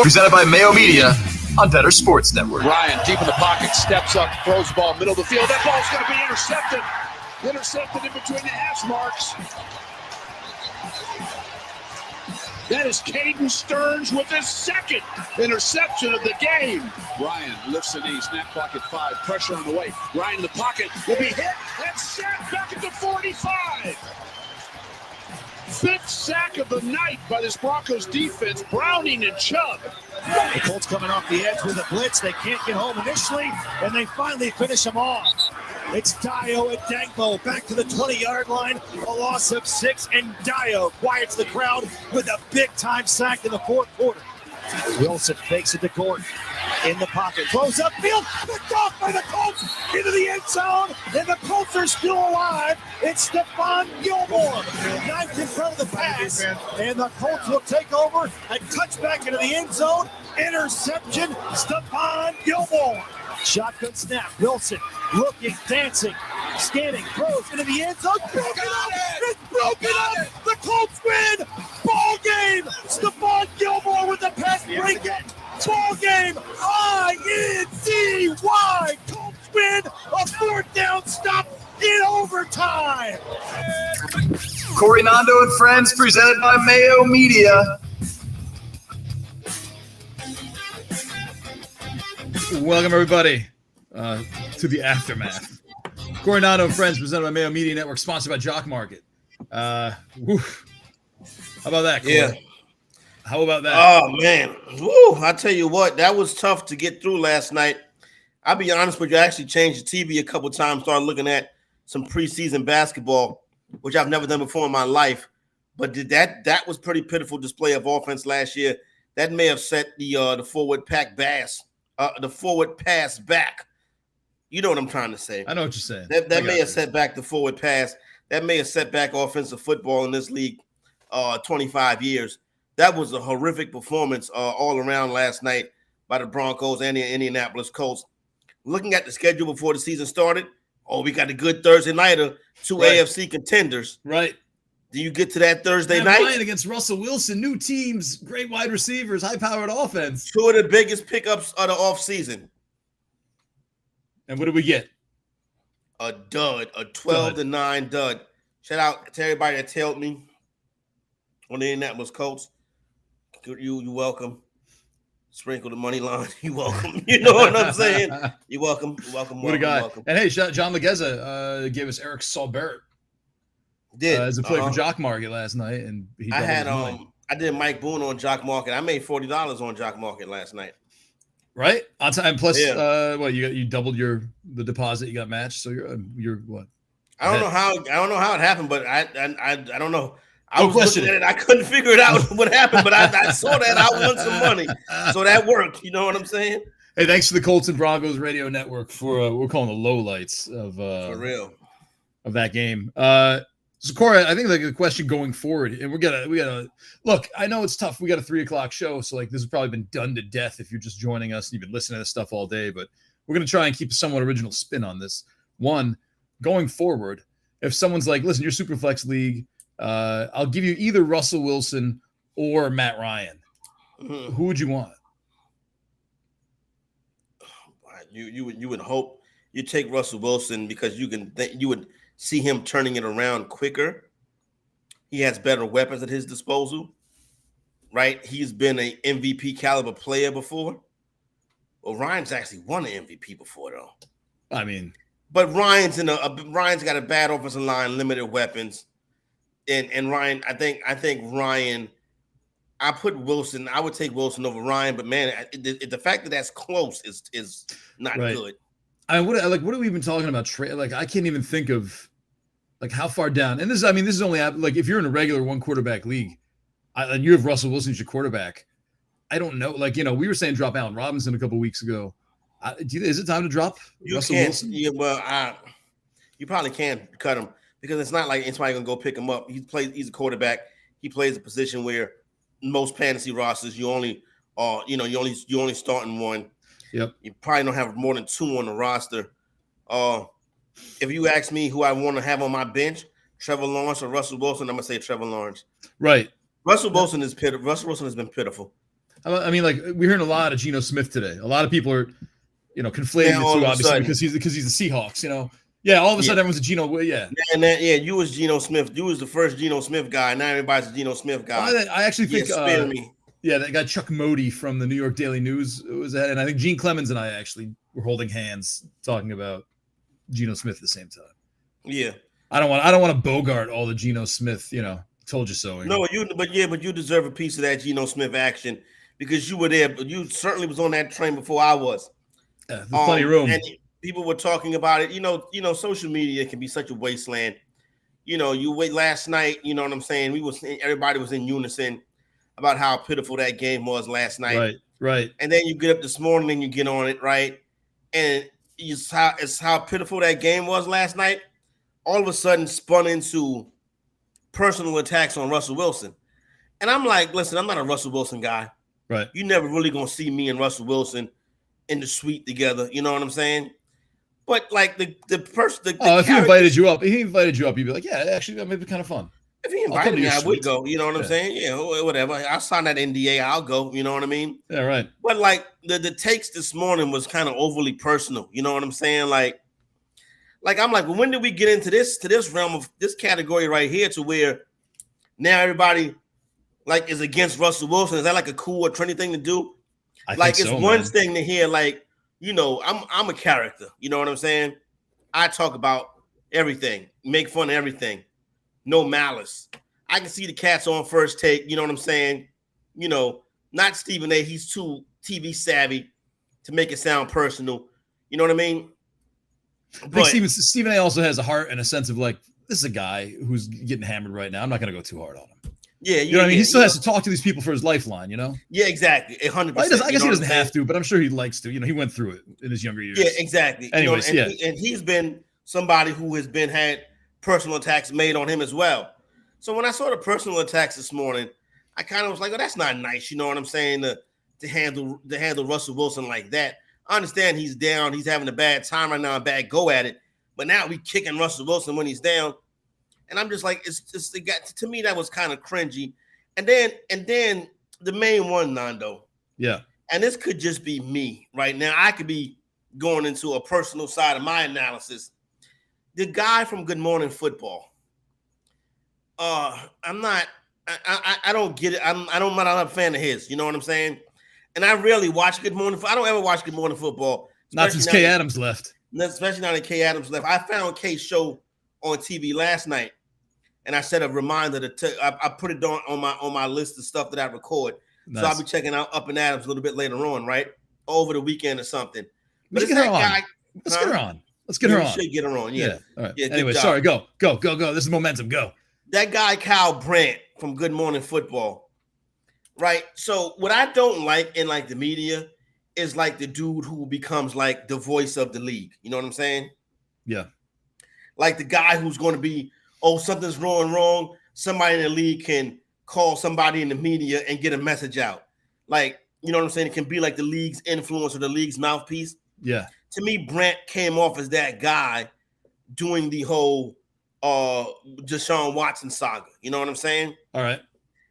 presented by Mayo Media on Bettor Sports Network. Ryan deep in the pocket, steps up, throws the ball middle of the field. That ball's going to be intercepted. Intercepted in between the hash marks. That is Caden Stearns with his second interception of the game. Ryan lifts the knee, snap clock at 5, pressure on the way. Ryan in the pocket will be hit and sacked back at the 45. Fifth sack of the night by this Broncos defense, Browning and Chubb. The Colts coming off the edge with a blitz. They can't get home initially, and they finally finish them off. It's Dio and Dangbo back to the 20-yard line. A loss of 6, and Dio quiets the crowd with a big-time sack in the fourth quarter. Wilson fakes it to Gordon. In the pocket, throws upfield, picked off by the Colts into the end zone, and the Colts are still alive. It's Stephon Gilmore, knifed in front of the pass, and the Colts will take over and touchback into the end zone. Interception, Stephon Gilmore. Shotgun snap, Wilson looking, dancing, scanning, throws into the end zone. Broken up! It's broken up! The Colts win! Ball game! Stephon Gilmore with the pass breaking. Ball game! I-N-D-Y! Colts win a fourth down stop in overtime! Corey Nando and Friends, presented by Mayo Media. Welcome, everybody, to the aftermath. Corey Nando and Friends, presented by Mayo Media Network, sponsored by Jock Market. How about that, Corey? Yeah. How about that? Oh, man. Woo, I tell you what, that was tough to get through last night. I'll be honest with you, I actually changed the TV a couple times, started looking at some preseason basketball, which I've never done before in my life. But that was pretty pitiful display of offense last year. That may have set the forward pass back. You know what I'm trying to say. I know what you're saying. That may have set back the forward pass. That may have set back offensive football in this league 25 years. That was a horrific performance all around last night by the Broncos and the Indianapolis Colts. Looking at the schedule before the season started, we got a good Thursday nighter, two AFC contenders. Right. Do you get to that Thursday night? Playing against Russell Wilson, new teams, great wide receivers, high-powered offense. Two of the biggest pickups of the offseason. And what did we get? A dud, a 12-9 dud. Shout out to everybody that tailed me on the Indianapolis Colts. You welcome. Sprinkle the money line. You welcome. You know what I'm saying? You welcome. You welcome. What a guy. Welcome. And hey, John Legueza gave us Eric Saubert. Did as a play for Jock Market last night, and he I did Mike Boone on Jock Market. I made $40 on Jock Market last night. Right on time. Plus, you doubled the deposit you got matched. So you're what? I don't know how it happened, but I don't know. I was looking at it. I couldn't figure it out what happened, but I saw that I won some money, so that worked. You know what I'm saying? Hey, thanks to the Colts and Broncos radio network for we're calling the lowlights of for real of that game. So Corey, I think the question going forward, and we gotta look. I know it's tough. We got a 3:00 show, so this has probably been done to death if you're just joining us and you've been listening to this stuff all day. But we're gonna try and keep a somewhat original spin on this. One, going forward, if someone's like, "Listen, your Superflex league, I'll give you either Russell Wilson or Matt Ryan," who would you want? You would hope you take Russell Wilson because you would see him turning it around quicker. He has better weapons at his disposal, right? He's been an MVP caliber player before. Well, Ryan's actually won an MVP before, though. I mean, but Ryan's got a bad offensive line, limited weapons, and Ryan. I think Ryan. I would take Wilson over Ryan, but man, the fact that that's close is not good. What are we even talking about? I can't even think of how far down. And this is only if you're in a regular one quarterback league, and you have Russell Wilson as your quarterback. I don't know. We were saying drop Allen Robinson a couple weeks ago. Is it time to drop Russell Wilson? Yeah, well, you probably can't cut him because it's not like anybody gonna go pick him up. He's a quarterback. He plays a position where most fantasy rosters you only starting one. Yep. You probably don't have more than two on the roster. If you ask me who I want to have on my bench, Trevor Lawrence or Russell Wilson, I'm gonna say Trevor Lawrence. Right. Russell Wilson is pitiful. Russell Wilson has been pitiful. I mean, like we're hearing a lot of Geno Smith today. A lot of people are, conflating Yeah, the all two, of a obviously, sudden. because he's the Seahawks. Yeah, all of a sudden everyone's a Geno. Yeah, And you was Geno Smith. You was the first Geno Smith guy. Now everybody's a Geno Smith guy. Well, I actually think. Spare me. Yeah, that guy Chuck Modi from the New York Daily News was that, and I think Gene Clemens and I actually were holding hands talking about Geno Smith at the same time. Yeah. I don't want to bogart all the Geno Smith, told you so. No, but you deserve a piece of that Geno Smith action because you were there. But you certainly was on that train before I was. Yeah, there's plenty of room. And people were talking about it. Social media can be such a wasteland. You wait last night. You know what I'm saying? Everybody was in unison about how pitiful that game was last night. Right. And then you get up this morning and you get on it, right? And it's how pitiful that game was last night. All of a sudden spun into personal attacks on Russell Wilson. And I'm like, listen, I'm not a Russell Wilson guy. Right. You're never really going to see me and Russell Wilson in the suite together. You know what I'm saying? But like the person, if he invited you up, you'd be like, yeah, actually, that might be kind of fun. If he invited me, I would go. You know what I'm saying? Yeah, whatever. I'll sign that NDA. I'll go. You know what I mean? Yeah, right. But like the takes this morning was kind of overly personal. You know what I'm saying? Like I'm like, well, when did we get into this realm of this category right here to where now everybody like is against Russell Wilson? Is that like a cool or trendy thing to do? It's one thing to hear like, I'm a character. You know what I'm saying? I talk about everything, make fun of everything. No malice. I can see the cats on First Take. You know what I'm saying? Not Stephen A. He's too TV savvy to make it sound personal. You know what I mean? But Stephen A. also has a heart and a sense of like, this is a guy who's getting hammered right now. I'm not going to go too hard on him. Yeah, you know what I mean? He still has to talk to these people for his lifeline, Yeah, exactly. 100%. Well, I guess he doesn't have to, but I'm sure he likes to. He went through it in his younger years. Yeah, exactly. Anyways, and he's been somebody who has had personal attacks made on him as well. So when I saw the personal attacks this morning, I kind of was like, oh, that's not nice. You know what I'm saying? To handle Russell Wilson like that. I understand he's down. He's having a bad time right now, a bad go at it. But now we kicking Russell Wilson when he's down. And I'm just like, to me, that was kind of cringy. And then the main one, Nando. Yeah. And this could just be me right now. I could be going into a personal side of my analysis. The guy from Good Morning Football. I don't get it. I'm not a fan of his. You know what I'm saying? And I rarely watch Good Morning. I don't ever watch Good Morning Football. Not since Kay Adams left. Especially now that Kay Adams left. I found Kay's show on TV last night, and I set a reminder I put it on my list of stuff that I record. Nice. So I'll be checking out Up and Adams a little bit later on, right? Over the weekend or something. But it's that guy. Let's get her on. Let's get her on. We should get her on. Yeah. All right. Yeah, anyway, sorry. Go. This is momentum. Go. That guy, Kyle Brandt from Good Morning Football. Right. So what I don't like in like the media is like the dude who becomes like the voice of the league. You know what I'm saying? Yeah. Like the guy who's going to be, something's wrong. Somebody in the league can call somebody in the media and get a message out. Like, you know what I'm saying? It can be like the league's influence or the league's mouthpiece. Yeah. To me, Brandt came off as that guy doing the whole Deshaun Watson saga. You know what I'm saying? All right.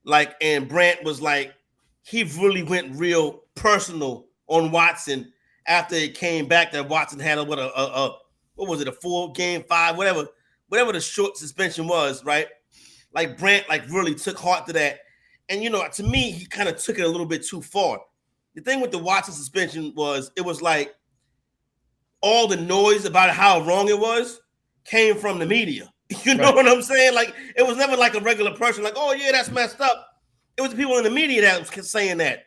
Like, and Brandt was like, he really went real personal on Watson after it came back that Watson had what was it, a 4-game 5, whatever the short suspension was, right? Like Brandt like really took heart to that. And to me, he kind of took it a little bit too far. The thing with the Watson suspension was it was like all the noise about how wrong it was came from the media. You know what I'm saying? Like, it was never like a regular person like, oh, yeah, that's messed up. It was the people in the media that was saying that.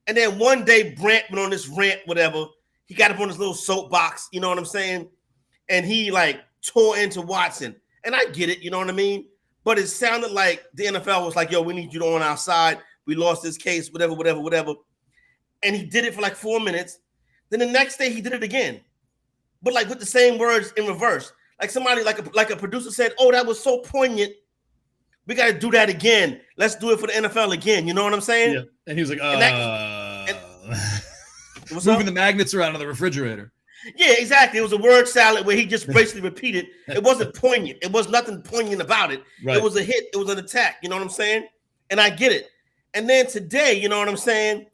And then one day, Brandt went on this rant, whatever. He got up on this little soapbox, you know what I'm saying? And he, like, tore into Watson. And I get it, you know what I mean? But it sounded like the NFL was like, yo, we need you on our side. We lost this case, whatever. And he did it for like 4 minutes. Then the next day, he did it again. But, like, with the same words in reverse. Like somebody, like a producer said, oh, that was so poignant. We got to do that again. Let's do it for the NFL again. You know what I'm saying? Yeah. And he was like, moving the magnets around in the refrigerator. Yeah, exactly. It was a word salad where he just basically repeated. It wasn't poignant. It was nothing poignant about it. Right. It was a hit. It was an attack. You know what I'm saying? And I get it. And then today, you know what I'm saying?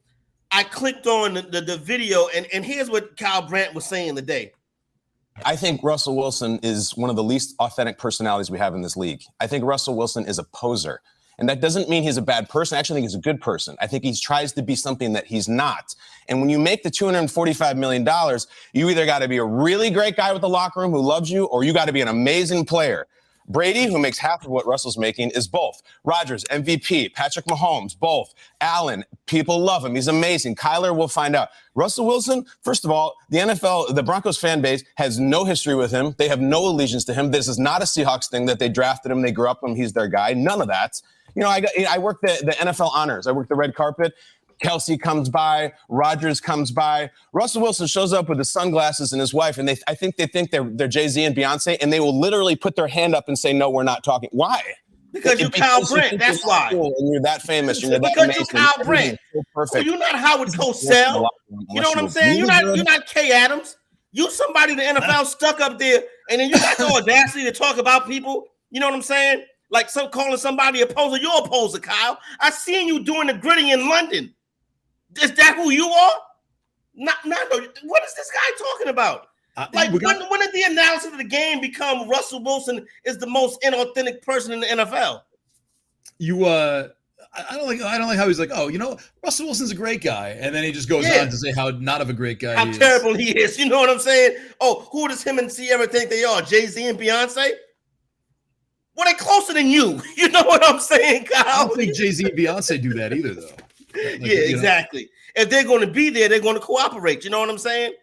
I clicked on the video, and here's what Kyle Brandt was saying today. I think Russell Wilson is one of the least authentic personalities we have in this league. I think Russell Wilson is a poser. And that doesn't mean he's a bad person. I actually think he's a good person. I think he tries to be something that he's not. And when you make the $245 million, you either got to be a really great guy with the locker room who loves you, or you got to be an amazing player. Brady, who makes half of what Russell's making, is both. Rodgers, MVP. Patrick Mahomes, both. Allen, people love him. He's amazing. Kyler, we'll find out. Russell Wilson, first of all, the NFL, the Broncos fan base has no history with him. They have no allegiance to him. This is not a Seahawks thing that they drafted him. They grew up with him. He's their guy. None of that. You know, I work the NFL honors. I work the red carpet. Kelsey comes by, Rodgers comes by. Russell Wilson shows up with his sunglasses and his wife, and I think they think they're Jay-Z and Beyonce, and they will literally put their hand up and say, "No, we're not talking." Why? Because you're Kyle Brandt. That's why. Cool and you're that famous. And you're that because amazing. you're Kyle Brandt. So perfect. Well, you're not Howard Cosell. You know what I'm saying? You're not Kay Adams. You somebody the NFL stuck up there, and then you got the audacity to talk about people. You know what I'm saying? Like calling somebody a poser. You're a poser, Kyle. I seen you doing the gritty in London. Is that who you are? Not. What is this guy talking about? When did the analysis of the game become Russell Wilson is the most inauthentic person in the NFL? I don't like how he's like, oh, you know, Russell Wilson's a great guy, and then he just goes on to say how not of a great guy. How terrible he is. You know what I'm saying? Oh, who does him and Sierra think they are? Jay-Z and Beyonce? Well, they closer than you. You know what I'm saying, Kyle? I don't think Jay-Z and Beyonce do that either, though. Exactly. If they're going to be there, they're going to cooperate. You know what I'm saying?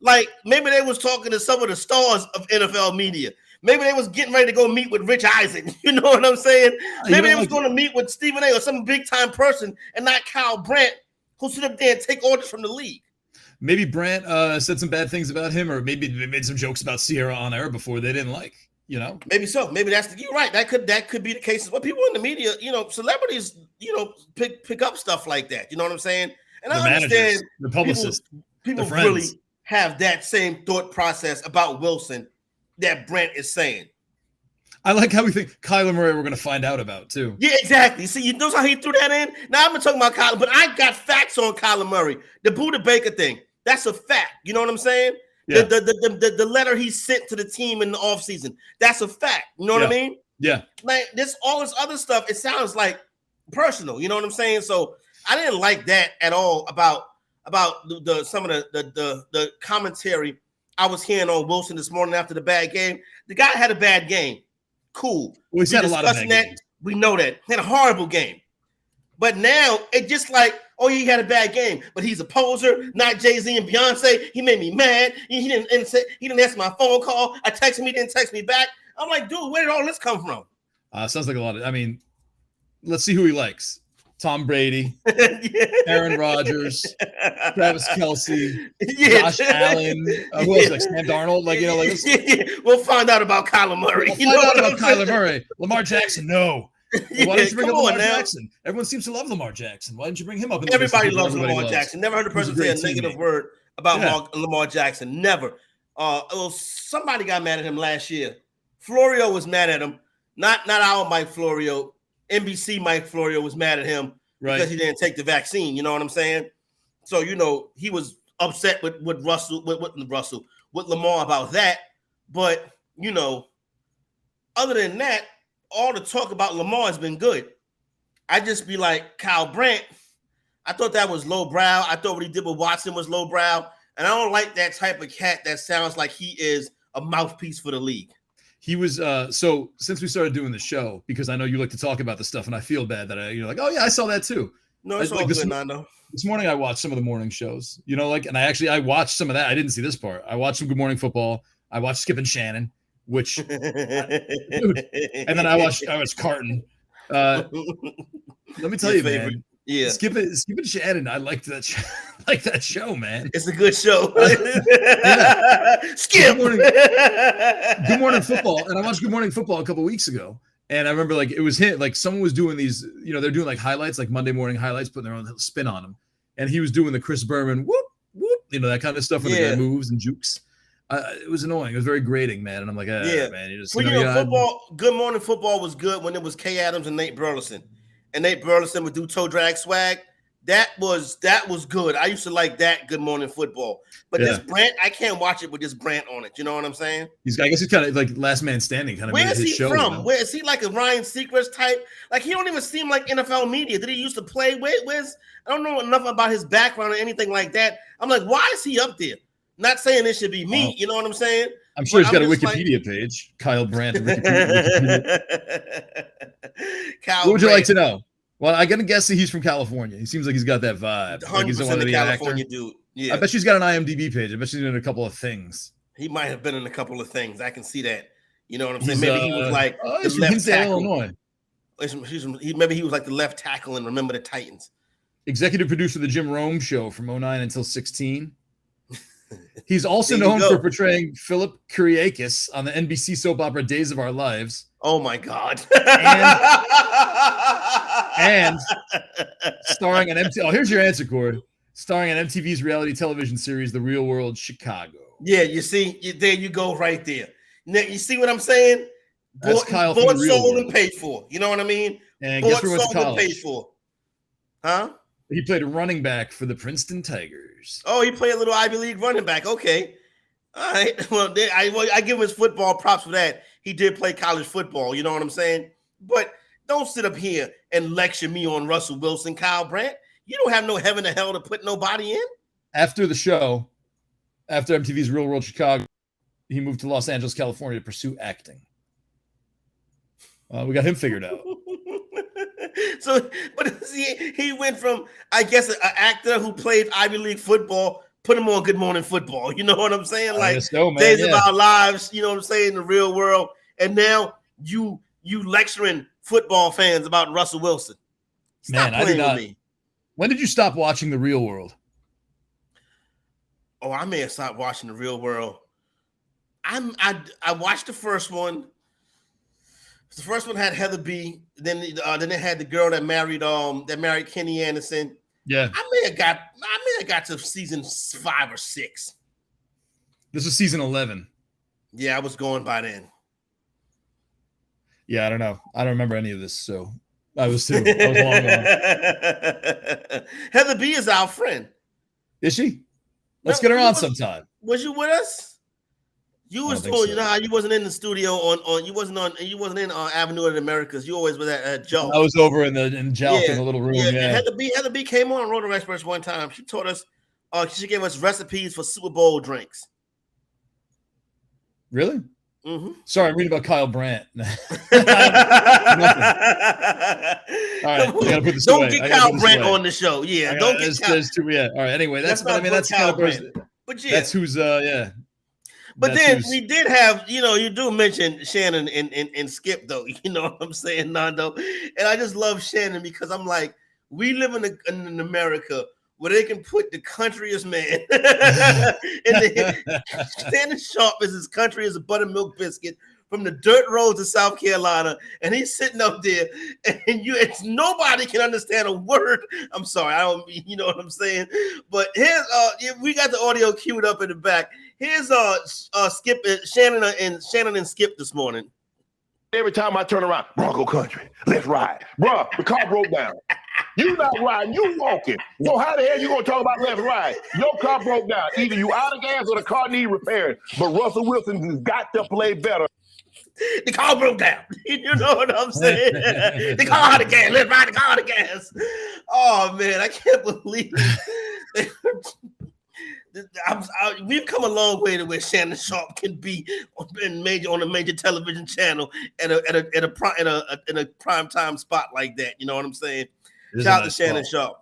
Like maybe they was talking to some of the stars of NFL media. Maybe they was getting ready to go meet with Rich Eisen. You know what I'm saying? Maybe they was going to meet with Stephen A. or some big time person and not Kyle Brandt, who sit up there and take orders from the league. Maybe Brandt said some bad things about him, or maybe they made some jokes about Sierra on air before they didn't like. You know, maybe so. Maybe you're right. That could be the case. But people in the media, you know, celebrities, you know, pick up stuff like that. You know what I'm saying? And I understand the publicists, people really have that same thought process about Wilson that Brandt is saying. I like how we think Kyler Murray we're going to find out about too. Yeah, exactly. See, you know how he threw that in? Now I'm not talking about Kyler, but I got facts on Kyler Murray. The Buda Baker thing, that's a fact. You know what I'm saying? Yeah. The letter he sent to the team in the offseason, that's a fact. You know what I mean? Yeah. Like all this other stuff, it sounds like personal. You know what I'm saying? So I didn't like that at all about some of the commentary I was hearing on Wilson this morning after the bad game. The guy had a bad game. Cool. Well, he's had a lot of bad games. We know that. He had a horrible game. But now it's just like, oh, he had a bad game, but he's a poser, not Jay-Z and Beyonce. He made me mad. He didn't answer my phone call. I texted him, he didn't text me back. I'm like, dude, where did all this come from? Sounds like a lot of. I mean, let's see who he likes. Tom Brady, Aaron Rodgers, Travis Kelce, Josh Allen. Who else? Like Sam Darnold. Like, you know, like we'll find out about Kyler Murray. We'll find out about Kyler Murray. Lamar Jackson, no. Why didn't you bring up Lamar Jackson? Everyone seems to love Lamar Jackson. Why didn't you bring him up? Everybody loves Lamar Jackson. Never heard a person say a negative word about Lamar Jackson. Never. Somebody got mad at him last year. Florio was mad at him. Not our Mike Florio. NBC Mike Florio was mad at him because he didn't take the vaccine. You know what I'm saying? So, you know, he was upset with Lamar about that. But, you know, other than that, all the talk about Lamar has been good. I just be like, Kyle Brandt, I thought that was lowbrow. I thought what he did with Watson was lowbrow. And I don't like that type of cat that sounds like he is a mouthpiece for the league. He was so since we started doing the show, because I know you like to talk about the stuff, and I feel bad that you're like, oh yeah, I saw that too. No, it's all good, Nando. This morning I watched some of the morning shows, you know, like, and I watched some of that. I didn't see this part. I watched some Good Morning Football. I watched Skip and Shannon, which, dude, and then I watched Carton. Let me tell you, man. Yeah, Skip and Shannon. I liked that show. Like that show, man. It's a good show. Skip. Good Morning Football, and I watched Good Morning Football a couple weeks ago, and I remember like it was him. Like someone was doing these, you know, they're doing like highlights, like Monday morning highlights, putting their own spin on them, and he was doing the Chris Berman whoop whoop, you know, that kind of stuff where the guy moves and jukes. It was annoying. It was very grating, man. And I'm like, man, you just. Well, you know, football. Good Morning Football was good when it was Kay Adams and Nate Burleson. And Nate Burleson would do toe drag swag. That was good. I used to like that Good Morning Football. But this Brant, I can't watch it with this Brant on it. You know what I'm saying? I guess he's kind of like Last Man Standing kind of. Where is he show, from? You know? Where is he, like a Ryan Seacrest type? Like, he don't even seem like NFL media. Did he used to play? Where's I don't know enough about his background or anything like that. I'm like, why is he up there? Not saying it should be me. You know what I'm saying? I'm sure he's got a Wikipedia page. Kyle Brandt. Wikipedia. What would you like to know? Well, I'm gonna guess that he's from California. He seems like he's got that vibe. 100% like he's one of the California dude. Yeah, I bet she's got an IMDb page. I bet she's doing a couple of things. He might have been in a couple of things. I can see that. You know what I'm saying? Maybe he was like the left tackle. Illinois. Maybe he was like the left tackle and Remember the Titans. Executive producer of the Jim Rome Show from 2009 until 2016. He's also known for portraying Philip Kyriakis on the NBC soap opera Days of Our Lives. Oh my God! and starring on MTV. Oh, here's your answer, Corey. Starring on MTV's reality television series The Real World Chicago. Yeah, you see, there you go, right there. Now, you see what I'm saying? That's Kyle from bought, The Real sold, World. and paid for. You know what I mean? And bought, guess where he went to college? And paid for. Huh? He played running back for the Princeton Tigers. Oh, he played a little Ivy League running back. Okay. All right. Well, I give him his football props for that. He did play college football. You know what I'm saying? But don't sit up here and lecture me on Russell Wilson, Kyle Brandt. You don't have no heaven or hell to put nobody in. After the show, after MTV's Real World Chicago, he moved to Los Angeles, California to pursue acting. We got him figured out. So, but see, he went from, I guess, an actor who played Ivy League football, put him on Good Morning Football. You know what I'm saying? Like Days of Our Lives, you know what I'm saying, The Real World. And now you lecturing football fans about Russell Wilson. Stop playing with me. When did you stop watching The Real World? Oh, I may have stopped watching The Real World. I watched the first one. The first one had Heather B. Then it had the girl that married Kenny Anderson. Yeah, I may have got to season 5 or 6. This was season 11. Yeah, I was going by then. Yeah, I don't know. I don't remember any of this, so I was too. I was long gone. Heather B is our friend. Is she? Let's get her on sometime. Was you with us? You was told, you know how you wasn't in the studio you wasn't in Avenue of the Americas. You always was at Joe. I was over in Jalk in the little room. Yeah. Heather B came on Roto Experts one time. She taught us. She gave us recipes for Super Bowl drinks. Really? Mm-hmm. Sorry, I'm reading about Kyle Brandt. All right, don't get Kyle Brandt on the show. Yeah, don't get Kyle. All right. Anyway, that's kind of person. But yeah, that's who's yeah. But then we did have, you do mention Shannon and Skip, though. You know what I'm saying, Nando? And I just love Shannon because I'm like, we live in America where they can put the countryest man Shannon Sharp is as country as a buttermilk biscuit from the dirt roads of South Carolina, and he's sitting up there, and it's nobody can understand a word. I'm sorry, I don't mean, you know what I'm saying. But here's we got the audio queued up in the back. Here's Skip, Shannon and Skip this morning. Every time I turn around, Bronco country, let's ride. Bruh, the car broke down. You not riding, you walking. So how the hell you gonna talk about let's ride? Your car broke down. Either you out of gas or the car need repairing. But Russell Wilson has got to play better. The car broke down. You know what I'm saying? The car out of gas. Let's ride the car out of gas. Oh man, I can't believe it. We've come a long way to where Shannon Sharp can be on a major television channel in a prime time spot like that. You know what I'm saying? Shout out to Shannon Sharp.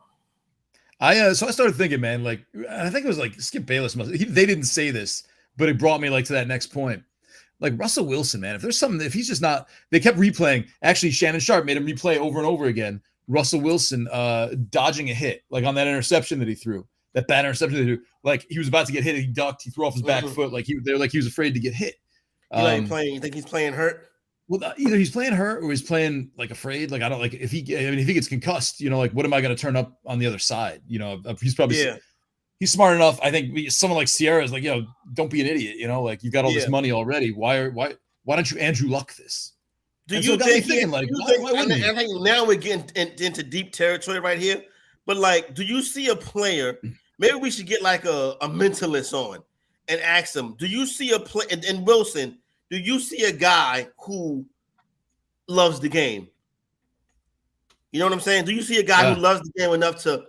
So I started thinking, man, like I think it was like Skip Bayless they didn't say this, but it brought me like to that next point. Like Russell Wilson, man, if he's just not, they kept replaying. Actually, Shannon Sharp made him replay over and over again. Russell Wilson dodging a hit, like on that interception that he threw. That bad interception they do, like he was about to get hit, he ducked, he threw off his back foot, they're like he was afraid to get hit. You think he's playing hurt? Well, either he's playing hurt or he's playing like afraid. Like I don't like if he gets concussed, like what am I going to turn up on the other side? He's probably he's smart enough. I think someone like Sierra is like, don't be an idiot. Like you've got all this money already. Why don't you Andrew Luck this? I think now we're getting into deep territory right here. But like, do you see a player? Maybe we should get like a mentalist on and ask them, do you see a play? And Wilson, do you see a guy who loves the game? You know what I'm saying? Do you see a guy who loves the game enough to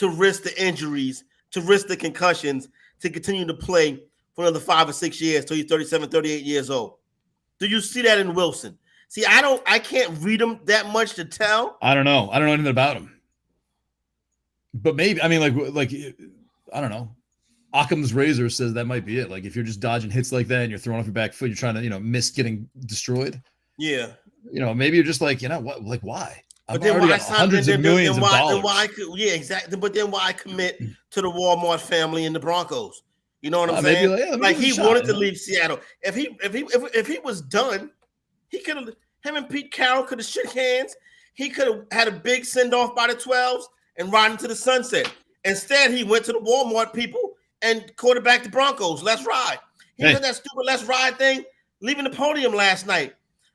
risk the injuries, to risk the concussions, to continue to play for another 5 or 6 years till he's 37, 38 years old? Do you see that in Wilson? See, I can't read him that much to tell. I don't know. I don't know anything about him. But maybe, I mean, like I don't know. Occam's razor says that might be it. Like if you're just dodging hits like that and you're throwing off your back foot, you're trying to, miss getting destroyed. Yeah. Maybe you're just like, what? Like why? But I've then already why got hundreds of millions of dollars. Yeah, exactly. But then why commit to the Walmart family and the Broncos? You know what I'm saying? Maybe, like he wanted to leave Seattle. If he was done, he could have. Him and Pete Carroll could have shook hands. He could have had a big send off by the 12s and ride into the sunset. Instead, he went to the Walmart people and quarterbacked the Broncos. Let's ride. He did that stupid let's ride thing, leaving the podium last night,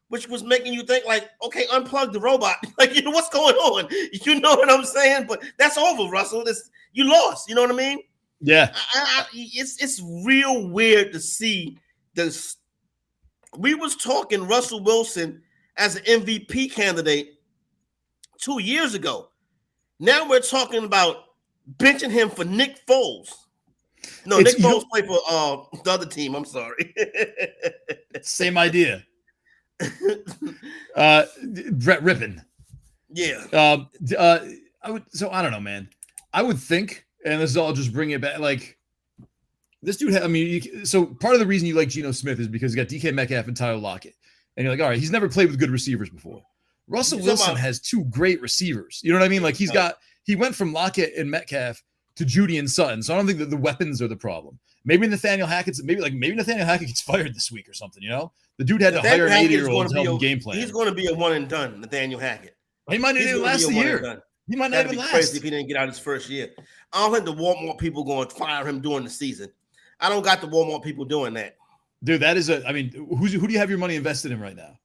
which was making you think like, okay, unplug the robot. Like, what's going on? You know what I'm saying? But that's over, Russell. You lost. You know what I mean? Yeah. It's real weird to see this. We was talking Russell Wilson as an MVP candidate 2 years ago. Now we're talking about benching him for Nick Foles. No, Nick Foles played for the other team. I'm sorry. Same idea. Brett Rippon. Yeah. I don't know, man. I would think, and this is all just bring it back. Like this dude, so part of the reason you like Geno Smith is because you got DK Metcalf and Tyler Lockett, and you're like, all right, he's never played with good receivers before. Russell Wilson has two great receivers. You know what I mean? Like he went from Lockett and Metcalf to Judy and Sutton. So I don't think that the weapons are the problem. Maybe Nathaniel Hackett gets fired this week or something. The dude had to hire an 80-year-old to help him game plan. He's going to be a one and done, Nathaniel Hackett. He might not even last the year. He might not even last. Crazy if he didn't get out his first year. I don't think the Walmart people going to fire him during the season. I don't got the Walmart people doing that. Dude, that is who do you have your money invested in right now?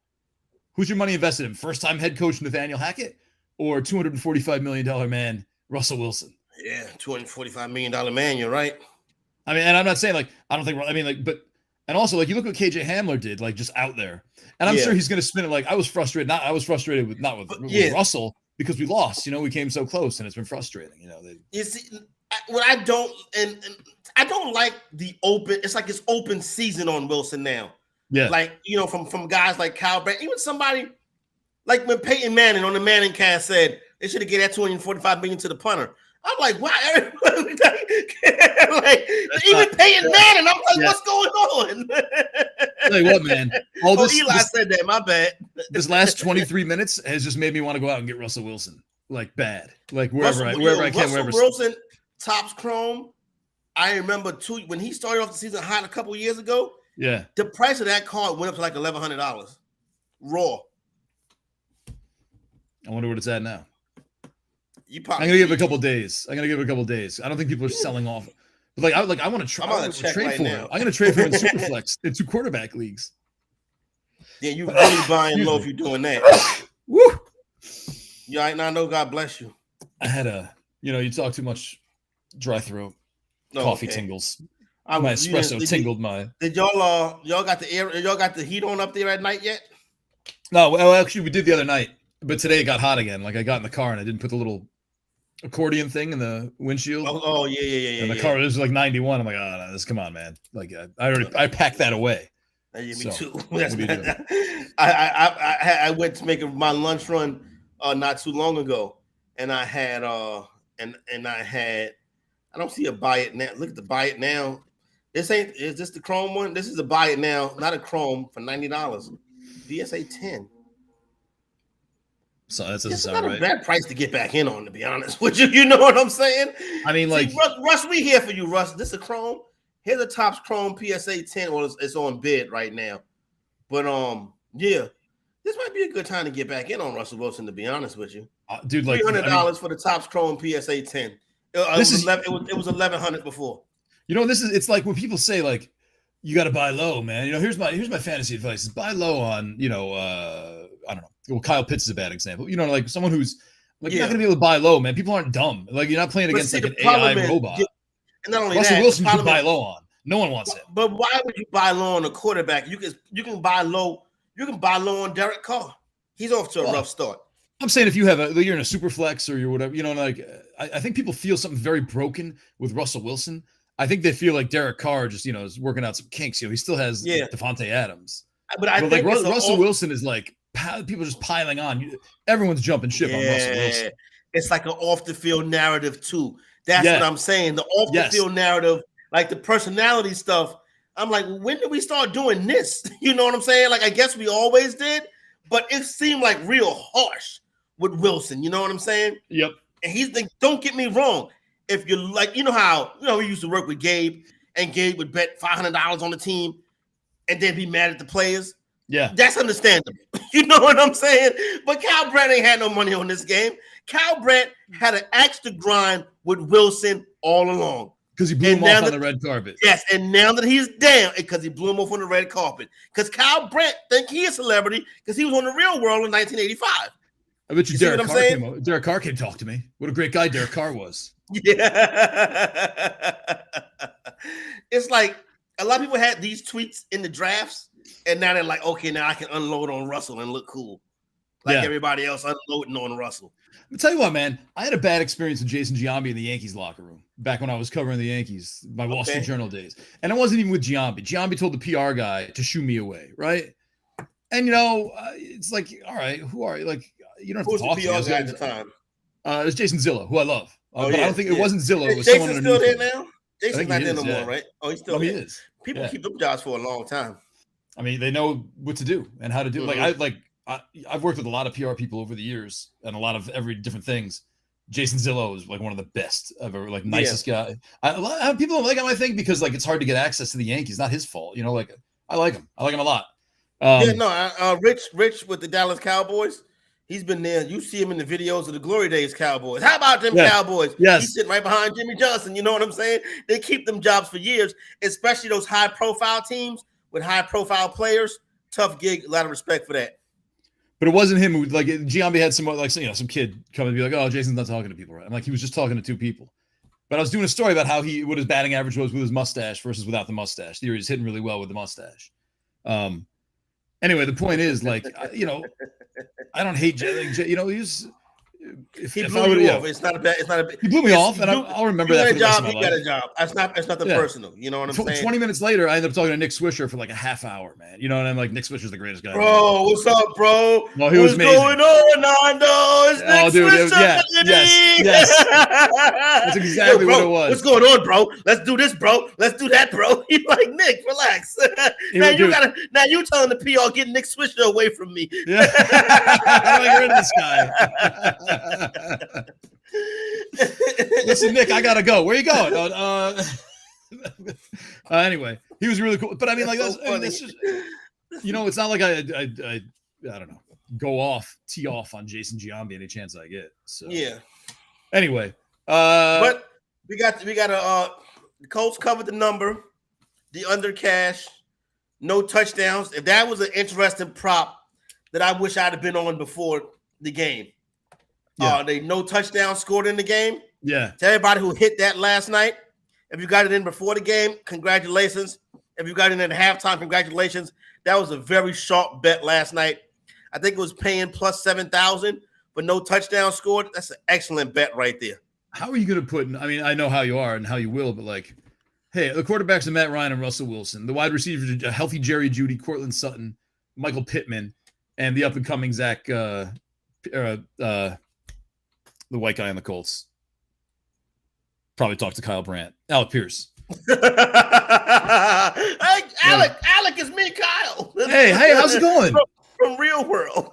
Who's your money invested in? First-time head coach Nathaniel Hackett or $245 million man Russell Wilson? Yeah, $245 million man. You're right. I mean, and I'm not saying and also like you look what KJ Hamler did, like just out there, and I'm sure he's going to spin it. Like I was frustrated with Russell because we lost. We came so close, and it's been frustrating. You see, what I don't and I don't like the open. It's like it's open season on Wilson now. Yeah, like from guys like Kyle Brandt, even somebody like when Peyton Manning on the Manning cast said they should have given that $245 million to the punter. I'm like, why? Like, even Peyton Manning, I'm like, what's going on? Tell you what, man. Eli said that. My bad. This last 23 minutes has just made me want to go out and get Russell Wilson, like bad, like wherever I can. Russell Wilson tops Chrome. I remember when he started off the season hot a couple years ago. Yeah, the price of that card went up to like $1,100 raw. I wonder what it's at now. I'm gonna give it a couple days. I don't think people are selling off. But I want to try. I'm gonna trade for him. I'm gonna trade for him in Superflex in 2 quarterback leagues. Yeah, you really buying low if you're doing that. Woo! You right now? No, God bless you. I had you talk too much, dry throat, coffee tingles. My espresso tingled my. Did y'all got the heat on up there at night yet? No, well, actually we did the other night, but today it got hot again. Like I got in the car and I didn't put the little accordion thing in the windshield. Oh yeah. And the car was like 91. I'm like, oh no, come on, man. Like I packed that away. Yeah, me too. I went to make my lunch run not too long ago, and I had I don't see a buy it now. Look at the buy it now. Is this the Chrome one? This is a buy it now, not a Chrome for $90. VSA 10. So that doesn't it's sound not right. a bad price to get back in on, to be honest with you. You know what I'm saying? I mean, like Russ, we here for you, Russ. This is a Chrome. Here's a Topps Chrome PSA 10. Well, it's on bid right now. But yeah, this might be a good time to get back in on Russell Wilson, to be honest with you. Dude, like $300 for the Topps Chrome PSA 10. It was $1,100 before. It's like when people say like you got to buy low, man. Here's my fantasy advice: is buy low on I don't know. Well, Kyle Pitts is a bad example. Like someone who's Like you're not gonna be able to buy low, man. People aren't dumb. Like you're not playing against like an AI robot. And not only Russell that, Wilson you can buy low on. No one wants it. But why would you buy low on a quarterback? You can buy low. You can buy low on Derek Carr. He's off to a rough start. I'm saying if you're in a super flex or you're whatever, like I think people feel something very broken with Russell Wilson. I think they feel like Derek Carr just is working out some kinks. He still has Devontae Adams. But I think like Russell Wilson is like people just piling on. Everyone's jumping ship on Russell Wilson. It's like an off the field narrative too. That's what I'm saying. The off the field narrative. Like the personality stuff, I'm like, when did we start doing this? You know what I'm saying? Like, I guess we always did, but it seemed like real harsh with Wilson. You know what I'm saying? Yep. And he's like, don't get me wrong. If you're like, how we used to work with Gabe, and Gabe would bet $500 on the team and then be mad at the players. Yeah. That's understandable. You know what I'm saying? But Kyle Brandt ain't had no money on this game. Kyle Brandt had an axe to grind with Wilson all along. Because he blew him off on the red carpet. Yes, and now that he's down, because he blew him off on the red carpet. Because Kyle Brandt think he is a celebrity because he was on The Real World in 1985. I bet you Derek Carr came talk to me. What a great guy Derek Carr was. Yeah. It's like a lot of people had these tweets in the drafts, and now they're like, okay, now I can unload on Russell and look cool. Like everybody else unloading on Russell. Let me tell you what, man. I had a bad experience with Jason Giambi in the Yankees locker room back when I was covering the Yankees, my Wall Street Journal days. And it wasn't even with Giambi. Giambi told the PR guy to shoo me away, right? And, it's like, all right, who are you? Like, you don't have to talk to me. Who was the PR guy at the time? It was Jason Zillow, who I love. But I don't think it wasn't Zillow. It was Jason's someone still underneath there now? Jason's not there no more, right? Oh, he's still there. He is. People keep them jobs for a long time. I mean, they know what to do and how to do. Mm-hmm. I've worked with a lot of PR people over the years and a lot of every different things. Jason Zillow is like one of the best ever, like nicest guy. A lot of people don't like him, I think, because like it's hard to get access to the Yankees. Not his fault, like I like him. I like him a lot. Rich with the Dallas Cowboys. He's been there. You see him in the videos of the Glory Days Cowboys. How about them Cowboys? Yes. He's sitting right behind Jimmy Johnson. You know what I'm saying? They keep them jobs for years, especially those high-profile teams with high-profile players. Tough gig. A lot of respect for that. But it wasn't him who, like, Giambi had some kid come and be like, oh, Jason's not talking to people, right? I'm like, he was just talking to two people. But I was doing a story about what his batting average was with his mustache versus without the mustache. He was hitting really well with the mustache. Anyway, the point is, like, I don't hate Jay. He's he blew you off. It's not a bad. He blew me off, and I'll remember that. He got a job. That's nothing personal. You know what I'm saying? 20 minutes later, I ended up talking to Nick Swisher for like a half hour, man. You know what I'm like? Nick Swisher's the greatest guy. Bro, what's up, bro? No, he was amazing. What's going on, Nando? It's Nick Swisher. Yes. That's exactly what it was. What's going on, bro? Let's do this, bro. Let's do that, bro. He's like, Nick, relax. Now you telling the PR, get Nick Swisher away from me. Yeah. How do I get rid of this guy? Listen, Nick, I gotta go. Where you going? Anyway, he was really cool. But I mean, like, that's just, it's not like I don't know, tee off on Jason Giambi any chance I get. So yeah. Anyway, but we got the Colts covered the number, the under cash, no touchdowns. If that was an interesting prop that I wish I'd have been on before the game. They no touchdown scored in the game. Yeah. To everybody who hit that last night, if you got it in before the game, congratulations. If you got it in at halftime, congratulations. That was a very sharp bet last night. I think it was paying plus 7,000, but no touchdown scored. That's an excellent bet right there. How are you going to put – I mean, I know how you are and how you will, but like, hey, the quarterbacks are Matt Ryan and Russell Wilson. The wide receivers are a healthy Jerry Jeudy, Cortland Sutton, Michael Pittman, and the up-and-coming Zach the white guy on the Colts. Probably talk to Kyle Brandt. Alec Pierce. Hey, Alec is me, Kyle. Hey, how's it going? From Real World.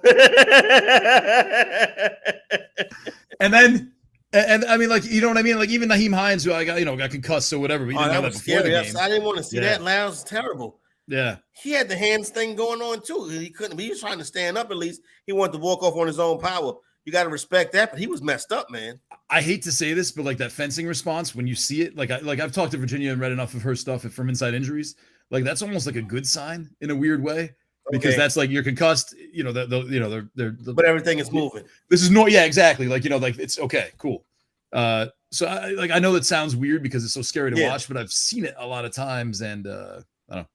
And I mean, like, you know what I mean? Like, even Naheem Hines, who I got concussed or whatever. We didn't know that before the game. I didn't want to see that. That was terrible. Yeah. He had the hands thing going on, too. He was trying to stand up at least. He wanted to walk off on his own power. You got to respect that, but he was messed up, man. I hate to say this, but like that fencing response, when you see it, I've talked to Virginia and read enough of her stuff from Inside Injuries. Like, that's almost like a good sign in a weird way. because that's like you're concussed. You know, they're but everything is moving. This is no, yeah, exactly. Like, you know, like it's okay, cool. So I know that sounds weird because it's so scary to watch, but I've seen it a lot of times, and I don't know.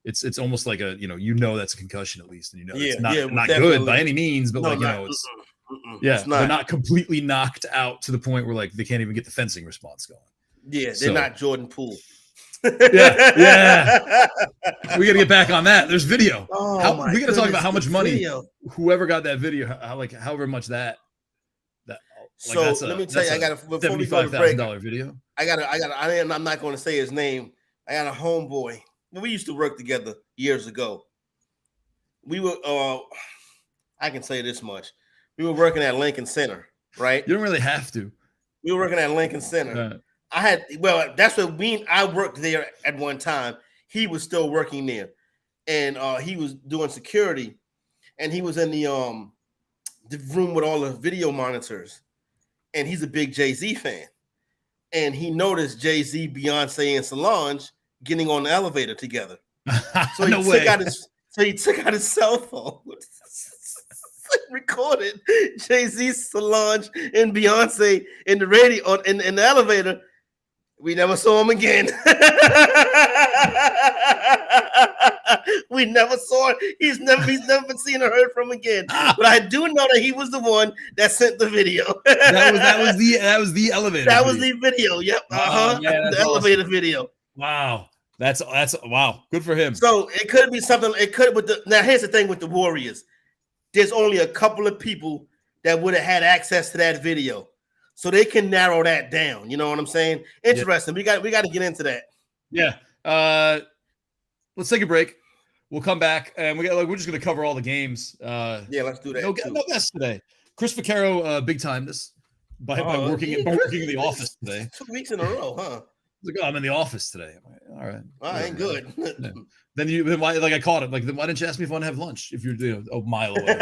It's almost like that's a concussion at least, and it's not good by any means, but it's they're not completely knocked out to the point where like they can't even get the fencing response going. Yeah, they're not Jordan Poole. Yeah. We got to get back on that. There's video. We got to talk about how much money whoever got that video, however much that. So let me tell you, I got a $75,000 video. I'm not going to say his name. I got a homeboy. We used to work together years ago. We were, I can say this much. We were working at Lincoln Center, right? You don't really have to. We were working at Lincoln Center. That's what I worked there at one time. He was still working there, and he was doing security, and he was in the room with all the video monitors, and he's a big Jay-Z fan, and he noticed Jay-Z, Beyonce, and Solange getting on the elevator together. So he took out his cell phone, recorded Jay-Z, Solange, and Beyonce in the radio in the elevator. We never saw him again. We never saw it. He's never been seen or heard from again. But I do know that he was the one that sent the video. that was the elevator. That was the video. Yep. The elevator video. Wow. That's wow. Good for him. So it could be something. Now here's the thing with the Warriors. There's only a couple of people that would have had access to that video. So they can narrow that down. You know what I'm saying? Interesting. Yeah. We got to get into that. Yeah. Let's take a break. We'll come back and we're just going to cover all the games. Let's do that. No guests today. Chris Vaccaro, big time this by working in the office today. 2 weeks in a row, huh? Like, I'm in the office today. I'm like, all right. I ain't good. Yeah. Then why? Like I caught it. Like then why didn't you ask me if I want to have lunch if you're a mile away?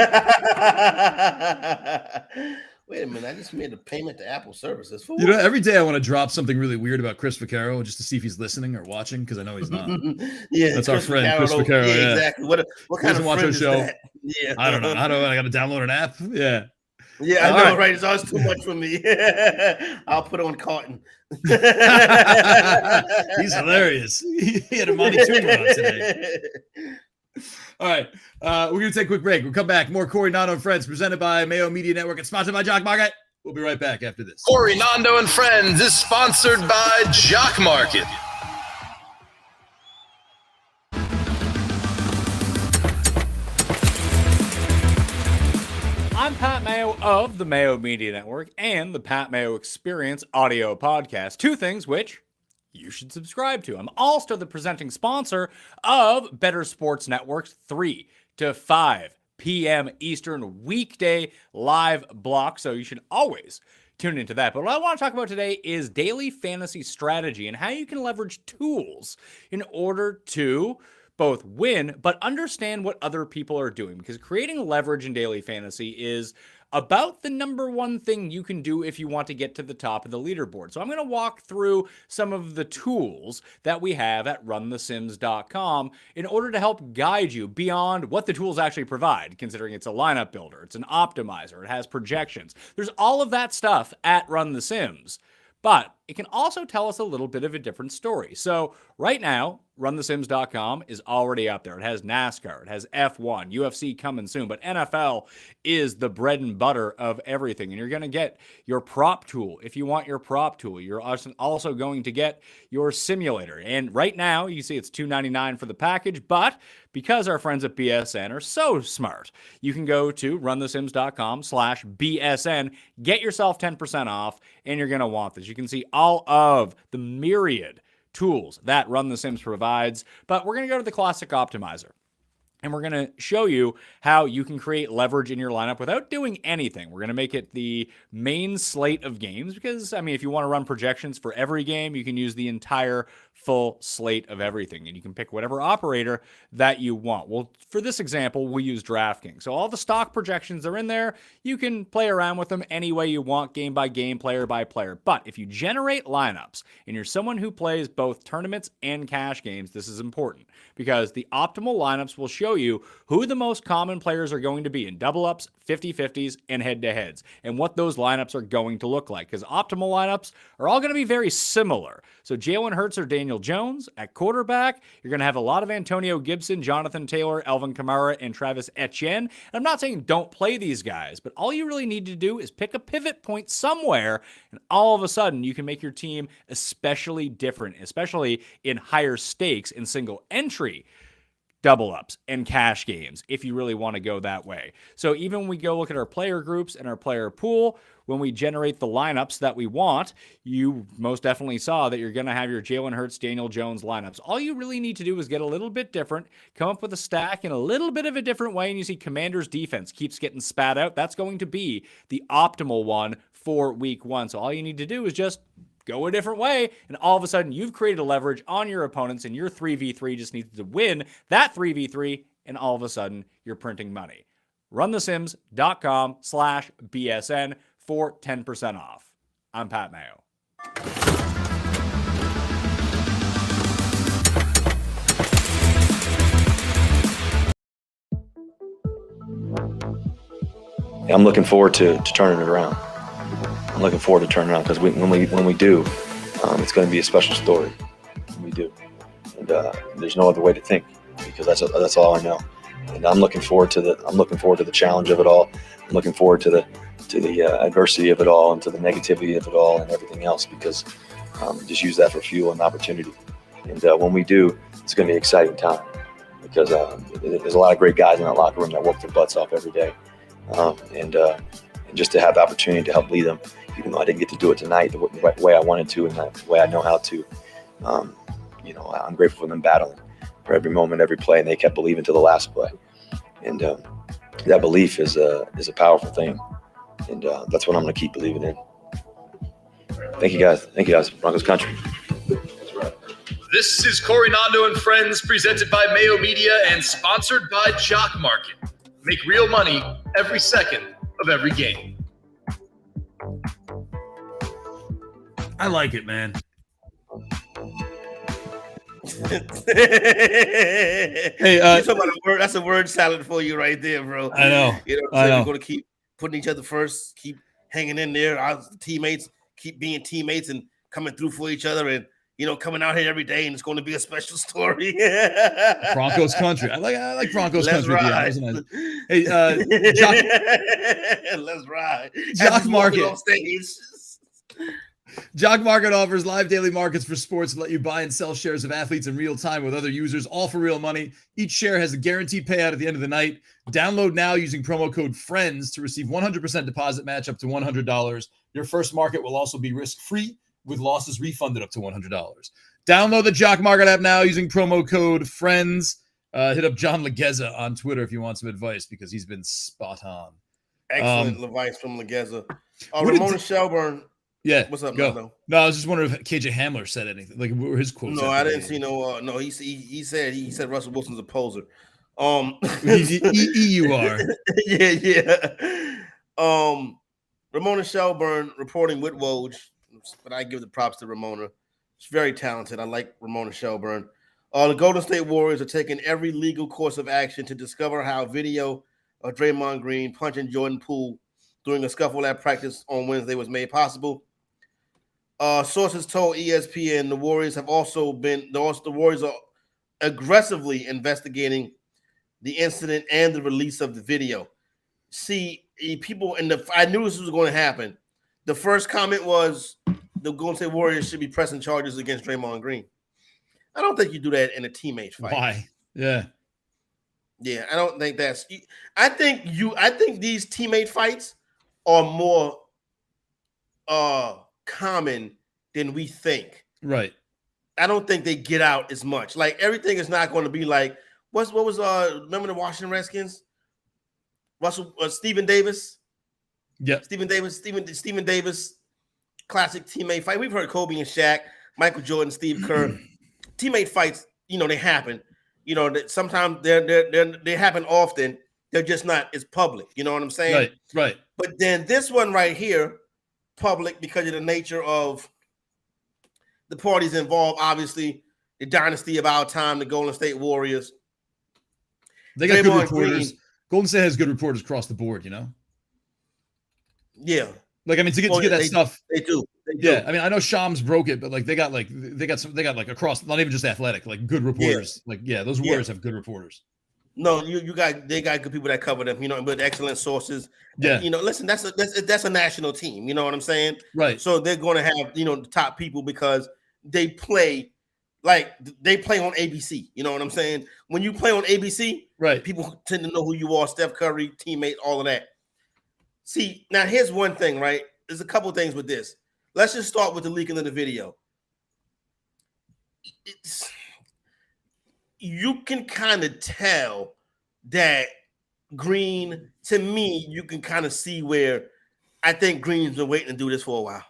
Wait a minute! I just made a payment to Apple services. Every day I want to drop something really weird about Chris Vaccaro just to see if he's listening or watching because I know he's not. That's our friend Chris Vaccaro. Yeah, exactly. What kind of friend is that? Yeah, I don't know. I got to download an app. Yeah. Yeah, I know, right? It's always too much for me. I'll put on Carton. He's hilarious. He had a Monty Tumor on today. All right. We're going to take a quick break. We'll come back. More Corey Nando and Friends presented by Mayo Media Network and sponsored by Jock Market. We'll be right back after this. Corey Nando and Friends is sponsored by Jock Market. I'm Pat Mayo of the Mayo Media Network and the Pat Mayo Experience audio podcast. Two things which you should subscribe to. I'm also the presenting sponsor of Bettor Sports Network's 3 to 5 p.m. Eastern weekday live block. So you should always tune into that. But what I want to talk about today is daily fantasy strategy and how you can leverage tools in order to both win, but understand what other people are doing, because creating leverage in daily fantasy is about the number one thing you can do if you want to get to the top of the leaderboard. So I'm going to walk through some of the tools that we have at runthesims.com in order to help guide you beyond what the tools actually provide, considering it's a lineup builder, it's an optimizer, it has projections. There's all of that stuff at Run the Sims. But it can also tell us a little bit of a different story. So right now, runthesims.com is already up there. It has NASCAR, it has F1, UFC coming soon, but NFL is the bread and butter of everything. And you're going to get your prop tool. If you want your prop tool, you're also going to get your simulator. And right now, you see it's $2.99 for the package, but because our friends at BSN are so smart, you can go to runthesims.com/BSN, get yourself 10% off, and you're going to want this. You can see all of the myriad tools that Run the Sims provides, but we're going to go to the classic optimizer. And we're going to show you how you can create leverage in your lineup without doing anything. We're going to make it the main slate of games because, if you want to run projections for every game, you can use the entire full slate of everything. And you can pick whatever operator that you want. Well, for this example, we use DraftKings. So all the stock projections are in there. You can play around with them any way you want, game by game, player by player. But if you generate lineups and you're someone who plays both tournaments and cash games, this is important because the optimal lineups will show show you who the most common players are going to be in double ups, 50-50s, and head-to-heads, and what those lineups are going to look like, because optimal lineups are all going to be very similar. So Jalen Hurts or Daniel Jones at quarterback. You're going to have a lot of Antonio Gibson, Jonathan Taylor, Alvin Kamara, and Travis Etienne. And I'm not saying don't play these guys, but all you really need to do is pick a pivot point somewhere, and all of a sudden you can make your team especially different, especially in higher stakes in single entry double ups and cash games if you really want to go that way. So even when we go look at our player groups and our player pool, when we generate the lineups that we want, you most definitely saw that you're going to have your Jalen Hurts, Daniel Jones lineups. All you really need to do is get a little bit different, come up with a stack in a little bit of a different way, and you see Commanders defense keeps getting spat out. That's going to be the optimal one for week 1. So all you need to do is just go a different way, and all of a sudden you've created a leverage on your opponents, and your 3v3 just needs to win that 3v3, and all of a sudden you're printing money. runthesims.com/BSN for 10% off. I'm Pat Mayo. I'm looking forward to turning it around. I'm looking forward to turning around because when we do, it's going to be a special story. We do, and there's no other way to think because that's all I know. And I'm looking forward to the challenge of it all. I'm looking forward to the adversity of it all and to the negativity of it all and everything else because just use that for fuel and opportunity. And when we do, it's going to be an exciting time because there's a lot of great guys in that locker room that work their butts off every day, and just to have the opportunity to help lead them, even though I didn't get to do it tonight the way I wanted to and the way I know how to. I'm grateful for them battling for every moment, every play, and they kept believing to the last play. And that belief is a powerful thing, and that's what I'm going to keep believing in. Thank you, guys. Broncos country. This is Corey Nando and Friends, presented by Mayo Media and sponsored by Jock Market. Make real money every second of every game. I like it, man. Hey, you're talking about a word. That's a word salad for you right there, bro. I know. We're going to keep putting each other first, keep hanging in there. Our teammates keep being teammates and coming through for each other, and coming out here every day, and it's going to be a special story. Broncos country. I like Broncos Let's country. Ride. Hey, let's ride. Jock Market. On stage. Jock Market offers live daily markets for sports that let you buy and sell shares of athletes in real time with other users, all for real money. Each share has a guaranteed payout at the end of the night. Download now using promo code FRIENDS to receive 100% deposit match up to $100. Your first market will also be risk-free with losses refunded up to $100. Download the Jock Market app now using promo code FRIENDS. Hit up John Legueza on Twitter if you want some advice because he's been spot on. Excellent advice from Legueza. Ramona Shelburne. Yeah. What's up, go. Nando? No, I was just wondering if KJ Hamler said anything. Like, what were his quotes? No, I didn't see no. No, he said Russell Wilson's a poser. He's EUR. Yeah. Ramona Shelburne reporting with Woj, but I give the props to Ramona. She's very talented. I like Ramona Shelburne. The Golden State Warriors are taking every legal course of action to discover how video of Draymond Green punching Jordan Poole during a scuffle at practice on Wednesday was made possible. Sources told ESPN the Warriors are aggressively investigating the incident and the release of the video. See, I knew this was going to happen. The first comment was the Golden State Warriors should be pressing charges against Draymond Green. I don't think you do that in a teammate fight. Why? Yeah. Yeah, I don't think that's. I think these teammate fights are more common than we think. Right. I don't think they get out as much. Like everything is not going to be like what was remember the Washington Redskins? Stephen Davis. Yeah. Stephen Davis, classic teammate fight. We've heard Kobe and Shaq, Michael Jordan, Steve Kerr. Teammate fights, they happen. Sometimes they happen often. They're just not as public. You know what I'm saying? Right. But then this one right here, public because of the nature of the parties involved. Obviously, the dynasty of our time, the Golden State Warriors. They got good Draymond reporters. Green. Golden State has good reporters across the board, you know? Yeah. Like, I mean, to get that stuff. They do. Yeah, I mean, I know Shams broke it, but like they got across, not even just athletic, like good reporters. Yeah. Like, yeah, those Warriors have good reporters. No, they got good people that cover them, you know, with excellent sources. Yeah, and, you know, listen, that's a national team. You know what I'm saying? Right. So they're going to have, you know, the top people because they play on ABC. You know what I'm saying? When you play on ABC, right, people tend to know who you are, Steph Curry, teammate, all of that. See, now here's one thing, right? There's a couple things with this. Let's just start with the leaking of the video. You can kind of tell that Green, to me, you can kind of see where I think Green's been waiting to do this for a while.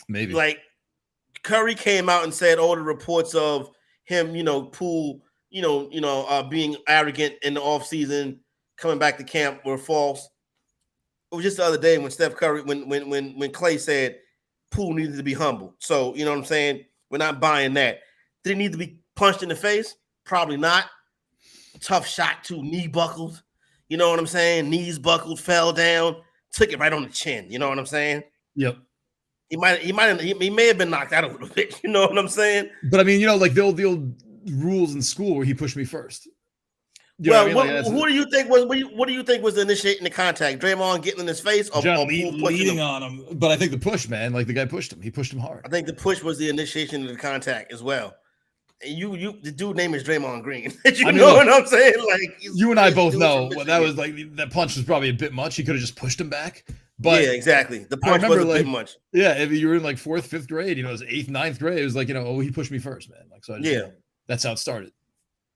Maybe. Like, Curry came out and said all the reports of him, you know, Poole, being arrogant in the offseason, coming back to camp were false. It was just the other day when Steph Curry, when Clay said Poole needed to be humble. So, you know what I'm saying? We're not buying that. Did he need to be punched in the face? Probably not. Tough shot too, knee buckled. You know what I'm saying? Knees buckled, fell down, took it right on the chin. You know what I'm saying? Yep. He may have been knocked out a little bit. You know what I'm saying? But I mean, you know, like the old rules in school where he pushed me first. Who do you think was initiating the contact? Draymond getting in his face or leaning on him? But I think the push, man, like the guy pushed him. He pushed him hard. I think the push was the initiation of the contact as well. And the dude name is Draymond Green. What I'm saying? Like, you and I both know that was like that punch was probably a bit much. He could have just pushed him back. But yeah, exactly. The punch was a bit much. Yeah, if you were in like 4th, 5th grade, you know, it was 8th, 9th grade. It was like, you know, he pushed me first, man. Like, so that's how it started.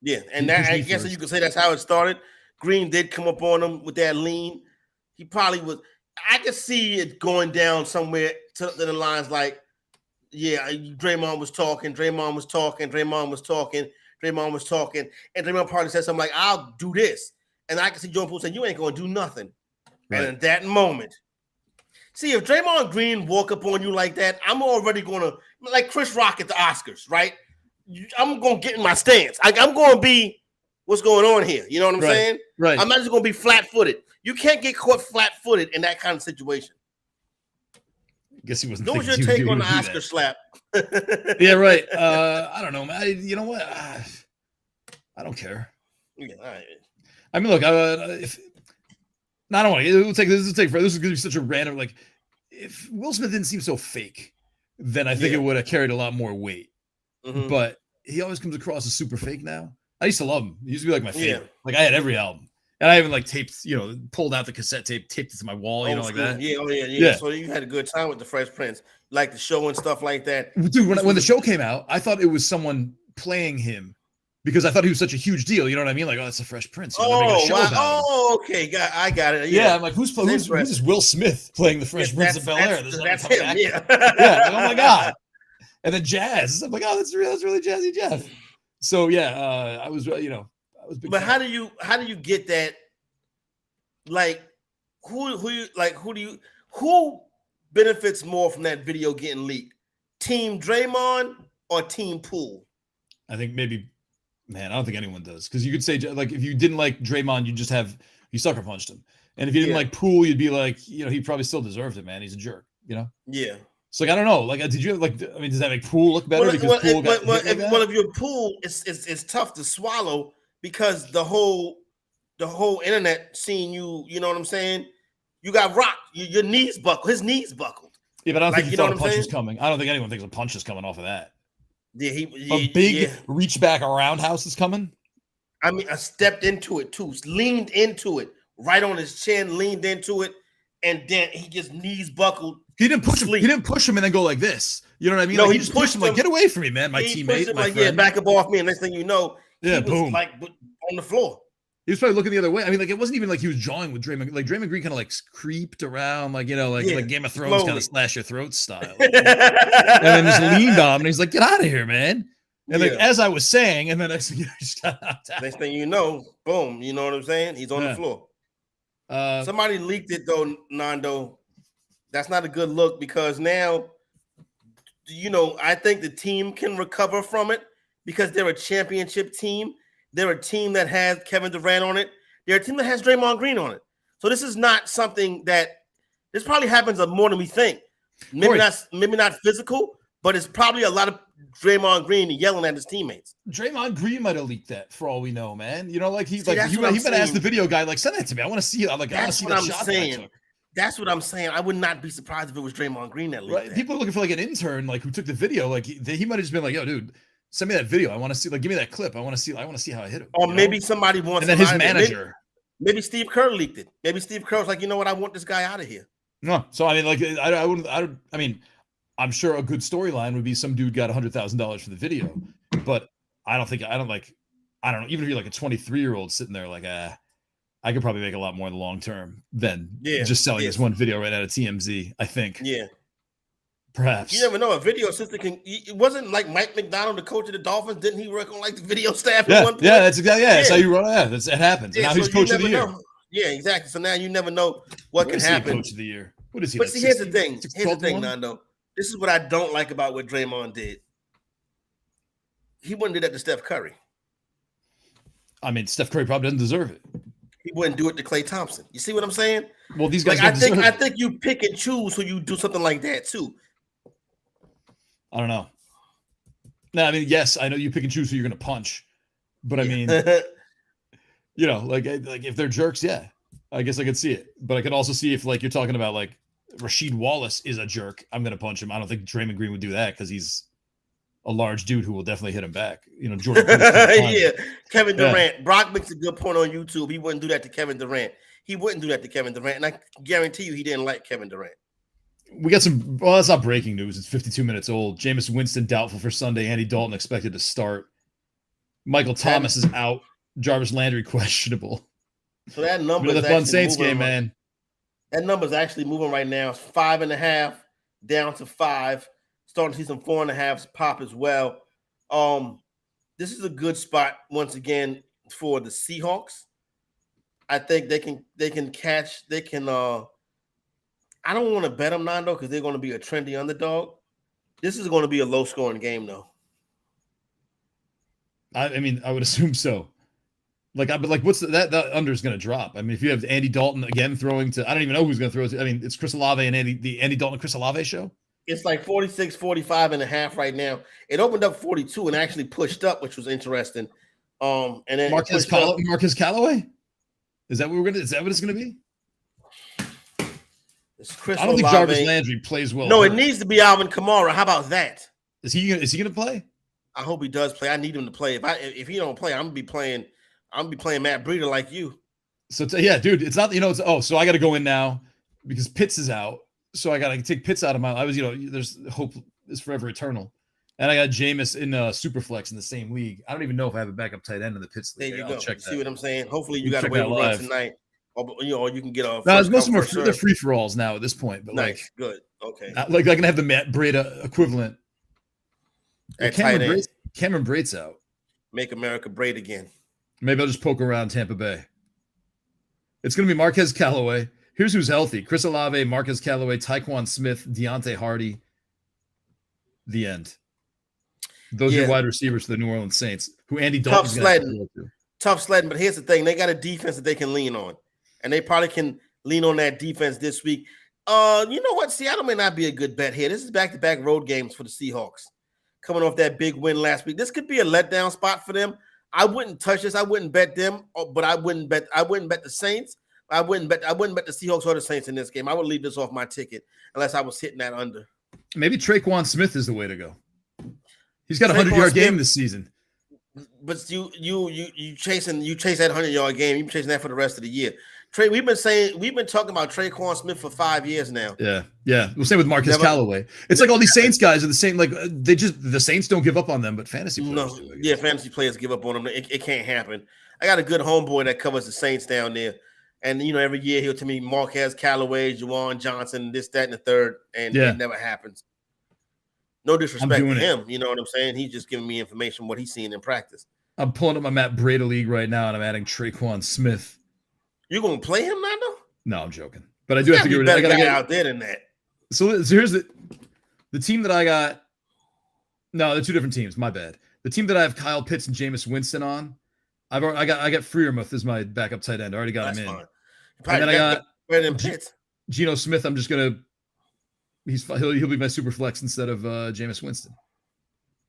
Yeah, and I guess you could say that's how it started. Green did come up on him with that lean. He probably was. I could see it going down somewhere to the lines like, yeah, Draymond was talking, and Draymond probably said something like, "I'll do this," and I can see Jordan Poole saying, "You ain't going to do nothing." Right. And in that moment, see, if Draymond Green walk up on you like that, I'm already going to, like Chris Rock at the Oscars, right? I'm going to get in my stance. I'm going to be, what's going on here? You know what I'm saying? Right. I'm not just going to be flat-footed. You can't get caught flat-footed in that kind of situation. I guess he wasn't. What was your take on the Oscar slap? Yeah, right. I don't know, man. You know what? I don't care. Yeah, all right. I mean, look, if no, I don't want to. This is going to be such a random. Like, if Will Smith didn't seem so fake, then I think it would have carried a lot more weight. Mm-hmm. But he always comes across as super fake now. I used to love him. He used to be like my favorite. Yeah. Like, I had every album. And I even like taped, you know, pulled out the cassette tape, taped it to my wall, you know, like that. Yeah. So you had a good time with the Fresh Prince, like the show and stuff like that. Dude, when the show came out, I thought it was someone playing him because I thought he was such a huge deal. You know what I mean? Like, oh, that's the Fresh Prince. You know, wow. Oh, okay. I got it. Yeah, I'm like, who's this Will Smith playing the Fresh Prince of Bel-Air? That's him. Yeah. Yeah. Like, oh my God. And then Jazz. I'm like, oh, that's really Jazzy Jeff. So yeah, I was, you know, I was big. But fan. How do you get that? Like, who benefits more from that video getting leaked? Team Draymond or Team Poole? I think maybe, man, I don't think anyone does. Because you could say, like, if you didn't like Draymond, you sucker punched him. And if you didn't like Poole, you'd be like, you know, he probably still deserved it, man. He's a jerk, you know? Yeah. So like, I don't know. Like, did you like? I mean, does that make Poole look better? If one of your Poole, it's tough to swallow because the whole internet seeing you. You know what I'm saying? You got rocked. Your knees buckled. His knees buckled. Yeah, but I don't think he thought a punch was coming. I don't think anyone thinks a punch is coming off of that. Yeah, a big reach back roundhouse is coming. I mean, I stepped into it too, leaned into it, right on his chin, leaned into it, and then he just knees buckled. He didn't push him. He didn't push him and then go like this. You know what I mean? No, like, he just pushed him. Like, get away from me, man. My teammate. Him, like, friend. Back up off me. And next thing you know, he was boom, like on the floor. He was probably looking the other way. I mean, like, it wasn't even like he was jawing with Draymond. Like, Draymond Green kind of like creeped around, like, you know, like Game of Thrones kind of slash your throat style. And then just leaned on him and he's like, get out of here, man. And like, as I was saying, and then next thing you know, boom, you know what I'm saying? He's on the floor. Somebody leaked it though, Nando. That's not a good look because now, you know, I think the team can recover from it because they're a championship team. They're a team that has Kevin Durant on it. They're a team that has Draymond Green on it. So this is not something that this probably happens more than we think. Maybe not physical, but it's probably a lot of Draymond Green yelling at his teammates. Draymond Green might have leaked that for all we know, man. You know, like he might saying. ask the video guy, like, send that to me. I want to see it. I want to see that shot that I took. That's what I'm saying. I would not be surprised if it was Draymond Green that leaked that. People are looking for like an intern, like who took the video. Like he might have just been like, yo, dude, send me that video. I want to see, like, give me that clip. I want to see how I hit him. Or maybe somebody wants. And then his manager. Maybe Steve Kerr leaked it. Maybe Steve Kerr was like, you know what? I want this guy out of here. No, so I mean, like, I mean, I'm sure a good storyline would be some dude got $100,000 for the video, but I don't know. Even if you're like a 23-year-old sitting there, like, I could probably make a lot more in the long term than just selling this one video right out of TMZ. I think. Yeah. Perhaps. You never know. A video assistant can. It wasn't like Mike McDonald, the coach of the Dolphins. Didn't he work on like the video staff at one point? Yeah, that's exactly. Yeah, that's how you run. Yeah, it happens. Yeah, now he's coach of the year. Yeah, exactly. So now you never know what can happen. Coach of the year. What is he? But see, here's the thing. Here's the thing, Nando. This is what I don't like about what Draymond did. He wouldn't do that to Steph Curry. I mean, Steph Curry probably doesn't deserve it. He wouldn't do it to Klay Thompson. You see what I'm saying? Well, these guys. I think you pick and choose who you do something like that too. I don't know. No, I mean, yes, I know you pick and choose who you're going to punch, but I mean, you know, like if they're jerks, yeah, I guess I could see it. But I could also see if like you're talking about like Rasheed Wallace is a jerk, I'm going to punch him. I don't think Draymond Green would do that because he's a large dude who will definitely hit him back. You know, Jordan. Yeah, Kevin Durant. Yeah. Brock makes a good point on YouTube. He wouldn't do that to Kevin Durant. He wouldn't do that to Kevin Durant, and I guarantee you he didn't like Kevin Durant. We got some. Well, that's not breaking news. It's 52 minutes old. Jameis Winston doubtful for Sunday. Andy Dalton expected to start. Michael Thomas is out. Jarvis Landry questionable. So that number is the fun Saints game, man. That number is actually moving right now. It's 5.5 down to 5. Starting to see some 4.5s pop as well. This is a good spot once again for the Seahawks. I think they can catch. I don't want to bet them, Nando, because they're going to be a trendy underdog. This is going to be a low-scoring game, though. I mean, I would assume so. What's that under is going to drop? I mean, if you have Andy Dalton again throwing to, I don't even know who's going to throw to. I mean, it's Chris Olave and the Andy Dalton and Chris Olave show. It's like 46, 45.5 right now. It opened up 42 and actually pushed up, which was interesting. And then Marquez Callaway. Is that what it's going to be? I don't think Jarvis Landry plays well. No, it needs to be Alvin Kamara. How about that? Is he going to play? I hope he does play. I need him to play. If he don't play, I'm gonna be playing Matt Breida like you. So yeah, dude, it's not so I got to go in now because Pitts is out. So I got to take Pitts out of my. There's hope is forever eternal, and I got Jameis in Superflex in the same league. I don't even know if I have a backup tight end in the Pitts league. There you go. See what I'm saying? Hopefully you got to wait live tonight. Or you can get a. No, most of them they're free for alls now at this point. But nice, good, okay. Like I can have the Matt Breida equivalent. Cameron Brate's out. Make America great again. Maybe I'll just poke around Tampa Bay. It's going to be Marquez Callaway. Here's who's healthy: Chris Olave, Marquez Callaway, Tyquan Smith, Deontay Hardy. The end. Those are wide receivers for the New Orleans Saints, who Andy Dalton. Tough sledding, but here's the thing: they got a defense that they can lean on. And they probably can lean on that defense this week. You know what? Seattle may not be a good bet here. This is back-to-back road games for the Seahawks. Coming off that big win last week. This could be a letdown spot for them. I wouldn't touch this. I wouldn't bet them, but I wouldn't bet the Saints. I wouldn't bet the Seahawks or the Saints in this game. I would leave this off my ticket unless I was hitting that under. Maybe Traquan Smith is the way to go. He's got a 100-yard game this season. But you chase that 100-yard game. You've been chasing that for the rest of the year. Trey, we've been talking about Traquan Smith for 5 years now. Yeah. We'll say with Marcus Callaway. It's like all these Saints guys are the same. Like the Saints don't give up on them, but fantasy players do. Yeah, fantasy players give up on them. It can't happen. I got a good homeboy that covers the Saints down there, and every year he'll tell me Marquez Callaway, Juwan Johnson, this, that, and the third, and it never happens. No disrespect to him, you know what I'm saying? He's just giving me information what he's seeing in practice. I'm pulling up my Matt Breida league right now, and I'm adding Traquan Smith. You gonna play him, Nando? No, I'm joking. But I do have to get rid of. I gotta get out there than that. So here's the team that I got. No, they're two different teams. My bad. The team that I have Kyle Pitts and Jameis Winston on, I got Freiermuth as my backup tight end. I already got him in. Fine. And then I got Brandon Pitts. Geno Smith. I'm just gonna he'll be my super flex instead of Jameis Winston.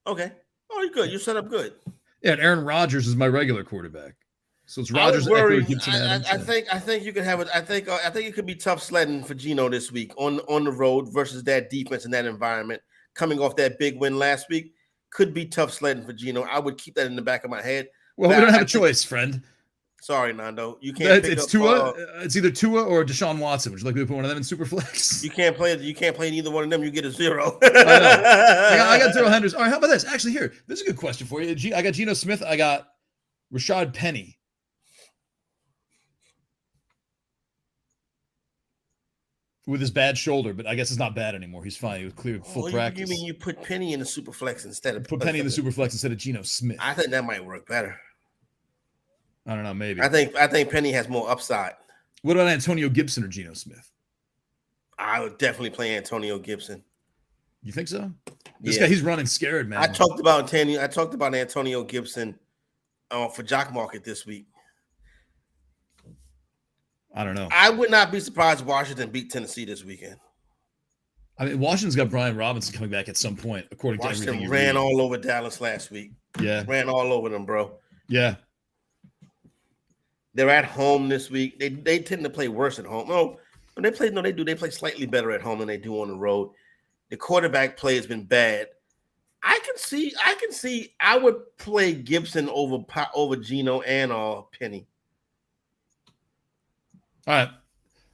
Okay. Oh, you're good. You set up good. Yeah, and Aaron Rodgers is my regular quarterback. So it's I Rodgers, was worried. Eckler, Gibson, Adams. I think you could have it. I think it could be tough sledding for Geno this week on the road versus that defense in that environment. Coming off that big win last week, could be tough sledding for Geno. I would keep that in the back of my head. Well, we don't have a choice, friend. Sorry, Nando. You can't. It's Tua. It's either Tua or Deshaun Watson. Would you like me to put one of them in Superflex? You can't play neither one of them. You get a 0. I got Darrell Henderson. All right, how about this? Actually, here, this is a good question for you. I got Geno Smith. I got Rashad Penny. With his bad shoulder, but I guess it's not bad anymore. He's fine. He was cleared full practice. You mean you put Penny in the Superflex instead of Penny in the Superflex instead of Geno Smith? I think that might work better. I don't know, maybe. I think Penny has more upside. What about Antonio Gibson or Geno Smith? I would definitely play Antonio Gibson. You think so? This guy, he's running scared, man. I talked about Antonio Gibson for Jock Market this week. I don't know. I would not be surprised if Washington beat Tennessee this weekend. I mean, Washington's got Brian Robinson coming back at some point, according to everything you ran read. all over Dallas last week. Yeah. Ran all over them, bro. Yeah. They're at home this week. They tend to play worse at home. They play slightly better at home than they do on the road. The quarterback play has been bad. I can see I would play Gibson over Geno and Penny. All right.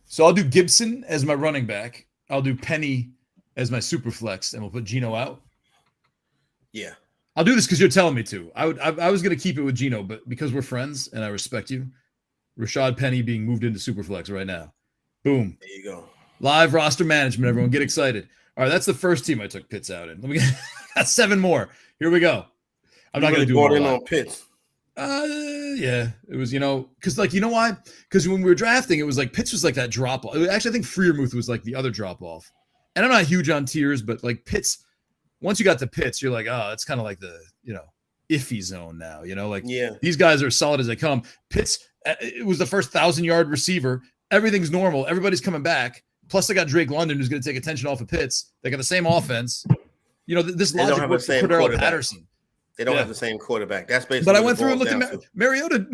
So I'll do Gibson as my running back. I'll do Penny as my super flex, and we'll put Geno out. Yeah. I'll do this because you're telling me to. I was going to keep it with Geno, but because we're friends and I respect you, Rashad Penny being moved into super flex right now. Boom. There you go. Live roster management, everyone. Get excited. All right, that's the first team I took Pitts out in. Let me got 7 more. Here we go. I'm not going to do more in on Pitts. Yeah, it was, because you know why? Because when we were drafting, it was like Pitts was like that drop off. Actually, I think Freiermuth was like the other drop off. And I'm not huge on tiers, but like Pitts, once you got to Pitts, you're like, oh, it's kind of like the, iffy zone now, these guys are as solid as they come. Pitts, it was the first 1,000-yard receiver. Everything's normal. Everybody's coming back. Plus, they got Drake London, who's going to take attention off of Pitts. They got the same offense. This logic works for Cordero Patterson. They don't have the same quarterback. That's basically. But I went through and looked at Mariota.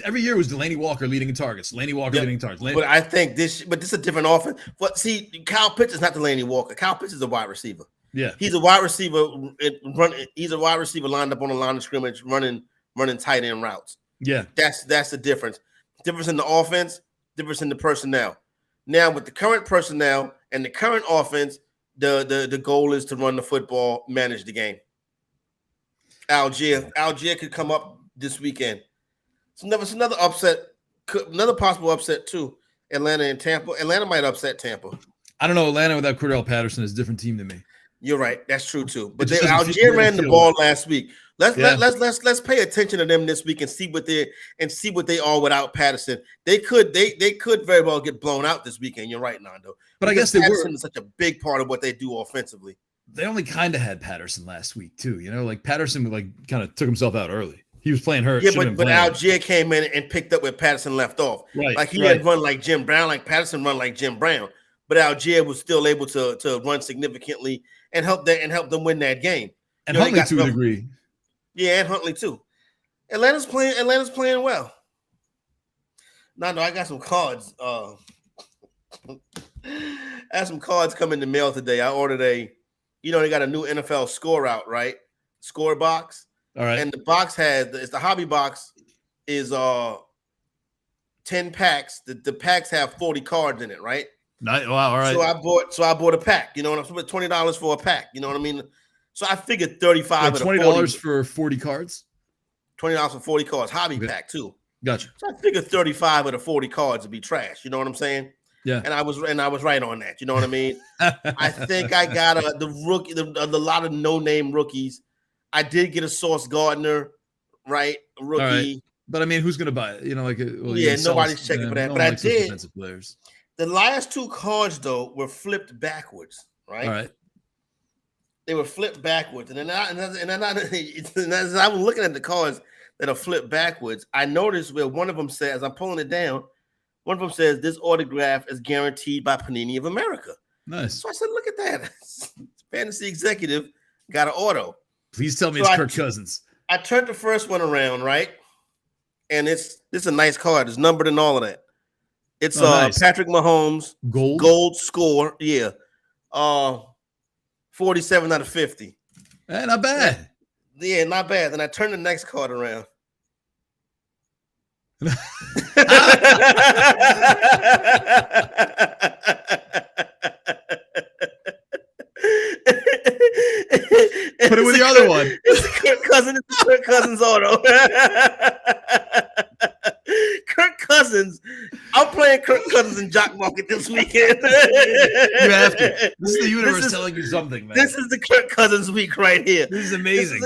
Every year was Delaney Walker leading in targets. Leading in targets. But I think this is a different offense. But see, Kyle Pitts is not Delaney Walker. Kyle Pitts is a wide receiver. Yeah, he's a wide receiver. He's a wide receiver lined up on the line of scrimmage, running tight end routes. Yeah, that's the difference. Difference in the offense. Difference in the personnel. Now with the current personnel and the current offense, the goal is to run the football, manage the game. Algier could come up this weekend. It's another upset, another possible upset too. Atlanta and Tampa. Atlanta might upset Tampa. I don't know. Atlanta without Cordell Patterson is a different team than me. You're right. That's true too. But Algier ran the ball last week. Let's pay attention to them this week and see what they are without Patterson. They could very well get blown out this weekend. You're right, Nando. But I guess Patterson is such a big part of what they do offensively. They only kind of had Patterson last week too. Patterson kind of took himself out early. He was playing hurt. Yeah, but Algier came in and picked up where Patterson left off. Right. Like he didn't run like Jim Brown, like Patterson run like Jim Brown. But Algier was still able to run significantly and help them win that game. And Huntley to a degree. Yeah, and Huntley too. Atlanta's playing well. No, I got some cards. I had some cards come in the mail today. I ordered they got a new NFL score out, right? Score box. All right. And the box it's the hobby box is 10 packs. The packs have 40 cards in it, right? Nice. Wow, all right. So I bought a pack. You know what I'm saying? $20 for a pack. You know what I mean? So I figured $35 $20 for 40 cards. $20 for 40 cards. Hobby pack too. Gotcha. So I figured 35 of the 40 cards would be trash. You know what I'm saying? Yeah. And I was right on that. You know what I mean? I think I got the rookie, a lot of no-name rookies. I did get a Sauce Gardner, right? Rookie. Right. But I mean, who's gonna buy it? Nobody's checking for that. But I did. Defensive players. The last 2 cards though were flipped backwards, right? All right. They were flipped backwards, and as I was looking at the cards, that are flipped backwards. I noticed where one of them says, I'm pulling it down, one of them says, this autograph is guaranteed by Panini of America. Nice. So I said, look at that. Fantasy executive got an auto. Please tell me it's Kirk Cousins. I turned the first one around, right? And this is a nice card. It's numbered and all of that. It's nice. Patrick Mahomes gold score. Yeah. 47 out of 50. Not bad. Yeah, not bad. Then I turned the next card around. Put it with the other one. It's Kirk Cousins auto. Kirk Cousins. I'm playing Kirk Cousins in Jock Market this weekend. You have to. This is the universe telling you something, man. This is the Kirk Cousins week right here. This is amazing.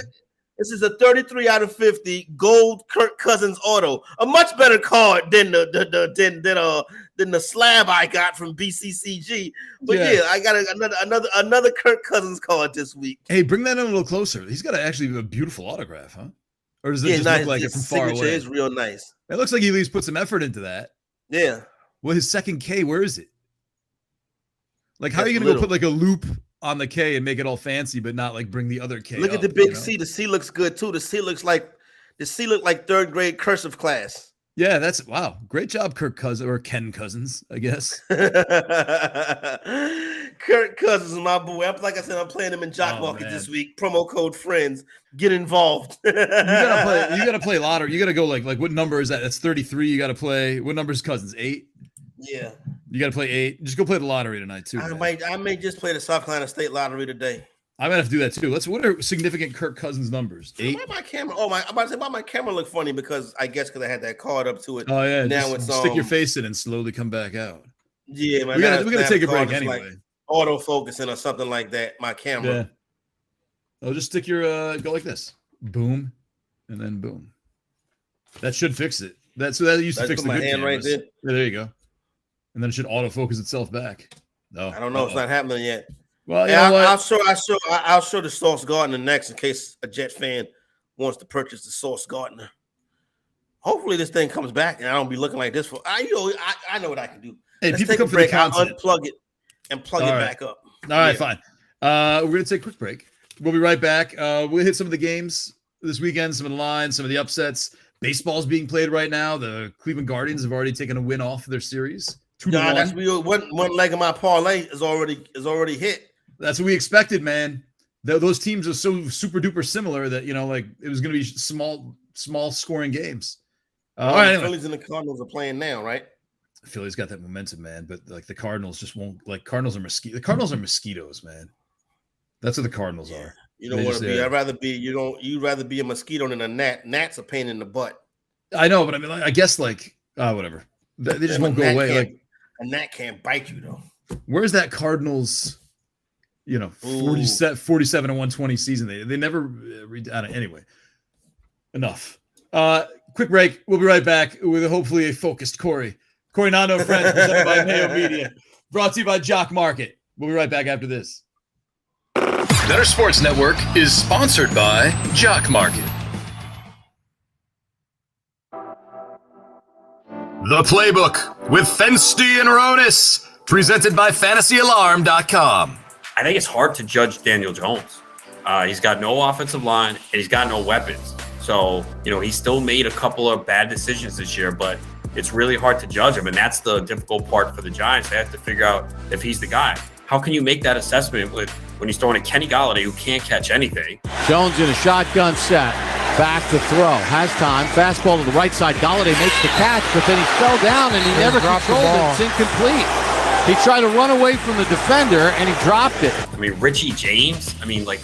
This is a 33 out of 50 gold Kirk Cousins auto. A much better card than the slab I got from BCCG. But yeah I got another Kirk Cousins card this week. Hey, bring that in a little closer. He's got actually a beautiful autograph, huh? Or does it just look like it from far away? Is real nice. It looks like he at least put some effort into that. Yeah. Well, his second K, where is it? Like, how are you going to go put like a loop on the K and make it all fancy, but not like bring the other K? Look at the big C. The C looks good too. The C look like third grade cursive class. Yeah, that's wow. Great job, Kirk Cousins or Ken Cousins, I guess. Kirk Cousins, my boy. Like I said, I'm playing him in Jock Market this week. Promo code friends. Get involved. You gotta play lottery. You gotta go like what number is that? That's 33. You gotta play. What number is Cousins? 8. Yeah. You gotta play 8. Just go play the lottery tonight too. I may just play the South Carolina State lottery today. I'm gonna have to do that too. What are significant Kirk Cousins numbers? 8. Why my camera? I'm about to say why my camera look funny because I guess because I had that card up to it. Oh yeah. Now it's stick your face in and slowly come back out. Yeah, man. We gotta take a break anyway. Like autofocusing or something like that. My camera. Yeah. Oh, just stick your go like this. Boom, and then boom. That should fix it. That used to fix the good hand right there. Yeah, there you go. And then it should autofocus itself back. No, I don't know. It's not happening yet. Well, you know what? I'll show the Sauce Gardner next in case a Jet fan wants to purchase the Sauce Gardner. Hopefully this thing comes back and I don't be looking like this for. I know what I can do. Hey, let's people take come a break. for the content. I'll unplug it and plug it back up. All right, fine. We're gonna take a quick break. We'll be right back. We'll hit some of the games this weekend, some of the lines, some of the upsets. Baseball's being played right now. The Cleveland Guardians have already taken a win off their series. 2-1. That's one leg of my parlay is already hit. That's what we expected, man. Those teams are so super duper similar that like it was going to be small scoring games. All right, the Phillies and the Cardinals are playing now, right? The Phillies got that momentum, man, but like the Cardinals just won't. Like Cardinals are The Cardinals are mosquitoes, man. That's what the Cardinals are. You don't want to be. I'd rather be. You'd rather be a mosquito than a gnat. Gnats a pain in the butt. I know, but I mean, I guess whatever. They just won't go away. Like a gnat can't bite you though. Where's that Cardinals? 47 and 120 season. They never anyway. Enough. Quick break. We'll be right back with hopefully a focused Corey Nando and Friends, presented by Mayo Media, brought to you by Jock Market. We'll be right back after this. Bettor Sports Network is sponsored by Jock Market. The Playbook with Fensty and Ronis, presented by FantasyAlarm.com. I think it's hard to judge Daniel Jones. He's got no offensive line and he's got no weapons. So, he still made a couple of bad decisions this year, but it's really hard to judge him. And that's the difficult part for the Giants. They have to figure out if he's the guy. How can you make that assessment when he's throwing a Kenny Golladay who can't catch anything? Jones in a shotgun set. Back to throw. Has time. Fastball to the right side. Golladay makes the catch, but then he fell down and he never controlled it. It's incomplete. He tried to run away from the defender and he dropped it. I mean, Richie James,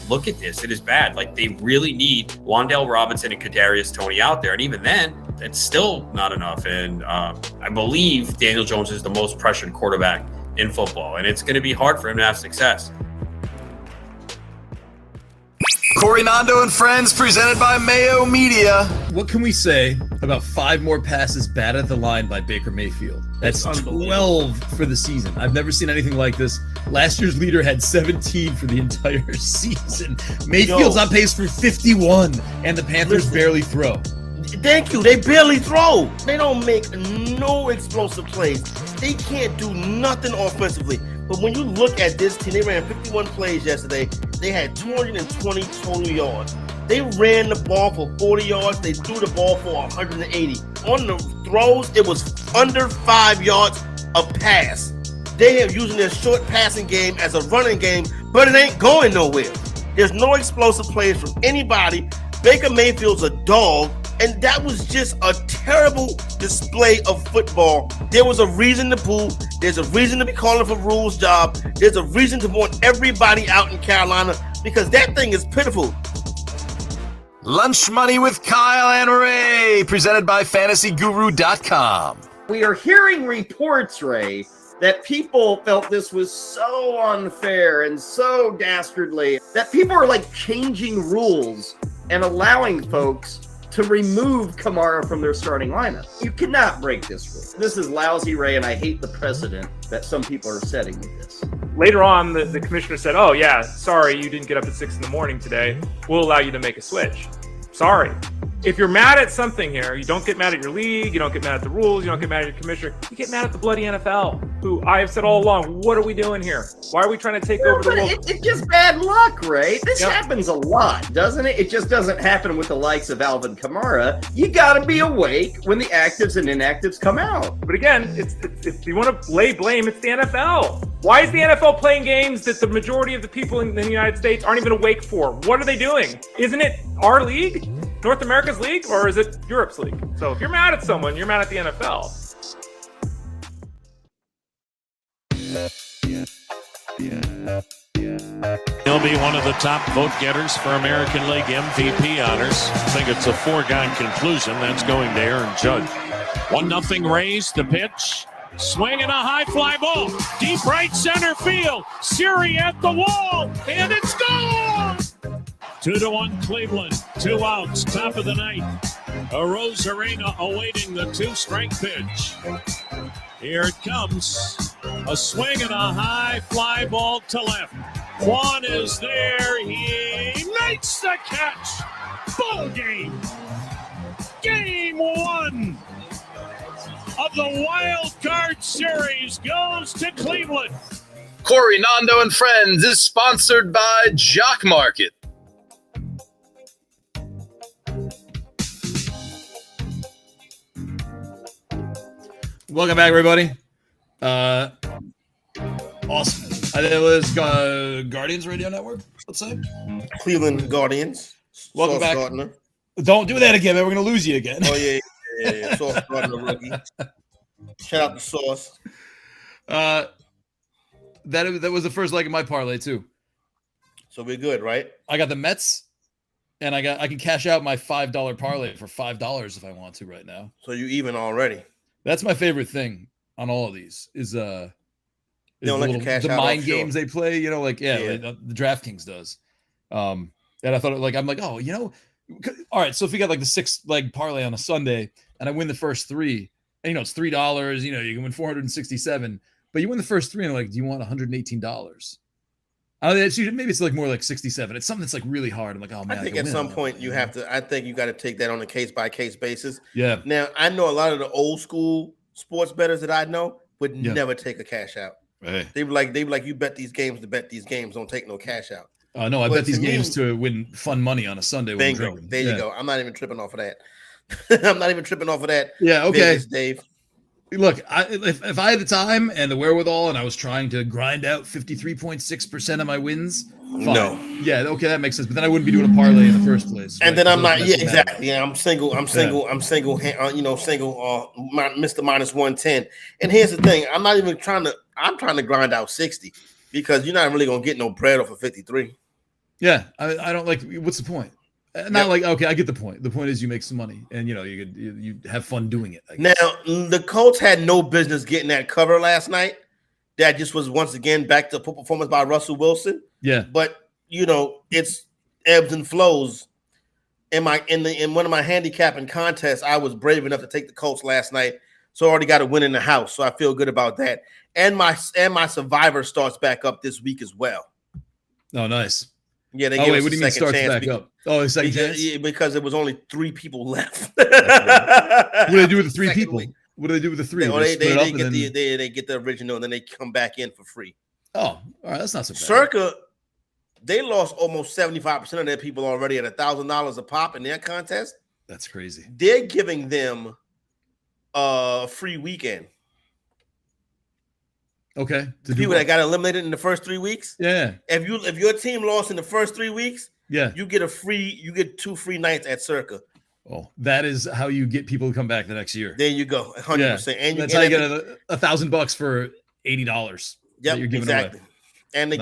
look at this. It is bad. They really need Wan'Dale Robinson and Kadarius Toney out there. And even then, it's still not enough. And I believe Daniel Jones is the most pressured quarterback in football. And it's going to be hard for him to have success. Corey Nando and Friends, presented by Mayo Media. What can we say about 5 more passes batted at the line by Baker Mayfield? That's 12 for the season. I've never seen anything like this. Last year's leader had 17 for the entire season. Mayfield's on pace for 51, and the Panthers barely throw. Thank you. They barely throw. They don't make no explosive plays. They can't do nothing offensively. But when you look at this team, they ran 51 plays yesterday. They had 220 total yards. They ran the ball for 40 yards. They threw the ball for 180. On the throws, it was under 5 yards a pass. They are using their short passing game as a running game, but it ain't going nowhere. There's no explosive plays from anybody. Baker Mayfield's a dog, and that was just a terrible display of football. There was a reason to boo. There's a reason to be calling for Rule's job. There's a reason to want everybody out in Carolina because that thing is pitiful. Lunch Money with Kyle and Ray, presented by FantasyGuru.com. We are hearing reports, Ray, that people felt this was so unfair and so dastardly that people are like changing rules and allowing folks to remove Kamara from their starting lineup. You cannot break this rule. This is lousy, Ray, and I hate the precedent that some people are setting with this. Later on, the commissioner said, oh, yeah, sorry, you didn't get up at 6 in the morning today. We'll allow you to make a switch. Sorry. If you're mad at something here, you don't get mad at your league, you don't get mad at the rules, you don't get mad at your commissioner, you get mad at the bloody NFL, who I have said all along, what are we doing here? Why are we trying to take over the world? It's just bad luck, Ray. This happens a lot, doesn't it? It just doesn't happen with the likes of Alvin Kamara. You got to be awake when the actives and inactives come out. But again, it's if you want to lay blame, it's the NFL. Why is the NFL playing games that the majority of the people in the United States aren't even awake for? What are they doing? Isn't it our league? North America's league, or is it Europe's league? So if you're mad at someone, you're mad at the NFL. He'll be one of the top vote getters for American League MVP honors. I think it's a foregone conclusion that's going to Aaron Judge. 1-0 Rays, the pitch. Swinging a high fly ball. Deep right center field. Siri at the wall. And it's gone! 2-1 Cleveland. 2 outs. Top of the ninth. Arozarena awaiting the 2-strike pitch. Here it comes. A swing and a high fly ball to left. Juan is there. He makes the catch. Ball game. Game 1 of the Wild Card Series goes to Cleveland. Corey Nando and Friends is sponsored by Jock Market. Welcome back, everybody. Awesome. I think it was Guardians Radio Network, let's say. Cleveland Guardians. Welcome Sauce back. Gardner. Don't do that again, man. We're going to lose you again. Oh, yeah. Sauce Gardner rookie. Shout out to Sauce. That was the first leg of my parlay, too. So we're good, right? I got the Mets, and I can cash out my $5 parlay for $5 if I want to right now. So you even already. That's my favorite thing on all of these is the cash out mind offshore. games they play, like the DraftKings does. And I thought I'm like, oh, all right. So if we got like the 6-leg parlay on a Sunday and I win the first 3, and it's $3, you can win 467, but you win the first 3 and like, do you want $118? I don't know, maybe it's like more like 67. It's something that's like really hard. I'm like, oh man. I think at some point you have to. I think you got to take that on a case by case basis. Yeah. Now I know a lot of the old school sports bettors that I know would never take a cash out. Right. They be like, you bet these games to bet these games. Don't take no cash out. No, I bet these games to win fun money on a Sunday. Bingo. There you go. I'm not even tripping off of that. I'm not even tripping off of that. Yeah. Okay. Vegas, Dave. Look, if I had the time and the wherewithal and I was trying to grind out 53.6% of my wins, fine. No. Yeah, okay, that makes sense. But then I wouldn't be doing a parlay in the first place. And right? then I'm not. Yeah, Matter. exactly. Yeah, I'm single. Mr. minus 110. And here's the thing: I'm not even trying to. I'm trying to grind out 60 because you're not really gonna get no bread off of 53. Yeah, I don't like. What's the point? Not like, okay, I get the point. The point is you make some money and you have fun doing it. Now the Colts had no business getting that cover last night. That just was once again back to poor performance by Russell Wilson. Yeah, but it's ebbs and flows. In one of my handicapping contests, I was brave enough to take the Colts last night, so I already got a win in the house. So I feel good about that. And my Survivor starts back up this week as well. Oh, nice. Yeah, they Oh gave wait, us what a do you mean second starts chance back up? Oh, a second chance. because there was only 3 people left. What do they do with the 3 Second people? week. What do they do with the 3? They Split it up get and then... they get the original and then they come back in for free. Oh, all right, that's not so bad. Circa, they lost almost 75% of their people already at $1,000 a pop in their contest. That's crazy. They're giving them a free weekend. Okay. The people that got eliminated in the first 3 weeks. Yeah. If your team lost in the first 3 weeks, yeah, you get 2 free nights at Circa. Oh, that is how you get people to come back the next year. There you go, 100%. And that's how you get $1,000 for $80. Yep, you're giving exactly. away. And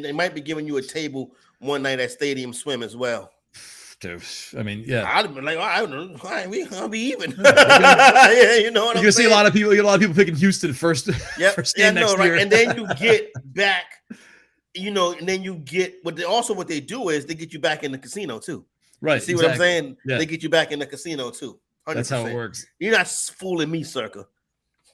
they might be giving you a table one night at Stadium Swim as well. Dude, I mean, yeah, I'd be like, I don't know, I'll be even. Yeah, you know what I'm saying? You're gonna see a lot of people. You get a lot of people picking Houston first. Yep, first yeah, game next right. year. And then you get back, and then you get what they do is they get you back in the casino too. Right. You see what I'm saying? Yeah. They get you back in the casino too. 100%. That's how it works. You're not fooling me, Circa.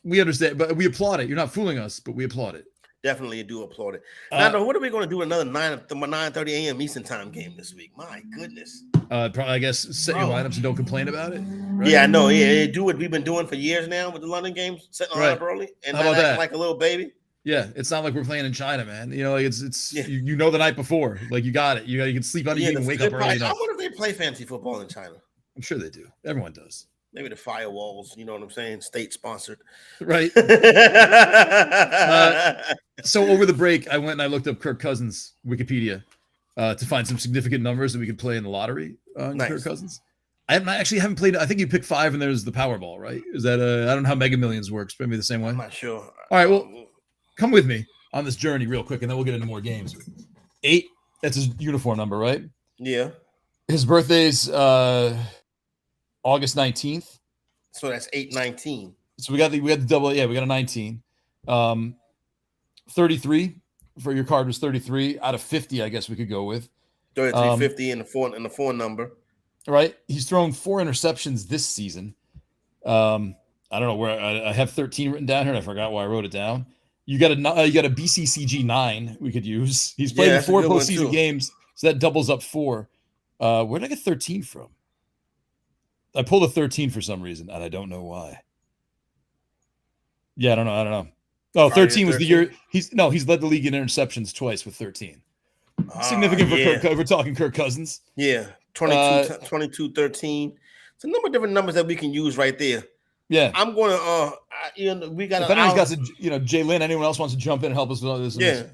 We understand, but we applaud it. You're not fooling us, but we applaud it. Definitely do applaud it. Now, what are we going to do? Another 9:30 a.m. Eastern time game this week? My goodness. Probably, I guess, set your lineups and don't complain about it. Right? Yeah, I know. Yeah, do what we've been doing for years now with the London games, setting Right. up early and How not about acting that? like a little baby. Yeah, it's not like we're playing in China, man. You know, like you know the night before, like you got it. You can sleep on it. You can wake up early I enough. wonder if they play fantasy football in China. I'm sure they do. Everyone does. Maybe the firewalls. You know what I'm saying? State sponsored. Right. So over the break, I went and I looked up Kirk Cousins Wikipedia to find some significant numbers that we could play in the lottery on Nice. Kirk Cousins. I haven't played. I think you pick 5 and there's the Powerball, right? Is that I don't know how Mega Millions works, but maybe the same way. I'm not sure. All right, well, come with me on this journey real quick, and then we'll get into more games. 8, that's his uniform number, right? Yeah. His birthday's August 19th. So that's 8/19. So we got the double. Yeah, we got a 19. 33 for your card was 33 out of 50. I guess we could go with 3350 in the phone number. Right. He's thrown 4 interceptions this season. I don't know where I have 13 written down here, and I forgot why I wrote it down. You got a BCCG 9 we could use. He's played in 4 postseason games, so that doubles up 4. Where did I get 13 from? I pulled a 13 for some reason, and I don't know why. Yeah, I don't know. Oh, 13 was the year. He's led the league in interceptions twice with 13. Significant for Kirk. We're talking Kirk Cousins. Yeah, 22, 13. It's a number of different numbers that we can use right there. Yeah, I'm going to. We got. If anyone's got to, Jay Lynn, anyone else wants to jump in and help us with all this? Yeah,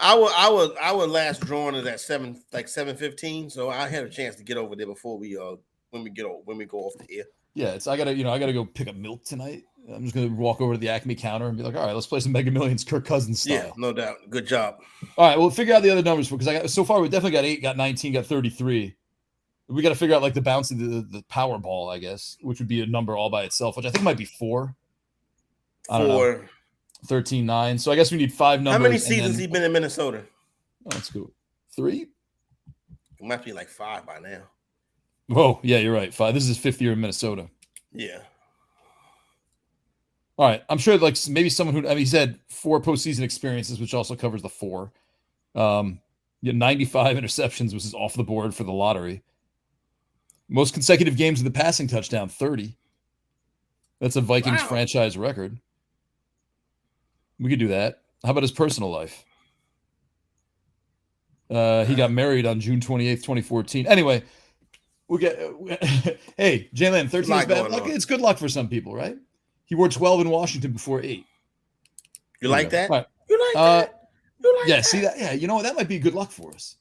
our last drawing is at 7:15, so I had a chance to get over there before we when we go off the air. Yeah, I gotta go pick up milk tonight. I'm just gonna walk over to the Acme counter and be like, all right, let's play some Mega Millions, Kirk Cousins style. Yeah, no doubt. Good job. All right, we'll figure out the other numbers because so far we definitely got 8, got 19, got 33. We got to figure out like the bounce of the Powerball, I guess, which would be a number all by itself, which I think might be 4. 4. 13, 9. So I guess we need 5 numbers. How many seasons he been in Minnesota? Oh, that's cool. 3? It might be like 5 by now. Whoa, yeah, you're right. 5. This is his 5th year in Minnesota. Yeah. All right. I'm sure like maybe someone who he said 4 postseason experiences, which also covers the 4. 95 interceptions, which is off the board for the lottery. Most consecutive games with a passing touchdown, 30. That's a Vikings franchise record. We could do that. How about his personal life? He got married on June 28th, 2014. Anyway, we'll get hey, Jalen, 13 is bad luck. It's good luck for some people, right? He wore 12 in Washington before 8. You like that? Right. You like that? You like that? See that? Yeah, you know what? That might be good luck for us.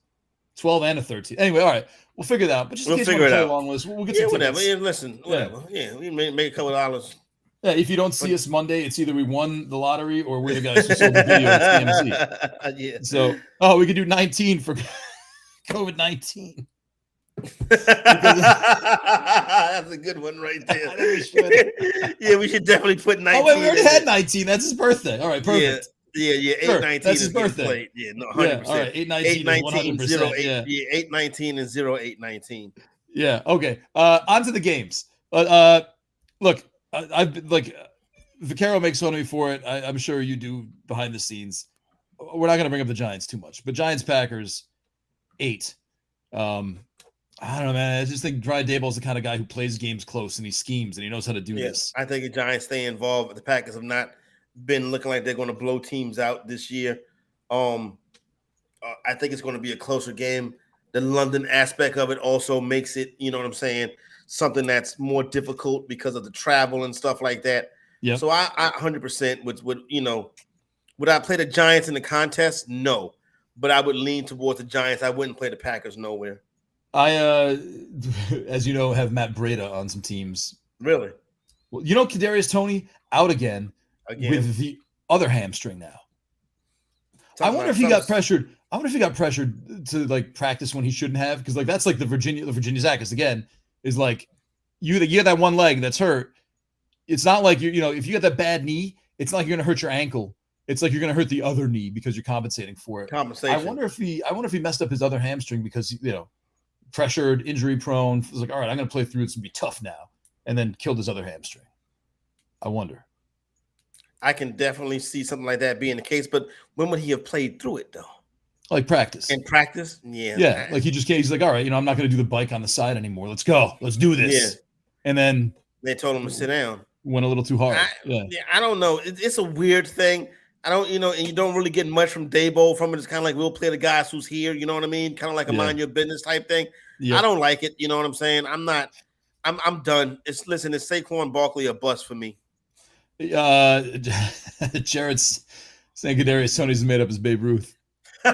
12 and a 13. Anyway, all right. We'll figure it out. But just in case you want to play along with us, we'll get some whatever. tickets. Yeah, listen, whatever. Yeah, we may make a couple of dollars. Yeah, if you don't see us Monday, it's either we won the lottery or we're the guys who sold the video at TMZ. Yeah. So, we could do 19 for COVID-19. That's a good one right there. Yeah, we should definitely put 19. Oh, wait, we already had 19. That's his birthday. All right, perfect. Yeah. 8/19 That's his is getting birthday. played. Yeah, no, 100%. All right, 8/19 is 100%. Yeah, 8/19 and 08/19. Yeah. Okay. On to the games. Look, I've been like, Vaccaro makes fun of me for it. I'm sure you do behind the scenes. We're not going to bring up the Giants too much, but Giants Packers. 8. I don't know, man. I just think Brian Daboll's the kind of guy who plays games close and he schemes and he knows how to do this. I think the Giants stay involved. The Packers have not been looking like they're going to blow teams out this year. I think it's going to be a closer game. The London aspect of it also makes it, you know what I'm saying, something that's more difficult because of the travel and stuff like that. Yeah. So I 100% would, you know, would I play the Giants in the contest? No, but I would lean towards the Giants. I wouldn't play the Packers nowhere. I, as you know, have Matt Breida on some teams. Really? Well, you know, Kadarius Toney out again with the other hamstring now. I wonder if he got pressured. I wonder if he got pressured to like practice when he shouldn't have, because like that's like the Virginia Zach again is like you get that one leg that's hurt. It's not like you know if you get that bad knee, it's not like you're gonna hurt your ankle. It's like you're gonna hurt the other knee because you're compensating for it. Compensation. I wonder if he messed up his other hamstring because you know pressured, injury prone. It was like, all right, I'm gonna play through. It's gonna be tough now, and then killed his other hamstring. I wonder. I can definitely see something like that being the case, but when would he have played through it though? Like practice. In practice? Yeah. Yeah. Like he just can't. He's like, all right, you know, I'm not going to do the bike on the side anymore. Let's go. Let's do this. Yeah. And then they told him to sit down. Went a little too hard. I don't know. It's a weird thing. I don't, you know, and you don't really get much from Daboll from it. It's kind of like we'll play the guys who's here. You know what I mean? Kind of like a mind your business type thing. Yeah. I don't like it. You know what I'm saying? I'm done. It's Saquon Barkley a bust for me. Jared's saying Kadarius Toney's made up as Babe Ruth. You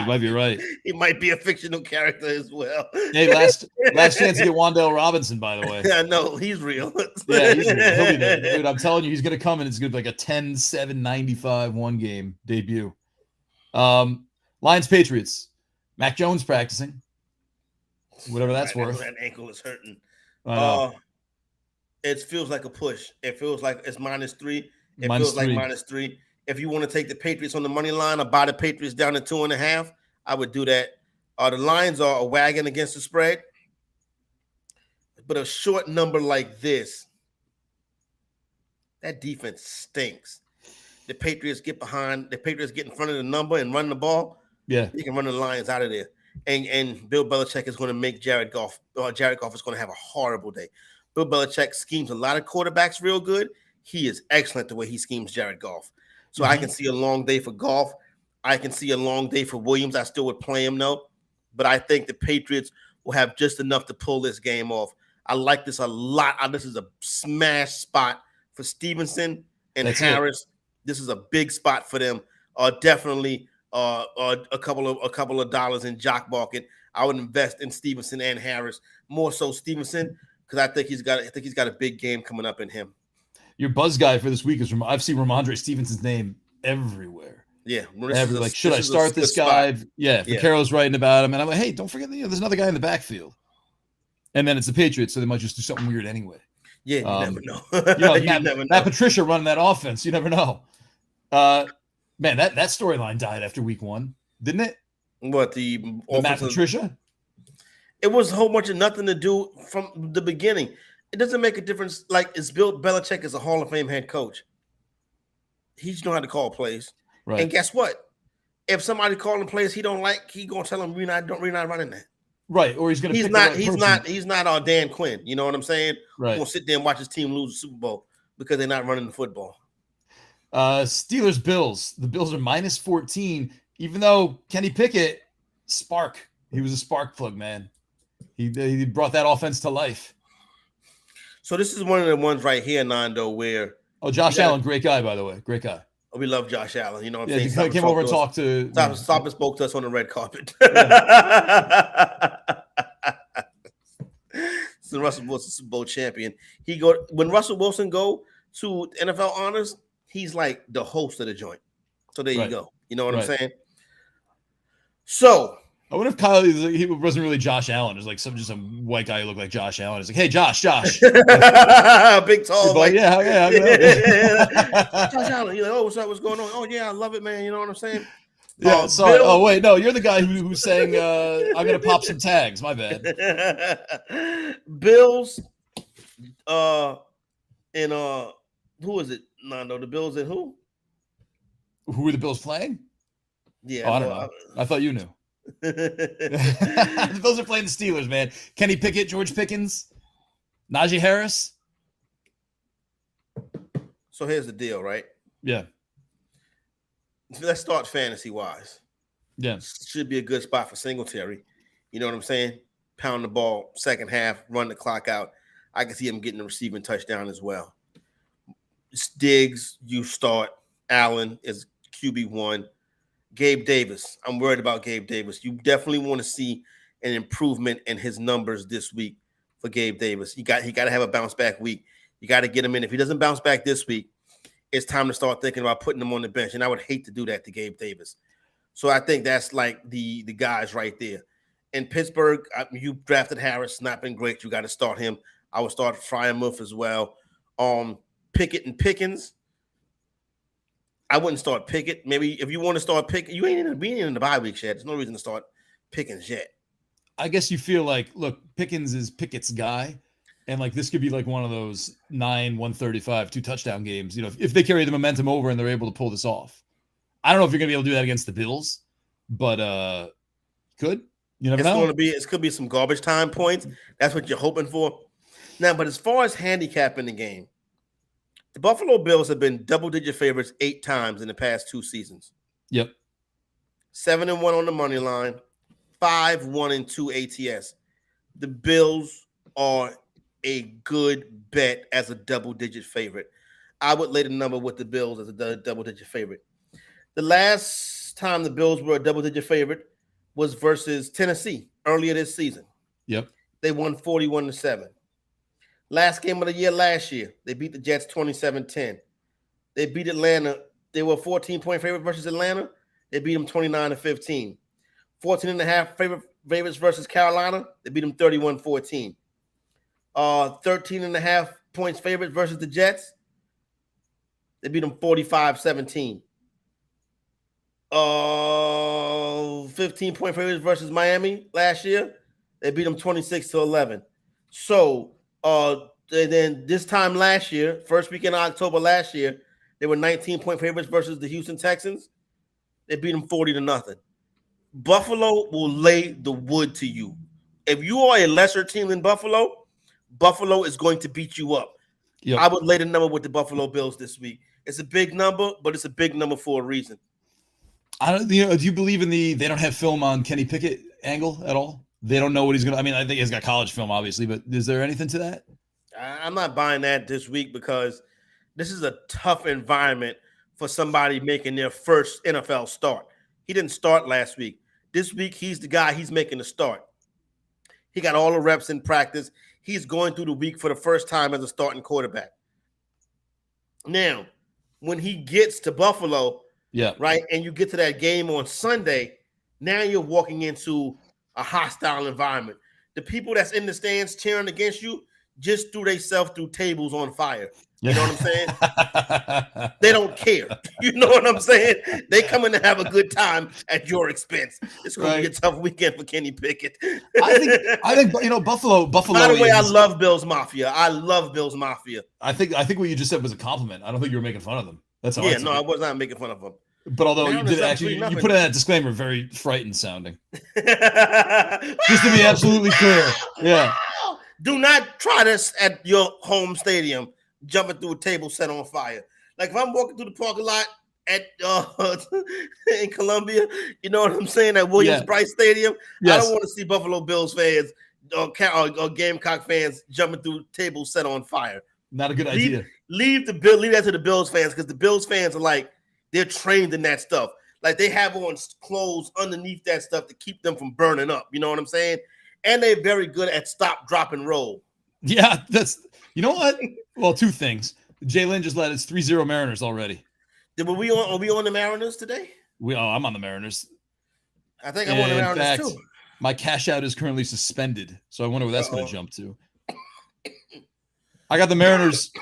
might be right. He might be a fictional character as well. Hey, last chance to get Wan'Dale Robinson, by the way. Yeah, no, he's real. Yeah, he's real. He'll be there. Dude, I'm telling you, he's going to come and it's going to be like a 10-7-95 one-game debut. Lions Patriots. Mac Jones practicing. Whatever that's worth. That ankle is hurting. I know. It feels like a push. It feels like it's -3. It -3. feels like -3. If you want to take the Patriots on the money line or buy the Patriots down to 2.5, I would do that. The Lions are a wagon against the spread. But a short number like this, that defense stinks. The Patriots get behind. The Patriots get in front of the number and run the ball. Yeah. You can run the Lions out of there. And Bill Belichick is going to make Jared Goff is going to have a horrible day. Bill Belichick schemes a lot of quarterbacks real good. He is excellent the way he schemes Jared Goff. So I can see a long day for Goff. I can see a long day for Williams. I still would play him, though. But I think the Patriots will have just enough to pull this game off. I like this a lot. This is a smash spot for Stevenson and Harris. This is a big spot for them. Definitely a couple of dollars in jock market. I would invest in Stevenson and Harris. More so Stevenson, because I think he's got a big game coming up in him. Your buzz guy for this week is I've seen Ramondre Stevenson's name everywhere. Yeah, like, should I start this guy? Yeah, Carroll's writing about him, and I'm like, hey, don't forget, there's another guy in the backfield. And then it's the Patriots, so they might just do something weird anyway. Yeah, you never know. Matt Patricia running that offense, you never know. Man, that storyline died after week 1, didn't it? What, the Matt Patricia? It was a whole bunch of nothing to do from the beginning. It doesn't make a difference. Like, it's Bill Belichick is a Hall of Fame head coach. He just know how to call plays. Right. And guess what? If somebody calling plays he don't like, he gonna tell him we're not running that. Right. Or he's gonna. He's not Dan Quinn. You know what I'm saying? Right. He's gonna sit there and watch his team lose the Super Bowl because they're not running the football. Steelers Bills. The Bills are -14. Even though Kenny Pickett, spark. He was a spark plug, man. He brought that offense to life. So this is one of the ones right here, Nando, where Josh Allen, great guy, by the way. Great guy. We love Josh Allen. You know what I'm saying? He came over and talked to Stop and spoke to us on the red carpet. So Russell Wilson, Super Bowl champion. When Russell Wilson go to NFL honors, he's like the host of the joint. So there you go. You know what I'm saying? So I wonder if Kyle, he wasn't really Josh Allen. It was like just a white guy who looked like Josh Allen. It's like, hey, Josh. Big, tall. Like, yeah. Josh Allen. You're like, oh, what's up? What's going on? Oh, yeah, I love it, man. You know what I'm saying? Yeah, sorry. Bill, wait, no, you're the guy who's saying, I'm going to pop some tags. My bad. Bills, and who is it, Nando? The Bills and who? Who are the Bills playing? Yeah, Oh, I don't know. I thought you knew. The Bills are playing the Steelers, man. Kenny Pickett, George Pickens, Najee Harris. So here's the deal, right? Yeah. Let's start fantasy-wise. Yeah. Should be a good spot for Singletary. You know what I'm saying? Pound the ball, second half, run the clock out. I can see him getting a receiving touchdown as well. Diggs, you start. Allen is QB1. Gabe Davis. I'm worried about Gabe Davis. You definitely want to see an improvement in his numbers this week for Gabe Davis. He got to have a bounce back week. You got to get him in. If he doesn't bounce back this week, it's time to start thinking about putting him on the bench. And I would hate to do that to Gabe Davis. So I think that's like the guys right there. In Pittsburgh, you drafted Harris, not been great. You got to start him. I would start Freiermuth as well. Pickett and Pickens. I wouldn't start Pickett. Maybe if you want to start Pickett, we ain't in the bye week yet. There's no reason to start Pickens yet. I guess you feel like, look, Pickens is Pickett's guy. And like this could be like one of those 135, 2 touchdown games. You know, if they carry the momentum over and they're able to pull this off. I don't know if you're gonna be able to do that against the Bills, but could. You never know. It could be some garbage time points. That's what you're hoping for. Now, but as far as handicapping the game, the Buffalo Bills have been double-digit favorites 8 times in the past 2 seasons. Yep. 7-1 on the money line, 5-1-2 ATS. The Bills are a good bet as a double-digit favorite. I would lay the number with the Bills as a double-digit favorite. The last time the Bills were a double-digit favorite was versus Tennessee earlier this season. Yep. They won 41-7. Last game of the year last year, they beat the Jets 27-10. They beat Atlanta. They were a 14-point favorite versus Atlanta. They beat them 29-15. 14.5 favorites versus Carolina. They beat them 31-14. 13.5 points favorites versus the Jets. They beat them 45-17. 15-point favorites versus Miami last year. They beat them 26-11. So then this time last year, first week in October last year, they were 19-point favorites versus the Houston Texans. They beat them 40-0. Buffalo will lay the wood to you. If you are a lesser team than Buffalo, Buffalo is going to beat you up. Yep. I would lay the number with the Buffalo Bills this week. It's a big number, but it's a big number for a reason. Do you believe in they don't have film on Kenny Pickett angle at all? They don't know what he's going to, I mean, I think he's got college film, obviously, but is there anything to that? I'm not buying that this week because this is a tough environment for somebody making their first NFL start. He didn't start last week. This week, he's the guy, he's making the start. He got all the reps in practice. He's going through the week for the first time as a starting quarterback. Now, when he gets to Buffalo, right, and you get to that game on Sunday, now you're walking into a hostile environment. The people that's in the stands cheering against you just threw themselves through tables on fire. You know what I'm saying? They don't care. You know what I'm saying? They come in to have a good time at your expense. It's going to be a tough weekend for Kenny Pickett. I think Buffalo. By the way, I love Bills Mafia. I love Bills Mafia. I think what you just said was a compliment. I don't think you were making fun of them. That's how I was not making fun of them. But although you did actually, you put in that disclaimer very frightened sounding. Just to be absolutely clear. Yeah. Do not try this at your home stadium, jumping through a table set on fire. Like if I'm walking through the parking lot at in Columbia, you know what I'm saying, at Williams-Brice Stadium, I don't want to see Buffalo Bills fans or Gamecock fans jumping through tables set on fire. Not a good idea. Leave that to the Bills fans because the Bills fans are like, they're trained in that stuff. Like they have on clothes underneath that stuff to keep them from burning up. You know what I'm saying? And they're very good at stop, drop, and roll. Yeah, you know what? Well, 2 things. Jay Lynn just led us 3-0 Mariners already. Are we on the Mariners today? I'm on the Mariners. I think I'm on the Mariners too. My cash out is currently suspended, so I wonder where that's going to jump to. I got the Mariners.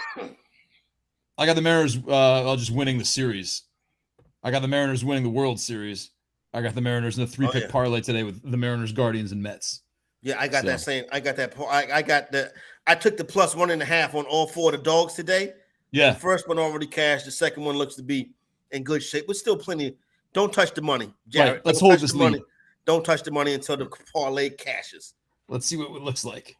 Just winning the series. I got the Mariners winning the World Series. I got the Mariners in a 3-pick parlay today with the Mariners, Guardians, and Mets. Yeah, I got that same. I got that. I took the plus 1.5 on all 4 of the dogs today. Yeah. The first one already cashed. The second one looks to be in good shape, but still plenty Don't touch the money, Jared. Right, let's Don't hold touch this the money. lead. Don't touch the money until the parlay cashes. Let's see what it looks like.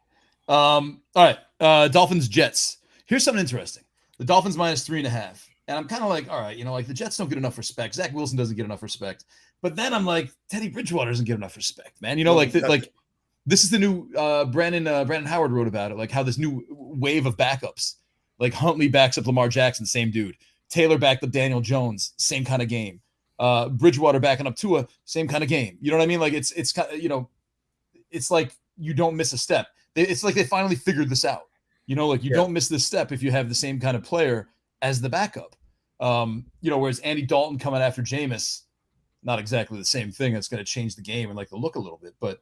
All right, Dolphins Jets. Here's something interesting. The Dolphins minus 3.5, and I'm kind of like, all right, like the Jets don't get enough respect. Zach Wilson doesn't get enough respect, but then I'm like, Teddy Bridgewater doesn't get enough respect, man. This is the new Brandon Howard wrote about it, like how this new wave of backups, like Huntley backs up Lamar Jackson, same dude. Taylor backed up Daniel Jones, same kind of game. Bridgewater backing up Tua, same kind of game. You know what I mean? Like it's kind of, it's like you don't miss a step. It's like they finally figured this out. Like you don't miss this step if you have the same kind of player as the backup. Whereas Andy Dalton coming after Jameis, not exactly the same thing. That's going to change the game and like the look a little bit, but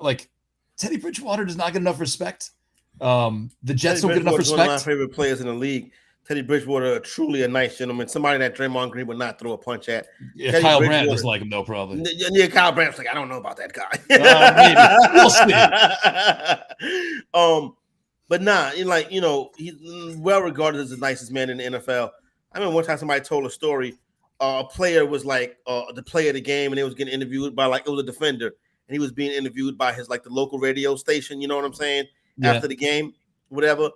like Teddy Bridgewater does not get enough respect. The Jets don't get enough respect. One of my favorite players in the league. Teddy Bridgewater, truly a nice gentleman. Somebody that Draymond Green would not throw a punch at. Yeah, Teddy Kyle Brandt doesn't like him though, probably. Yeah, Kyle Brandt's like, I don't know about that guy. Maybe we'll see. But nah, he's well regarded as the nicest man in the NFL. I remember one time somebody told a story. A player was like the player of the game, and he was getting interviewed by it was a defender, and he was being interviewed by his the local radio station. You know what I'm saying? Yeah. After the game, whatever.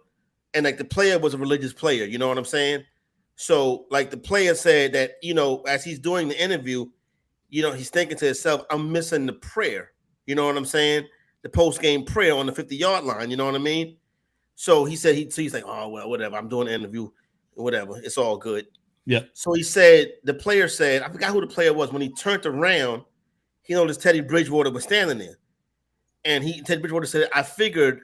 And the player was a religious player, you know what I'm saying? So the player said that, as he's doing the interview, he's thinking to himself, I'm missing the prayer. You know what I'm saying? The post-game prayer on the 50-yard line, you know what I mean? So he said, he's like, oh, well, whatever. I'm doing the interview, whatever. It's all good. Yeah. So the player said, I forgot who the player was. When he turned around, he noticed Teddy Bridgewater was standing there. And Teddy Bridgewater said, I figured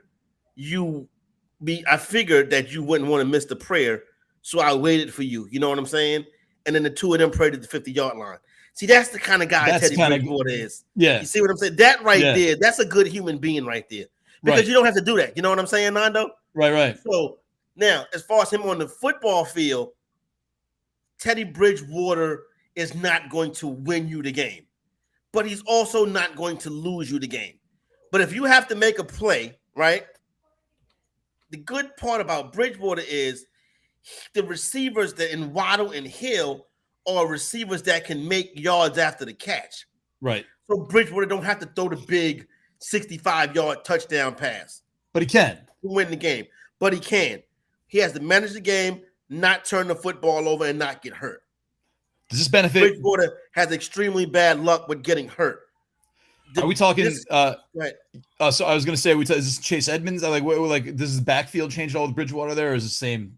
that you wouldn't want to miss the prayer, so I waited for you. You know what I'm saying? And then the two of them prayed at the 50-yard line. See, that's the kind of guy Teddy Bridgewater is. Yeah. You see what I'm saying? That there, that's a good human being right there. Because you don't have to do that. You know what I'm saying, Nando? Right. So now, as far as him on the football field, Teddy Bridgewater is not going to win you the game. But he's also not going to lose you the game. But if you have to make a play, right? The good part about Bridgewater is the receivers that in Waddle and Hill are receivers that can make yards after the catch. Right. So Bridgewater don't have to throw the big 65-yard touchdown pass. But he can. To win the game. But he can. He has to manage the game, not turn the football over, and not get hurt. Does this benefit? Bridgewater has extremely bad luck with getting hurt. Are we talking? Right. So I was going to say, is this Chase Edmonds? Does his backfield change all the Bridgewater there, or is it the same?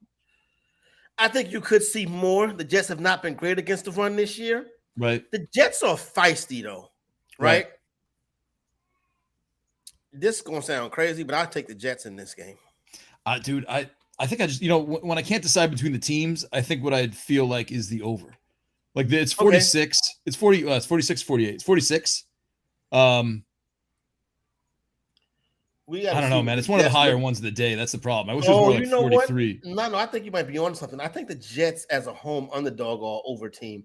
I think you could see more. The Jets have not been great against the run this year. Right. The Jets are feisty, though. Right. This is going to sound crazy, but I'll take the Jets in this game. Dude, I think I just, when I can't decide between the teams, I think what I'd feel like is the over. It's 46. Okay. It's 40. It's 46, 48. It's 46. I don't know, man. It's one of the higher ones of the day. That's the problem. I wish it was more like 43. What? No, I think you might be on something. I think the Jets as a home underdog are over team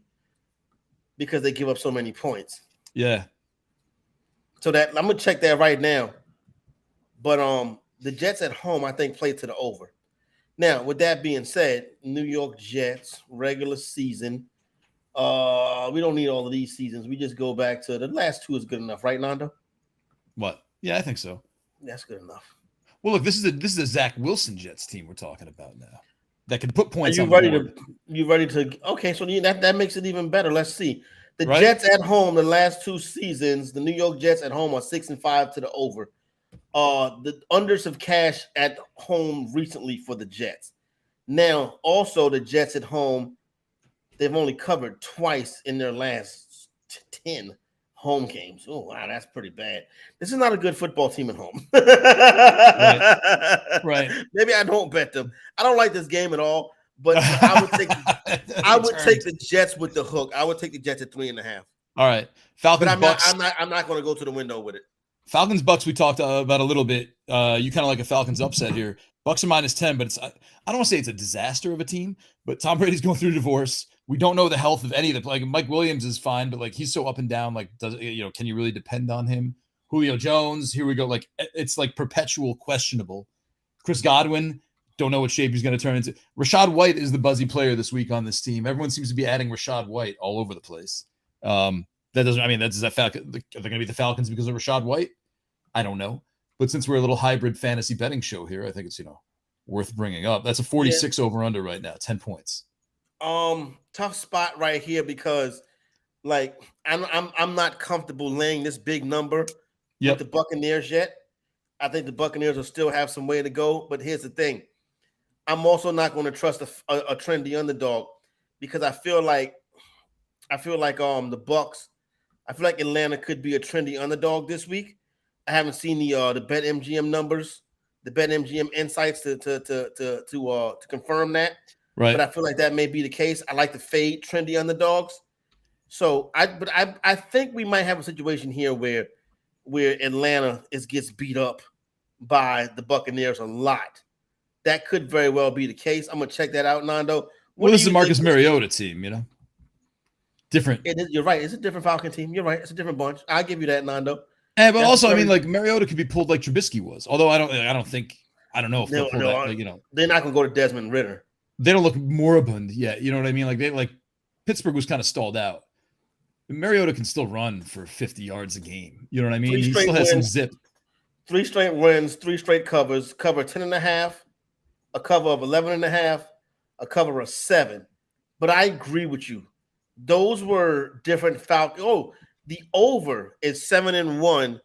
because they give up so many points. Yeah. So that I'm gonna check that right now. But the Jets at home, I think, play to the over. Now, with that being said, New York Jets regular season. We don't need all of these seasons. We just go back to the last two is good enough, right, Nando? What? Yeah, I think so. That's good enough. Well, look, this is a Zach Wilson Jets team we're talking about now that can put points. You ready to? Okay, so that makes it even better. Let's see. The Jets at home, the last two seasons, the New York Jets at home are 6-5 to the over. The unders have cashed at home recently for the Jets. Now, also the Jets at home. They've only covered twice in their last 10 home games. Oh, wow, that's pretty bad. This is not a good football team at home. Right. Maybe I don't bet them. I don't like this game at all, but I would take the Jets with the hook. I would take the Jets at 3.5. All right. Falcons, but Bucks. I'm not going to go to the window with it. Falcons, Bucks, we talked about a little bit. You kind of like a Falcons upset here. Bucks are -10, but I don't want to say it's a disaster of a team, but Tom Brady's going through a divorce. We don't know the health of any of the Mike Williams is fine, but he's so up and down. Can you really depend on him? Julio Jones, here we go. It's perpetual questionable. Chris Godwin, don't know what shape he's going to turn into. Rachaad White is the buzzy player this week on this team. Everyone seems to be adding Rachaad White all over the place. That doesn't. I mean, are they going to be the Falcons because of Rashad White? I don't know. But since we're a little hybrid fantasy betting show here, I think it's worth bringing up. That's a 46 over under right now, 10 points. Tough spot right here because like I'm not comfortable laying this big number with the Buccaneers yet. I think the Buccaneers will still have some way to go. But here's the thing: I'm also not going to trust a trendy underdog because I feel like the Bucs. I feel like Atlanta could be a trendy underdog this week. I haven't seen the BetMGM numbers, the BetMGM insights to confirm that. Right. But I feel like that may be the case. I like to fade trendy underdogs. So I think we might have a situation here where Atlanta gets beat up by the Buccaneers a lot. That could very well be the case. I'm gonna check that out, Nando. Well, this is a Marcus Mariota team, different. You're right. It's a different Falcon team. You're right. It's a different bunch. I'll give you that, Nando. But also, I mean, like Mariota could be pulled like Trubisky was. Although I don't know if they'll pull that. They're not gonna go to Desmond Ridder. They don't look moribund yet. You know what I mean? Like Pittsburgh was kind of stalled out. Mariota can still run for 50 yards a game. You know what I mean? He still has some zip. 3 straight wins, 3 straight covers, cover 10.5, a cover of 11.5, a cover of 7. But I agree with you. Those were different Falcons. Oh, the over is 7-1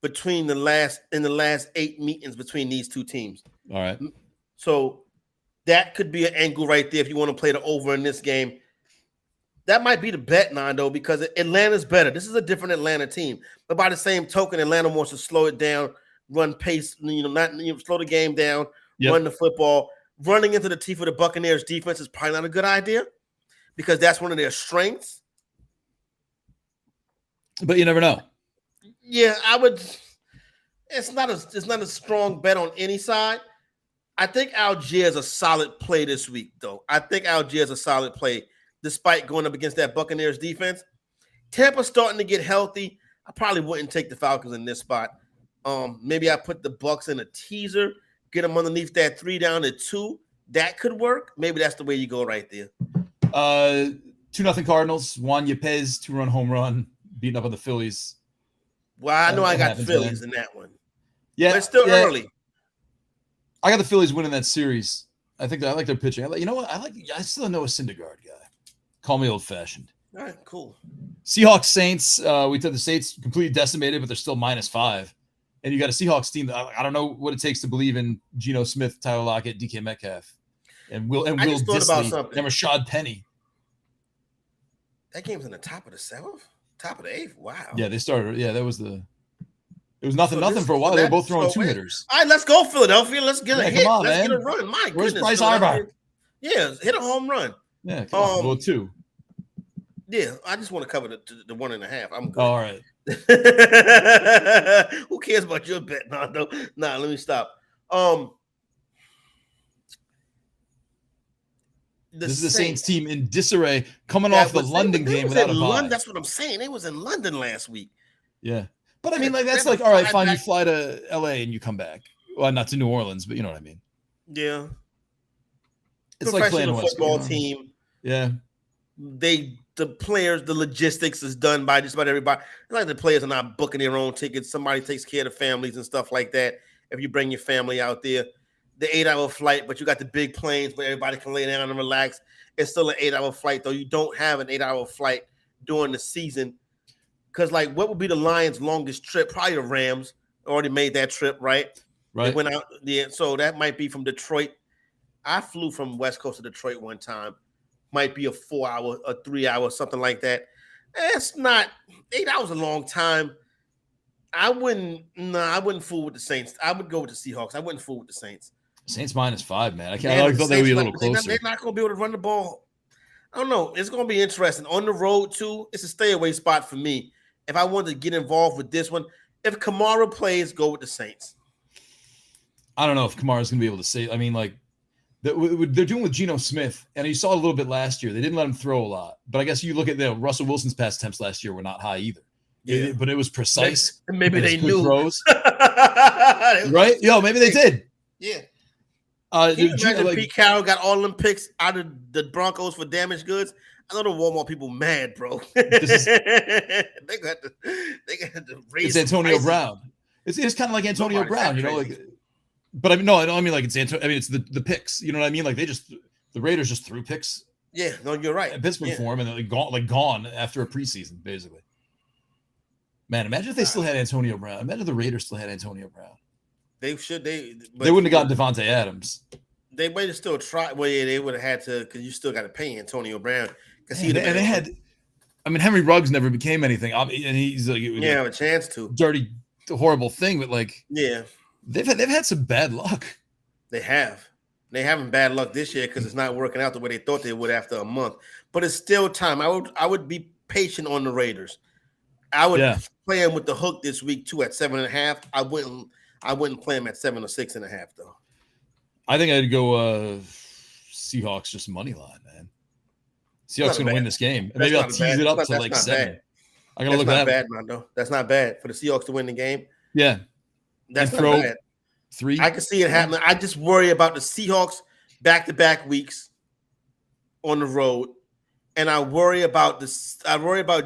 in the last 8 meetings between these two teams. All right. So that could be an angle right there if you want to play the over in this game. That might be the bet, Nando, because Atlanta's better. This is a different Atlanta team. But by the same token, Atlanta wants to slow it down, run pace, slow the game down, run the football. Running into the teeth of the Buccaneers defense is probably not a good idea because that's one of their strengths. But you never know. Yeah, I would. It's not a strong bet on any side. I think Algier is a solid play this week, though. I think Algier is a solid play, despite going up against that Buccaneers defense. Tampa's starting to get healthy. I probably wouldn't take the Falcons in this spot. Maybe I put the Bucs in a teaser, get them underneath that 3 down to 2. That could work. Maybe that's the way you go right there. 2-0 Cardinals. Juan Yepez 2-run home run, beating up on the Phillies. Well, I know I got the Phillies in that one. Yeah, but it's still early. I got the Phillies winning that series. I think I like their pitching. You know what? I still know a Syndergaard guy. Call me old fashioned. All right, cool. Seahawks Saints. We took the Saints completely decimated, but they're still -5. And you got a Seahawks team that I don't know what it takes to believe in Geno Smith, Tyler Lockett, DK Metcalf, and Will Disley, and Rashad Penny. That game's in the top of the 7th, top of the 8th. Wow. Yeah, they started. Yeah, it was nothing for a while. They were both throwing 2-hitters. All right, let's go, Philadelphia. Let's get a hit. Come on, let's man. get a run. My Where's goodness. Bryce Harper? Yeah, hit a home run. Yeah, come on. Well, 2. Yeah, I just want to cover the 1.5. I'm good. All right. Who cares about your bet, Nando? Nah, let me stop. This is the Saints team in disarray, coming off the London game without a bye. That's what I'm saying. It was in London last week. Yeah, but I mean, like that's like all right, fine. You fly to LA and you come back. Well, not to New Orleans, but you know what I mean. Yeah, it's like playing a football team. Yeah, the players, the logistics is done by just about everybody. It's like the players are not booking their own tickets. Somebody takes care of the families and stuff like that. If you bring your family out there, the 8-hour flight, but you got the big planes where everybody can lay down and relax. It's still an 8-hour flight, though. You don't have an 8-hour flight during the season. Because, like, what would be the Lions' longest trip? Probably the Rams already made that trip, right? Right. They went out there. So that might be from Detroit. I flew from West Coast to Detroit one time. Might be a 4-hour, a 3-hour, something like that. It's not 8 hours a long time. I wouldn't fool with the Saints. I would go with the Seahawks. I wouldn't fool with the Saints. Saints -5, man. I thought they would be a little closer. They're not going to be able to run the ball. I don't know. It's going to be interesting. On the road, too, it's a stay away spot for me. If I wanted to get involved with this one, if Kamara plays, go with the Saints. I don't know if Kamara's going to be able to say. I mean, like, they're doing with Geno Smith, and you saw a little bit last year. They didn't let him throw a lot. But I guess you look at Russell Wilson's pass attempts last year were not high either. Yeah. But it was precise. Maybe they knew. Throws. Right? Maybe they did. Yeah. Can you imagine Pete Carroll got all them picks out of the Broncos for damaged goods? I know the Walmart people mad, bro. Is, they got to raise. It's Antonio prices. Brown. It's kind of like Antonio Nobody's Brown, that you know. crazy. Like, but I mean, no, I don't mean like it's Antonio. I mean, it's the picks. You know what I mean? Like the Raiders just threw picks. Yeah, no, you're right. At Pittsburgh for him, and they're gone after a preseason, basically. Man, imagine if they still had Antonio Brown. Imagine if the Raiders still had Antonio Brown. They should. They wouldn't have gotten Devontae Adams. They might have still tried. Well, yeah, they would have had to because you still got to pay Antonio Brown because And they had. I mean, Henry Ruggs never became anything, and he's like, have a chance to dirty, horrible thing, but like, yeah, they've had some bad luck. They have. They having bad luck this year because it's not working out the way they thought they would after a month. But it's still time. I would be patient on the Raiders. I would play them with the hook this week too at 7.5. I wouldn't play them at 7 or 6.5 though. I think I'd go Seahawks just money line, man. Seahawks going to win this game. And maybe I'll tease it up to like 7. I got to look at that. That's not bad, Mondo. That's not bad for the Seahawks to win the game. Yeah. That's not bad. 3. I can see it happening. I just worry about the Seahawks back-to-back weeks on the road. And I worry about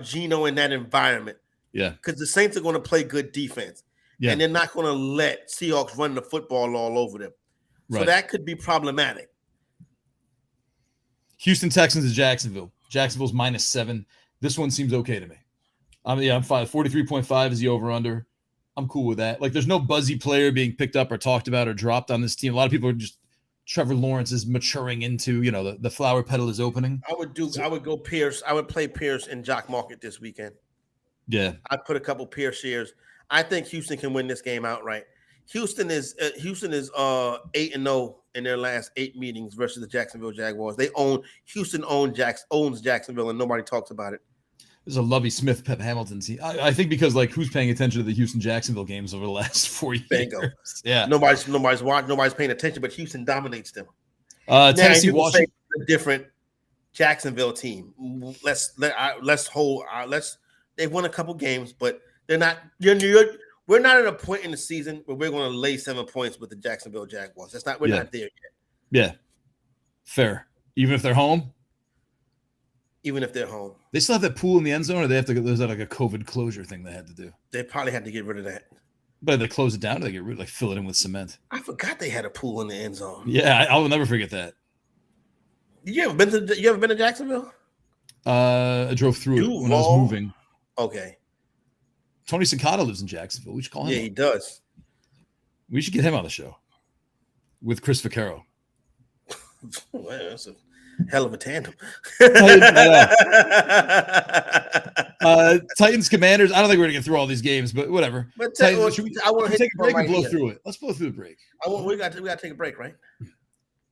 Geno in that environment. Yeah. Because the Saints are going to play good defense. Yeah. And they're not going to let Seahawks run the football all over them. So that could be problematic. Houston Texans to Jacksonville. Jacksonville's -7. This one seems okay to me. I'm fine. 43.5 is the over-under. I'm cool with that. Like, there's no buzzy player being picked up or talked about or dropped on this team. A lot of people are just Trevor Lawrence is maturing into, the flower petal is opening. I would go Pierce. I would play Pierce in Jock Market this weekend. Yeah. I'd put a couple Pierce shares. I think Houston can win this game outright. Houston is 8-0 in their last 8 meetings versus the Jacksonville Jaguars. Houston owns Jacksonville, and nobody talks about it. There's a Lovie Smith, Pep Hamilton team. I think because who's paying attention to the Houston Jacksonville games over the last 4 years? Bingo. Yeah. Nobody's watching. Nobody's paying attention, but Houston dominates them. Tennessee, Washington, a different Jacksonville team. They've won a couple games, but they're not. We're not at a point in the season where we're going to lay 7 points with the Jacksonville Jaguars. We're not there yet. Yeah. Fair. Even if they're home? Even if they're home. They still have that pool in the end zone, or they have to there's like a COVID closure thing they had to do? They probably had to get rid of that. But they close it down, or they get rid fill it in with cement. I forgot they had a pool in the end zone. Yeah, I will never forget that. You ever been to Jacksonville? I drove through it when I was moving. Okay. Tony Cicada lives in Jacksonville. We should call him. Yeah, he does. We should get him on the show with Chris Vaccaro. Well, that's a hell of a tandem. Titans Commanders. I don't think we're gonna get through all these games, but whatever. But I want to take a break and blow here. through it. Let's blow through the break. We got to take a break, right?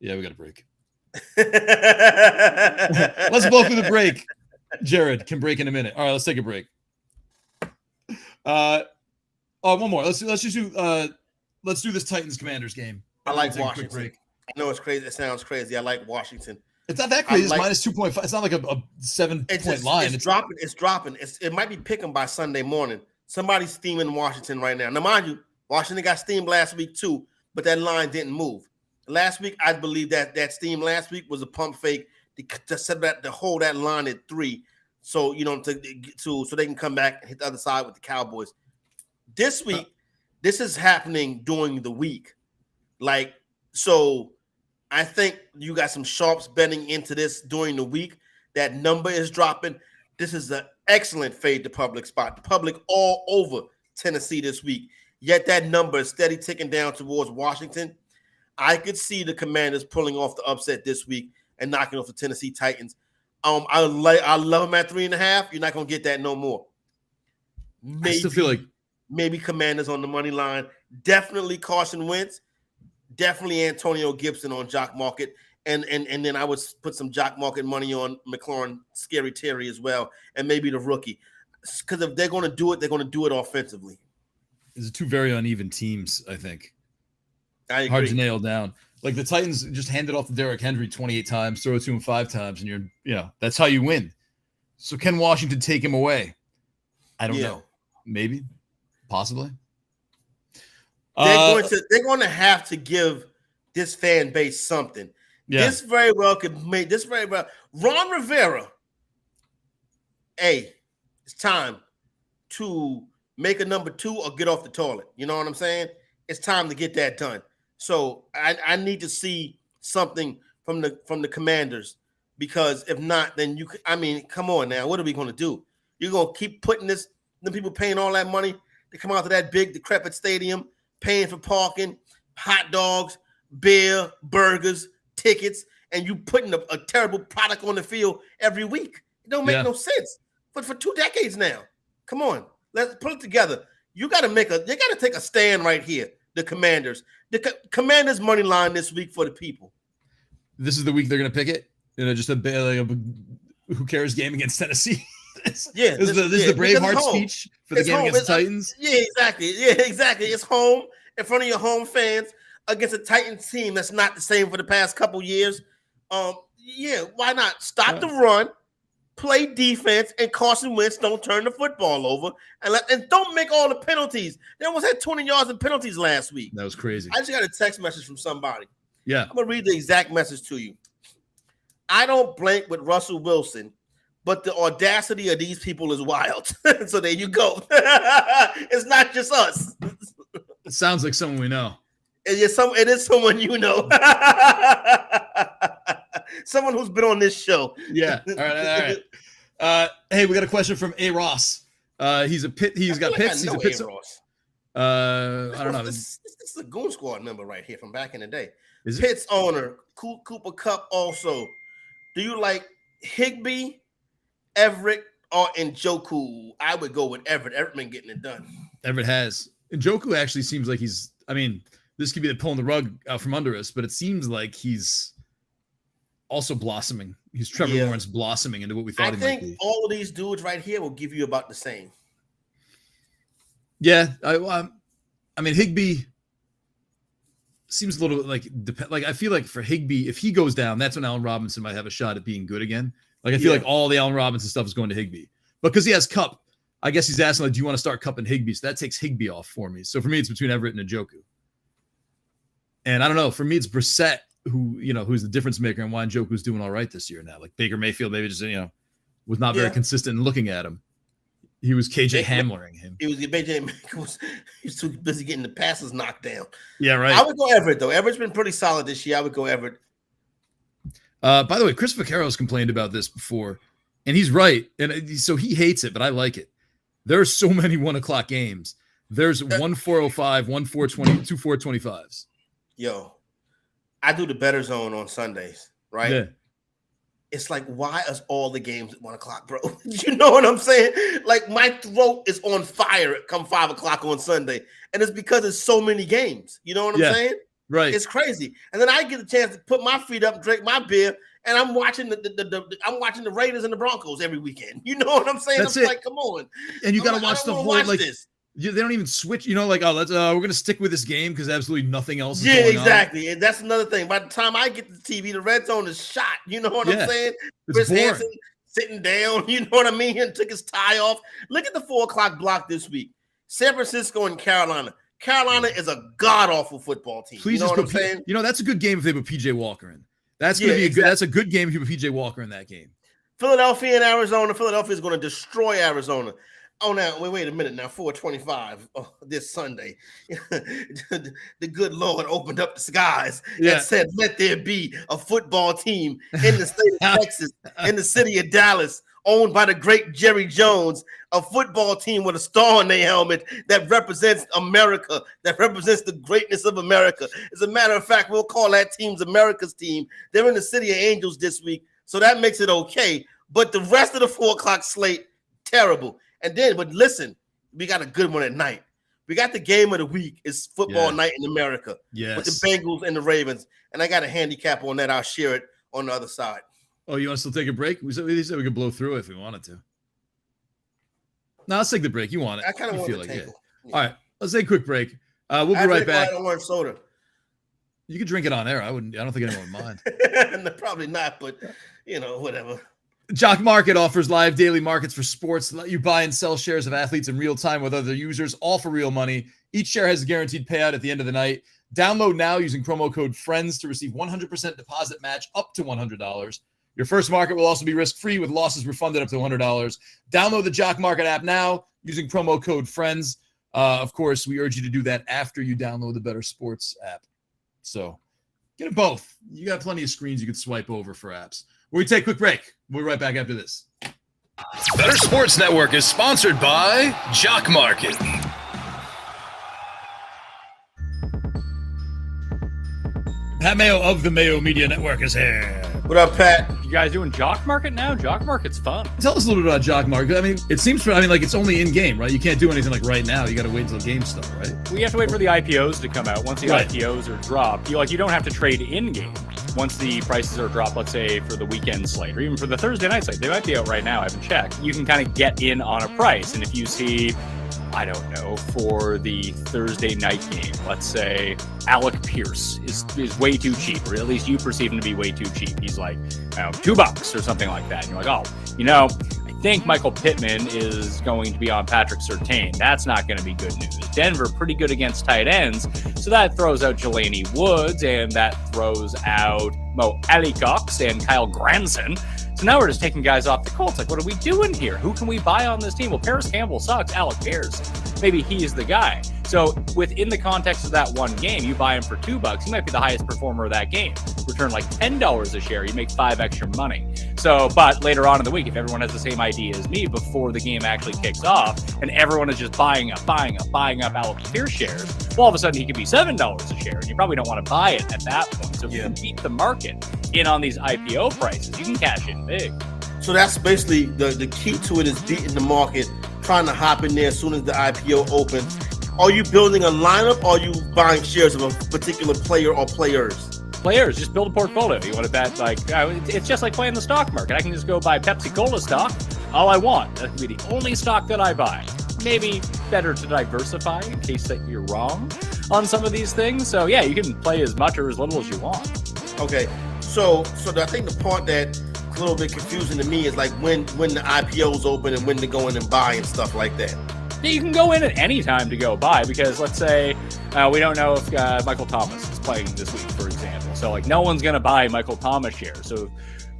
Yeah, we got a break. Let's blow through the break. Jared can break in a minute. All right, let's take a break. One more. Let's do this Titans Commanders game. I like Washington. I know it's crazy. It sounds crazy. I like Washington. It's not that crazy. It's -2.5. It's not like a 7-point line. It's dropping. It might be picking by Sunday morning. Somebody's steaming Washington right now. Now, mind you, Washington got steamed last week too, but that line didn't move. Last week, I believe that steam last week was a pump fake to hold that line at 3. So so they can come back and hit the other side with the Cowboys. This week, this is happening during the week. So I think you got some sharps betting into this during the week. That number is dropping. This is an excellent fade to public spot. The public all over Tennessee this week. Yet that number is steady ticking down towards Washington. I could see the Commanders pulling off the upset this week and knocking off the Tennessee Titans. I love them at 3.5. You're not gonna get that no more. I still feel like maybe Commanders on the money line. Definitely Carson Wentz. Definitely Antonio Gibson on Jock Market. And then I would put some Jock Market money on McLaurin, Scary Terry as well, and maybe the rookie. Because if they're going to do it, they're going to do it offensively. These are two very uneven teams, I think. I agree. Hard to nail down. Like the Titans just handed off to Derrick Henry 28 times, throw it to him 5 times, and that's how you win. So can Washington take him away? I don't know. Maybe. Possibly. They're going to have to give this fan base something. Yeah. This very well could make this very well. Ron Rivera hey, it's time to make a number 2 or get off the toilet. You know what I'm saying? It's time to get that done. So I need to see something from the Commanders, because if not, then come on now. What are we going to do? You're going to keep putting the people paying all that money to come out to that big decrepit stadium, paying for parking, hot dogs, beer, burgers, tickets, and you putting a terrible product on the field every week. It don't make no sense. But for 2 decades now, come on, let's put it together. You got to take a stand right here. The Commanders, Commanders money line this week for the people. This is the week they're going to pick it. Just a who cares game against Tennessee. This is the Braveheart speech for the game against the Titans. Yeah, exactly. It's home in front of your home fans against a Titans team that's not the same for the past couple years. Why not stop the run? Play defense, and Carson Wentz don't turn the football over, and don't make all the penalties. They almost had 20 yards in penalties last week. That was crazy. I just got a text message from somebody. Yeah. I'm going to read the exact message to you. I don't blank with Russell Wilson, but the audacity of these people is wild. So there you go. It's not just us. It sounds like someone we know. It is someone you know. Someone who's been on this show. Yeah. All right. Hey, we got a question from A. Ross. He's got Pitts. He's a Pitts. I don't know. This is a Goon Squad member right here from back in the day. Is Pitts owner, Cooper Kupp also. Do you like Higbee, Everett, or Njoku? I would go with Everett. Everett been getting it done. Everett has. Njoku actually seems like he's, this could be the pulling the rug out from under us, but it seems like he's also blossoming. He's Trevor Lawrence blossoming into what we thought he might be. I think all of these dudes right here will give you about the same. Yeah. Higbee seems a little I feel like for Higbee, if he goes down, that's when Allen Robinson might have a shot at being good again. I feel like all the Allen Robinson stuff is going to Higbee. Because he has Kupp, I guess he's asking, do you want to start Kupp and Higbee? So that takes Higbee off for me. So for me, it's between Everett and Njoku. And I don't know. For me, it's Brissett, who's the difference maker, and why Njoku's doing all right this year now. Like Baker Mayfield maybe just, was not very consistent in looking at him. He was KJ Hamlering him. He was too busy getting the passes knocked down. Yeah, right. I would go Everett, though. Everett's been pretty solid this year. I would go Everett. By the way, Chris Vaquero's complained about this before, and he's right. And so he hates it, but I like it. There are so many 1 o'clock games. There's 1-405, 1-420, 2 425s. Yo, I do the Bettor Zone on Sundays, right? Yeah. It's like, why is all the games at 1 o'clock, bro? You know what I'm saying? Like, my throat is on fire come 5 o'clock on Sunday. And it's because there's so many games. You know what I'm saying? Right. It's crazy. And then I get a chance to put my feet up, drink my beer, and I'm watching I'm watching the Raiders and the Broncos every weekend. You know what I'm saying? That's I'm it. like, come on. And you got to watch the whole, this. They don't even switch, we're going to stick with this game because absolutely nothing else is going going on. Exactly. And that's another thing. By the time I get to the TV, the red zone is shot. You know what I'm saying? Chris Hansen sitting down, you know what I mean? And took his tie off. Look at the 4 o'clock block this week. San Francisco and Carolina. Carolina is a god-awful football team. Please, you know what I'm saying? That's a good game if they put PJ Walker in. That's going to be that's a good game if you put PJ Walker in that game. Philadelphia and Arizona. Philadelphia is going to destroy Arizona. Oh, now, wait a minute now, 425 this Sunday. The good Lord opened up the skies and said, let there be a football team in the state of Texas, in the city of Dallas, owned by the great Jerry Jones, a football team with a star on their helmet that represents America, that represents the greatness of America. As a matter of fact, we'll call that team's America's team. They're in the City of Angels this week, so that makes it okay. But the rest of the 4 o'clock slate, terrible. And then, but listen, we got a good one at night. We got the game of the week. It's football night in America with the Bengals and the Ravens. And I got a handicap on that. I'll share it on the other side. Oh, you want to still take a break? We said we could blow through it if we wanted to. No, let's take the break. You want it? I kind of want to to take it. All right, let's take a quick break. We'll be right back. Orange soda. You can drink it on air. I don't think anyone would mind. No, probably not, but whatever. Jock Market offers live daily markets for sports to let you buy and sell shares of athletes in real time with other users, all for real money. Each share has a guaranteed payout at the end of the night. Download now using promo code FRIENDS to receive 100% deposit match up to $100. Your first market will also be risk-free with losses refunded up to $100. Download the Jock Market app now using promo code FRIENDS. Of course, we urge you to do that after you download the Bettor Sports app. So get them both. You got plenty of screens you can swipe over for apps. We take a quick break. We'll be right back after this. Bettor Sports Network is sponsored by Jock Market. Pat Mayo of the Mayo Media Network is here. What up, Pat? You guys doing Jock Market now? Jock Market's fun. Tell us a little bit about Jock Market. I mean, it seems like it's only in game, right? You can't do anything like right now. You got to wait until games start, right? We have to wait for the IPOs to come out. Once the IPOs are dropped, you don't have to trade in game. Once the prices are dropped, let's say for the weekend slate or even for the Thursday night slate, they might be out right now. I haven't checked. You can kind of get in on a price, and if you see, I don't know, for the Thursday night game, let's say Alec Pierce is way too cheap, or at least you perceive him to be way too cheap. He's like, $2 or something like that. And you're like, I think Michael Pittman is going to be on Patrick Surtain. That's not going to be good news. Denver pretty good against tight ends, so that throws out Jelani Woods, and that throws out Mo Alley-Cox and Kyle Granson. So now we're just taking guys off the Colts. Like, what are we doing here? Who can we buy on this team? Well, Paris Campbell sucks. Alec Pierce, maybe he's the guy. So within the context of that one game, you buy him for $2. He might be the highest performer of that game. Return like $10 a share. You make $5 extra money. So, but later on in the week, if everyone has the same idea as me before the game actually kicks off, and everyone is just buying up Alec Pierce shares, well, all of a sudden he could be $7 a share, and you probably don't want to buy it at that point. So if you can beat the market in on these IPO prices, you can cash in big. So that's basically the key to it, is beating the market, trying to hop in there as soon as the IPO opens. Are you building a lineup, or are you buying shares of a particular player or players? Players, just build a portfolio. You want to bet, it's just like playing the stock market. I can just go buy Pepsi Cola stock all I want. That can be the only stock that I buy. Maybe better to diversify in case that you're wrong on some of these things. So yeah, you can play as much or as little as you want. Okay, so I think the part that's a little bit confusing to me is like when the IPOs open and when to go in and buy and stuff like that. Yeah, you can go in at any time to go buy, because let's say we don't know if Michael Thomas is playing this week, for example. So no one's going to buy Michael Thomas shares. So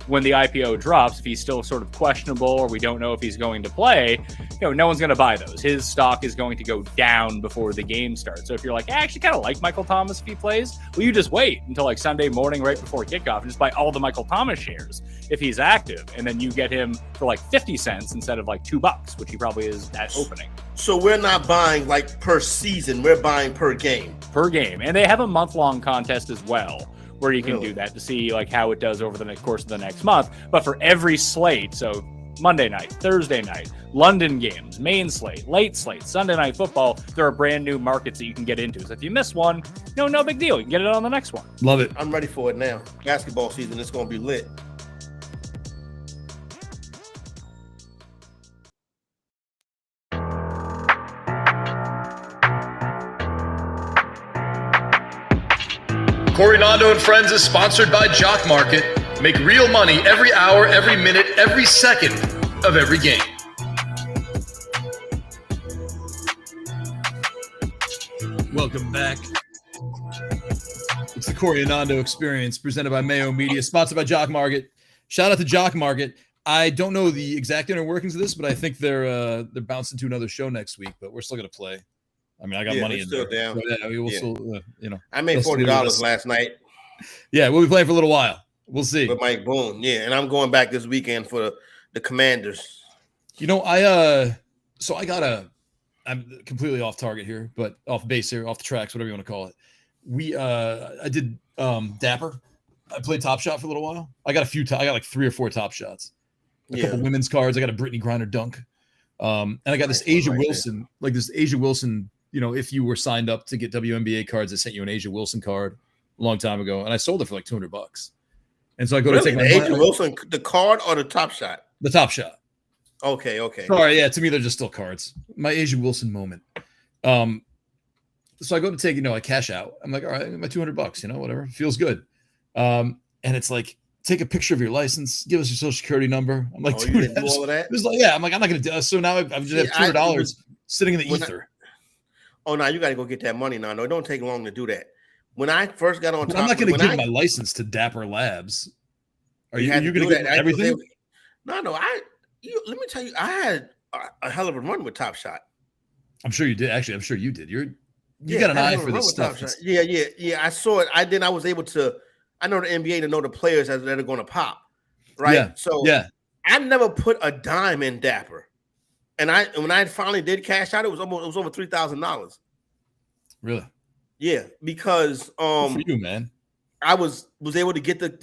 when the IPO drops, if he's still sort of questionable or we don't know if he's going to play, no one's going to buy those. His stock is going to go down before the game starts. So if you're like, I actually kind of like Michael Thomas if he plays, well, you just wait until Sunday morning right before kickoff and just buy all the Michael Thomas shares if he's active. And then you get him for 50 cents instead of $2, which he probably is at opening. So we're not buying per season, we're buying per game. Per game. And they have a month-long contest as well, where you can do that to see how it does over the course of the next month. But for every slate, so Monday night, Thursday night, London games, main slate, late slate, Sunday night football, there are brand new markets that you can get into. So if you miss one, no big deal. You can get it on the next one. Love it. I'm ready for it now. Basketball season, it's going to be lit. Corey Nando and Friends is sponsored by Jock Market. Make real money every hour, every minute, every second of every game. Welcome back. It's the Corey Nando Experience, presented by Mayo Media, sponsored by Jock Market. Shout out to Jock Market. I don't know the exact inner workings of this, but I think they're bouncing to another show next week. But we're still gonna play. I mean, I got money in still there. Down. So, we'll still, I made $40 last night. Yeah, we'll be playing for a little while. We'll see. With Mike Boone, and I'm going back this weekend for the Commanders. I'm completely off target here, but off base here, off the tracks, whatever you want to call it. I did Dapper. I played Top Shot for a little while. I got I got 3 or 4 Top Shots. A couple women's cards. I got a Brittany Griner dunk. And I got this Asia Wilson, if you were signed up to get WNBA cards, they sent you an Asia Wilson card a long time ago, and I sold it for $200. And so I go to take my Asia Wilson, the card or the Top Shot? The Top Shot. Okay. Sorry, yeah. To me, they're just still cards. My Asia Wilson moment. So I go to take, I cash out. I'm like, all right, my $200, whatever, feels good. And it's like, take a picture of your license, give us your social security number. I'm like, dude, you didn't do all of that? I'm like, I'm not gonna do. So now I just have $200 sitting in the ether. No, you got to go get that money now. No, it don't take long to do that. When I first got on top, I'm not going to give my license to Dapper Labs. Are you going to get everything? No. Let me tell you, I had a hell of a run with Top Shot. I'm sure you did. Actually, I'm sure you did. You got an eye for this stuff. Yeah. I saw it. I was able to. I know the NBA to know the players that are going to pop, right? Yeah. So yeah, I never put a dime in Dapper, and when I finally did cash out, it was over $3,000. Really? Yeah, because Good for you, man. I was able to get the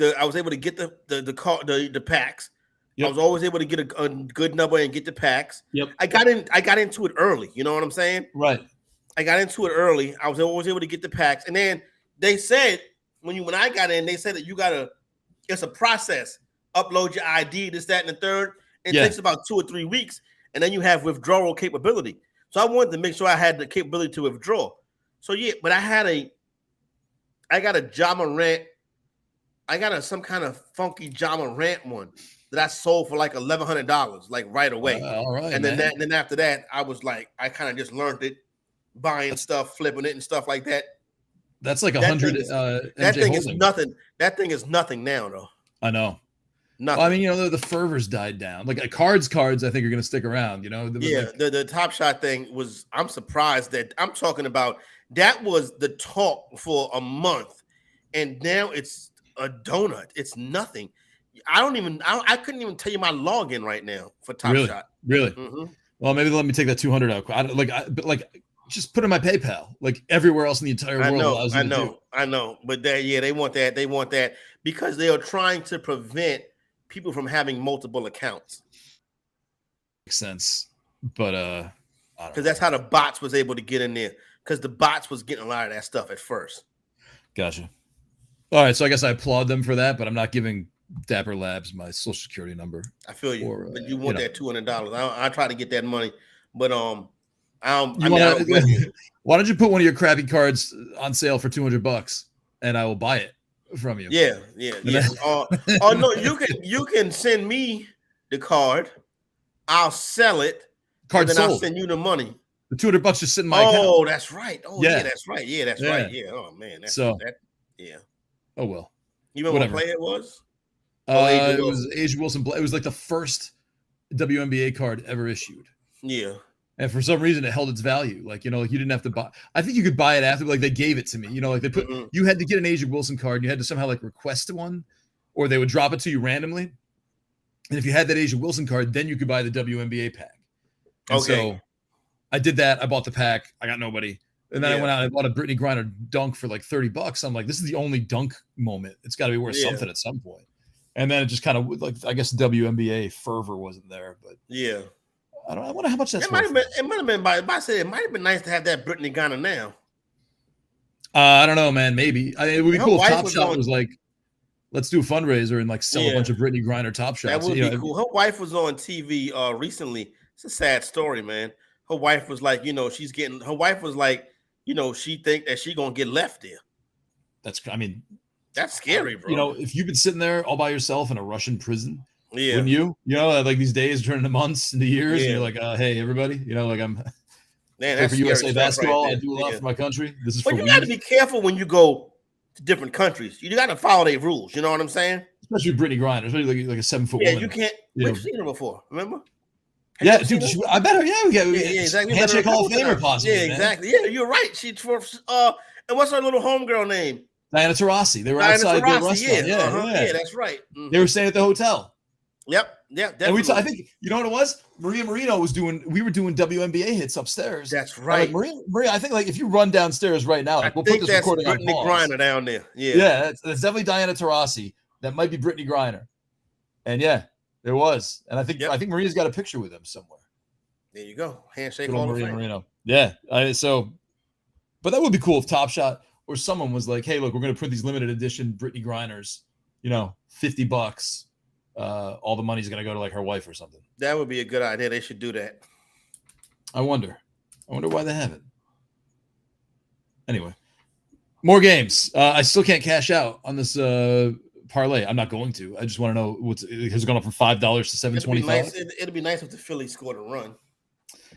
packs. Yep. I was always able to get a good number and get the packs. Yep. I got into it early. You know what I'm saying? Right. I got into it early. I was always able to get the packs, and then they said when I got in, they said that it's a process. Upload your ID, this, that, and the third. It takes about 2 or 3 weeks, and then you have withdrawal capability. So I wanted to make sure I had the capability to withdraw. So yeah, but I got a Ja Morant. I got some kind of funky Ja Morant one that I sold for like $1,100, like right away. All right, and then after that, I was like, I kind of just learned it, buying stuff, flipping it, and stuff like that. That's like 100. That thing is nothing. That thing is nothing now, though. I know. Nothing. Well, I mean, the fervor's died down. Like cards, I think are going to stick around. The Top Shot thing was. I'm surprised that I'm talking about. That was the talk for a month, and now it's a donut. It's nothing. I couldn't even tell you my login right now for Top Shot. Really? Mm-hmm. Well, maybe let me take that 200 out. Just put in my PayPal. Like everywhere else in the entire world. I know. But they want that. They want that because they are trying to prevent people from having multiple accounts. Makes sense, but because that's how the bots was able to get in there. Because the bots was getting a lot of that stuff at first. Gotcha. All right, so I guess I applaud them for that, but I'm not giving Dapper Labs my social security number. I feel you, but you want that $200. I try to get that money, but why don't you put one of your crappy cards on sale for $200 and I will buy it from you? Yeah. No, you can send me the card. I'll sell it. Card and then sold. I'll send you the money. The $200 just sitting in my account. Oh, that's right. Oh, yeah, that's right. Yeah, that's right. Yeah. Oh man. Yeah. Oh well. You remember what play it was? It was A'ja Wilson. It was like the first WNBA card ever issued. Yeah. And for some reason, it held its value. Like you didn't have to buy. I think you could buy it after. Like they gave it to me. Like they put. You had to get an A'ja Wilson card. And you had to somehow like request one, or they would drop it to you randomly. And if you had that A'ja Wilson card, then you could buy the WNBA pack. And so I did that. I bought the pack. I got nobody. And then I went out and I bought a Brittany Griner dunk for like $30. I'm like, this is the only dunk moment. It's got to be worth something at some point. And then it just kind of like, I guess WNBA fervor wasn't there, but yeah. I wonder how much that's worth. It might have been I said it might have been nice to have that Brittany Griner now. I don't know, man. Maybe it would be cool if Top Shot was like, let's do a fundraiser and like sell a bunch of Brittany Griner Top Shots. That would be cool. Her wife was on TV recently. It's a sad story, man. Her wife was like, she think that she gonna get left there. That's scary, bro. If you've been sitting there all by yourself in a Russian prison, wouldn't you? Like these days turn into months, into years, and you're like, hey, everybody, I'm for USA basketball. I do a lot for my country. This is. But you got to be careful when you go to different countries. You got to follow their rules. You know what I'm saying? Especially Brittany Griner, especially like a 7-foot woman. Yeah, you can't. We've seen her before. Remember? Yeah, dude. I bet her. Yeah, we get exactly. Handshake Hall of Famer, possibly. Yeah, exactly. Man. Yeah, you're right. She's for. And what's her little homegirl name? Diana Taurasi. They were outside the restaurant. Yeah, that's right. Mm-hmm. They were staying at the hotel. Yep. Yeah, definitely. And I think you know what it was. Maria Marino was doing. We were doing WNBA hits upstairs. That's right. Like, Maria. I think like if you run downstairs right now, like, we'll put this recording on pause. Griner down there. Yeah. Yeah, that's definitely Diana Taurasi. That might be Brittany Griner. And yeah, there was. And I think Maria's got a picture with him somewhere. There you go. Handshake Hall of Fame. Marino. Yeah. But that would be cool if Top Shot or someone was like, hey, look, we're going to print these limited edition Brittany Griners, $50. All the money's going to go to like her wife or something. That would be a good idea. They should do that. I wonder why they haven't. Anyway, more games. I still can't cash out on this parlay. I'm not going to. I just want to know has it gone up from $5 to $7.25? It'd be nice if the Phillies scored a run.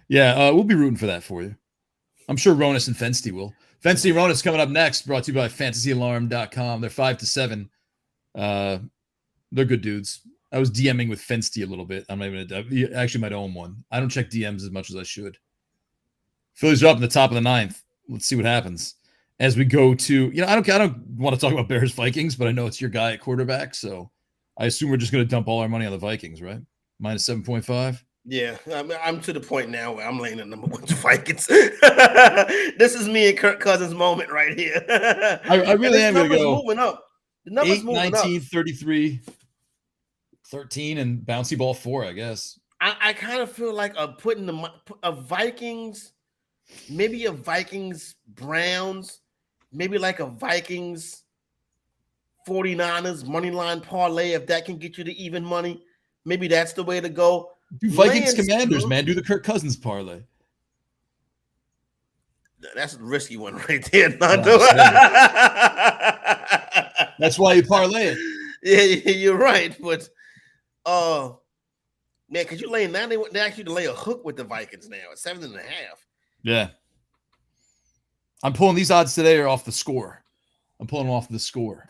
Yeah, we'll be rooting for that for you. I'm sure Ronis and Fensty will. Fensty Ronis coming up next, brought to you by fantasyalarm.com. They're 5 to 7. They're good dudes. I was DMing with Fensty a little bit. I'm not even he actually might own one. I don't check DMs as much as I should. Phillies are up in the top of the 9th. Let's see what happens as we go to. I don't want to talk about Bears Vikings, but I know it's your guy at quarterback, so I assume we're just going to dump all our money on the Vikings, right? Minus 7.5. Yeah, I'm to the point now where I'm laying the number 1 Vikings. This is me and Kirk Cousins' moment right here. I really am going to go. Moving up. The numbers 8, moving 19, up. 33, 13, and bouncy ball 4, I guess. I kind of feel like putting a Vikings, maybe a Vikings Browns, maybe like a Vikings 49ers money line parlay, if that can get you to even money. Maybe that's the way to go. Do Vikings Commanders, man. Do the Kirk Cousins parlay. That's a risky one right there, Nando. That's why you parlay it. Yeah, you're right. But, man, because you lay now, they ask you to lay a hook with the Vikings now at 7.5. Yeah. I'm pulling these odds today are off the score. I'm pulling them off the score.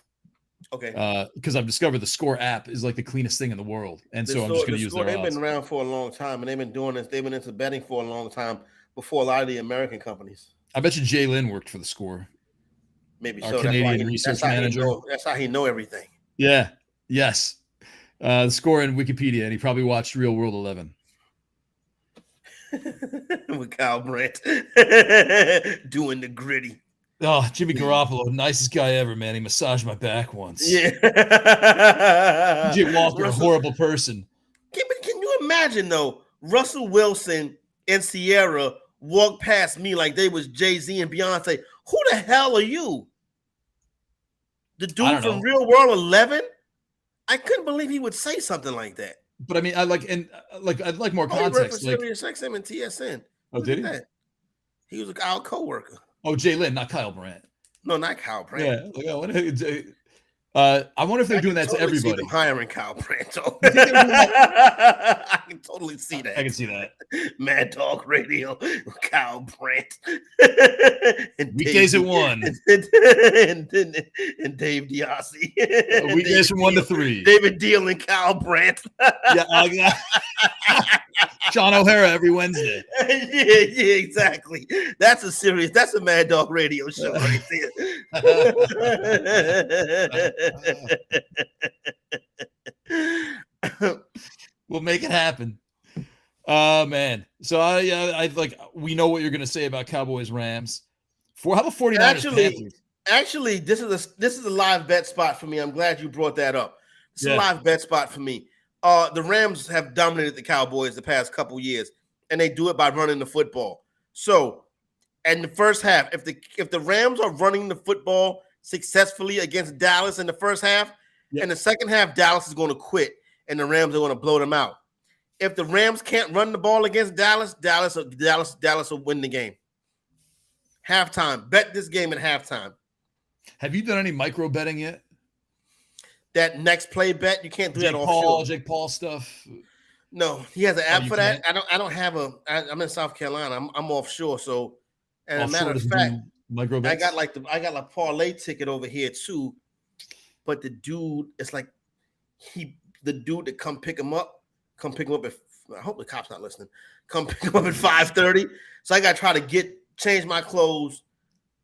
Okay. Because I've discovered the Score app is like the cleanest thing in the world. And so I'm just going to use their They've odds. been around for a long time, and they've been doing this. They've been into betting for a long time before a lot of the American companies. I bet you Jay Lynn worked for the Score. Maybe Our so. Canadian research manager. That's how he know everything. Yeah. Yes. The Score in Wikipedia, and he probably watched Real World 11. With Kyle Brandt doing the gritty. Oh, Jimmy Garoppolo, nicest guy ever, man. He massaged my back once. Yeah. Jay Walker, a horrible person. Can you imagine, though, Russell Wilson and Sierra walked past me like they was Jay-Z and Beyonce. Who the hell are you? The dude from Real World 11? I couldn't believe he would say something like that. But I mean, I'd like more context. He worked for Sirius XM and TSN. Oh, did he? That. He was our co-worker. Oh, Jay Lynn, not Kyle Brandt. No, not Kyle Brandt. Yeah. I wonder if they're doing that to everybody. See them hiring Kyle Brandt. I can totally see that. I can see that. Mad Dog Radio, Kyle Brandt. Weekdays at 1. And Dave Diassi. Weekdays from 1 to 3. David Deal and Kyle Brandt. Yeah. John O'Hara every Wednesday. Yeah, exactly. That's a Mad Dog Radio show right there. We'll make it happen. Man. So I we know what you're gonna say about Cowboys Rams. How about 49ers Panthers? Actually, this is a live bet spot for me. I'm glad you brought that up. It's a live bet spot for me. The Rams have dominated the Cowboys the past couple years, and they do it by running the football. So, in the first half, if the Rams are running the football successfully against Dallas in the first half, in the second half, Dallas is going to quit, and the Rams are going to blow them out. If the Rams can't run the ball against Dallas will win the game. Halftime. Bet this game at halftime. Have you done any micro betting yet? That next play bet, you can't do that offshore. Jake Paul stuff. No, he has an app for that. I don't have I'm in South Carolina. I'm offshore, so as a matter of fact, micro bets? I got a parlay ticket over here too. But the dude, it's like the dude that come pick him up at, I hope the cop's not listening. Come pick him up at 5:30. So I gotta try to change my clothes,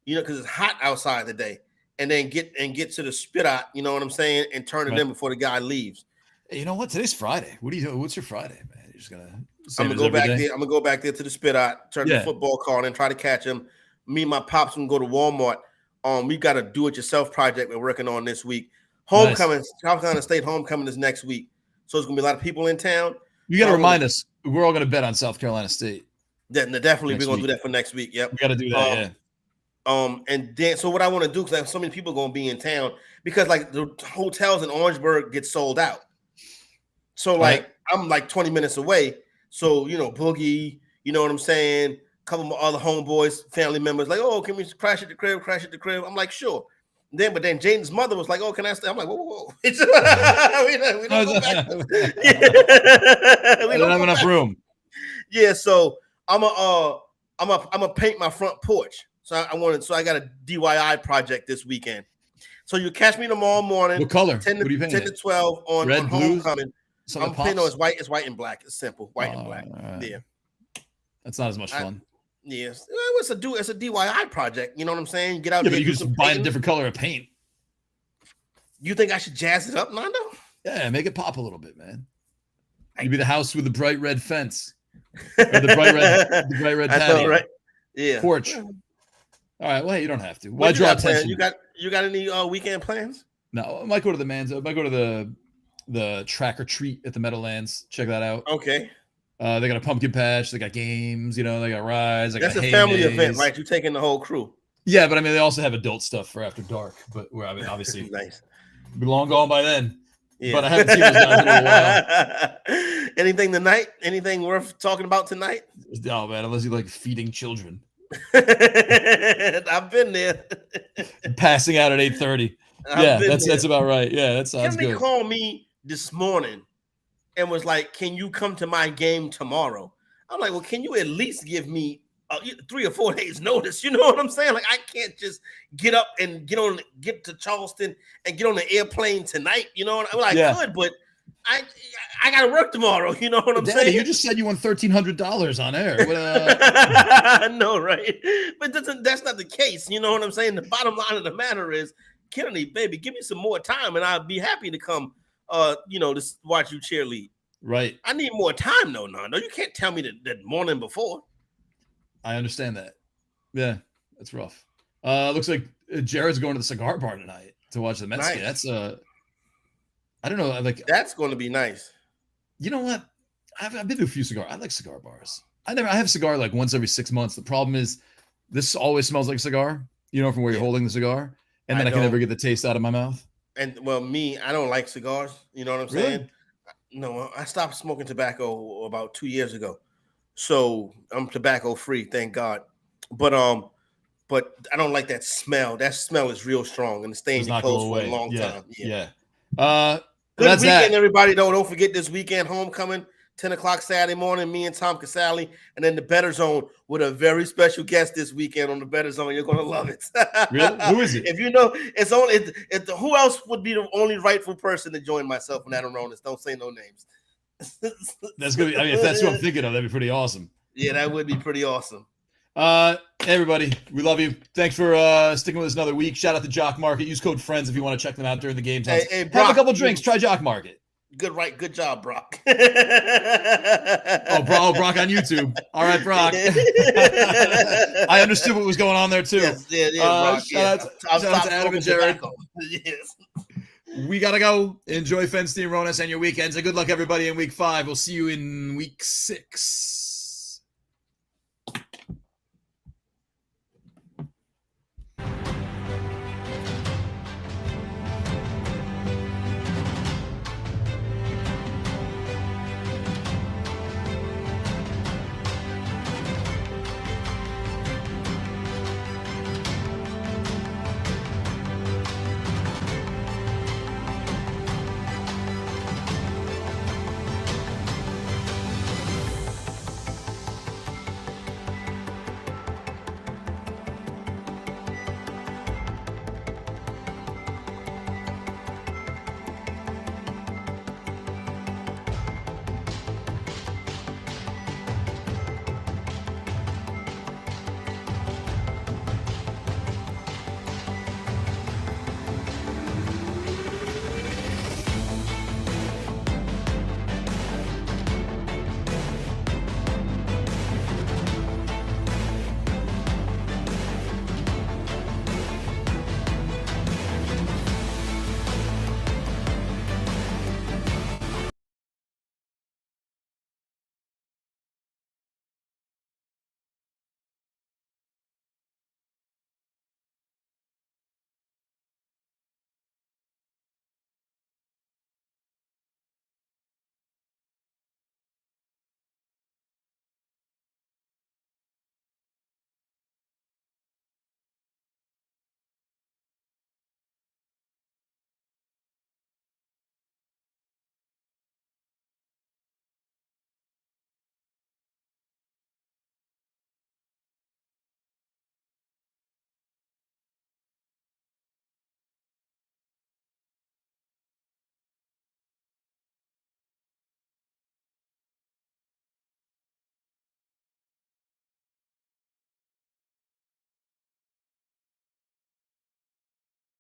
because it's hot outside today. And then get to the spit out, you know what I'm saying, and turn it in before the guy leaves. Hey, you know what? Today's Friday. What do you do? What's your Friday, man? You're just gonna. I'm gonna go back there. I'm gonna go back there to the spit out, turn the football card, and try to catch him. Me and my pops can go to Walmart. We got a do-it-yourself project we're working on this week. Homecoming, South Carolina State homecoming is next week, so there's gonna be a lot of people in town. You got to remind us. We're all gonna bet on South Carolina State. Definitely, we're gonna do that for next week. Yep, we got to do that. And then so what I want to do, because I have so many people going to be in town, because like the hotels in Orangeburg get sold out. So I'm like 20 minutes away. So Boogie, you know what I'm saying? A couple of my other homeboys, family members, like, oh, can we crash at the crib? I'm like, sure. But then Jaden's mother was like, oh, can I stay? I'm like, whoa. we don't go back. We don't have enough room. Yeah, so I'm a paint my front porch. So I got a DIY project this weekend. So you catch me tomorrow morning. What color? 10 What are you painting 10 to 12 on Red, blue, homecoming. something I'm painting pops? it's white and black. It's simple. White and black. Right. Yeah. That's not as much fun. Yes. It's a DIY project. You know what I'm saying? Get out Yeah, there. but you just buy a different color of paint. You think I should jazz it up, Nando? Yeah, make it pop a little bit, man. You'd be the house with the bright red fence. Or the bright red patio. I know, right? Yeah. Porch. All right. Well, hey, you don't have to. Why draw attention? You got any weekend plans? No, I might go to the Man's. I might go to the Track or Treat at the Meadowlands. Check that out. Okay. They got a pumpkin patch. They got games. They got rides. That's a family event, right? You're taking the whole crew. Yeah, but I mean, they also have adult stuff for after dark. But obviously, nice. Be long gone by then. Yeah. But I haven't seen those guys in a while. Anything tonight? Anything worth talking about tonight? No, man. Unless you like feeding children. I've been there. Passing out at 8:30. Yeah, that's about right. Yeah, that sounds good. Somebody called me this morning and was like, "Can you come to my game tomorrow?" I'm like, "Well, can you at least give me 3 or 4 days notice?" You know what I'm saying? Like, I can't just get up and get to Charleston and get on the airplane tonight. You know, I could, but I got to work tomorrow. You know what I'm saying? You just said you won $1,300 on air. I know, right? But that's not the case. You know what I'm saying? The bottom line of the matter is, Kennedy, baby, give me some more time, and I'll be happy to come. To watch you cheerlead. Right. I need more time, though. No, you can't tell me that morning before. I understand that. Yeah, that's rough. Looks like Jared's going to the cigar bar tonight to watch the Mets game. That's I don't know. Like that's going to be nice. You know what? I've been to a few I like cigar bars. I have a cigar like once every 6 months. The problem is this always smells like a cigar. From where you're holding the cigar, and then I can never get the taste out of my mouth. And I don't like cigars. You know what I'm saying? No, I stopped smoking tobacco about 2 years ago, so I'm tobacco free, thank God. But I don't like that smell. That smell is real strong and it's staying in your clothes for a long time. Yeah. Good weekend, everybody. Don't forget this weekend homecoming, 10 o'clock Saturday morning. Me and Tom Casale, and then the Bettor Zone with a very special guest this weekend on the Bettor Zone. You're gonna love it. Really? Who is it? If you know, who else would be the only rightful person to join myself and Adam Ronis? Don't say no names. That's gonna be. I mean, if that's what I'm thinking of, that'd be pretty awesome. Yeah, that would be pretty awesome. Everybody, we love you. Thanks for sticking with us another week. Shout out to Jock Market. Use code FRIENDS if you want to check them out during the games. Hey, Brock, have a couple drinks. Try Jock Market. Good job, Brock. Brock on YouTube. All right, Brock. I understood what was going on there too. Yes, Brock. Shout out to Adam and Jared. Yes. We gotta go. Enjoy Fenstein, Ronis, and your weekends. And good luck, everybody, in week 5. We'll see you in week 6.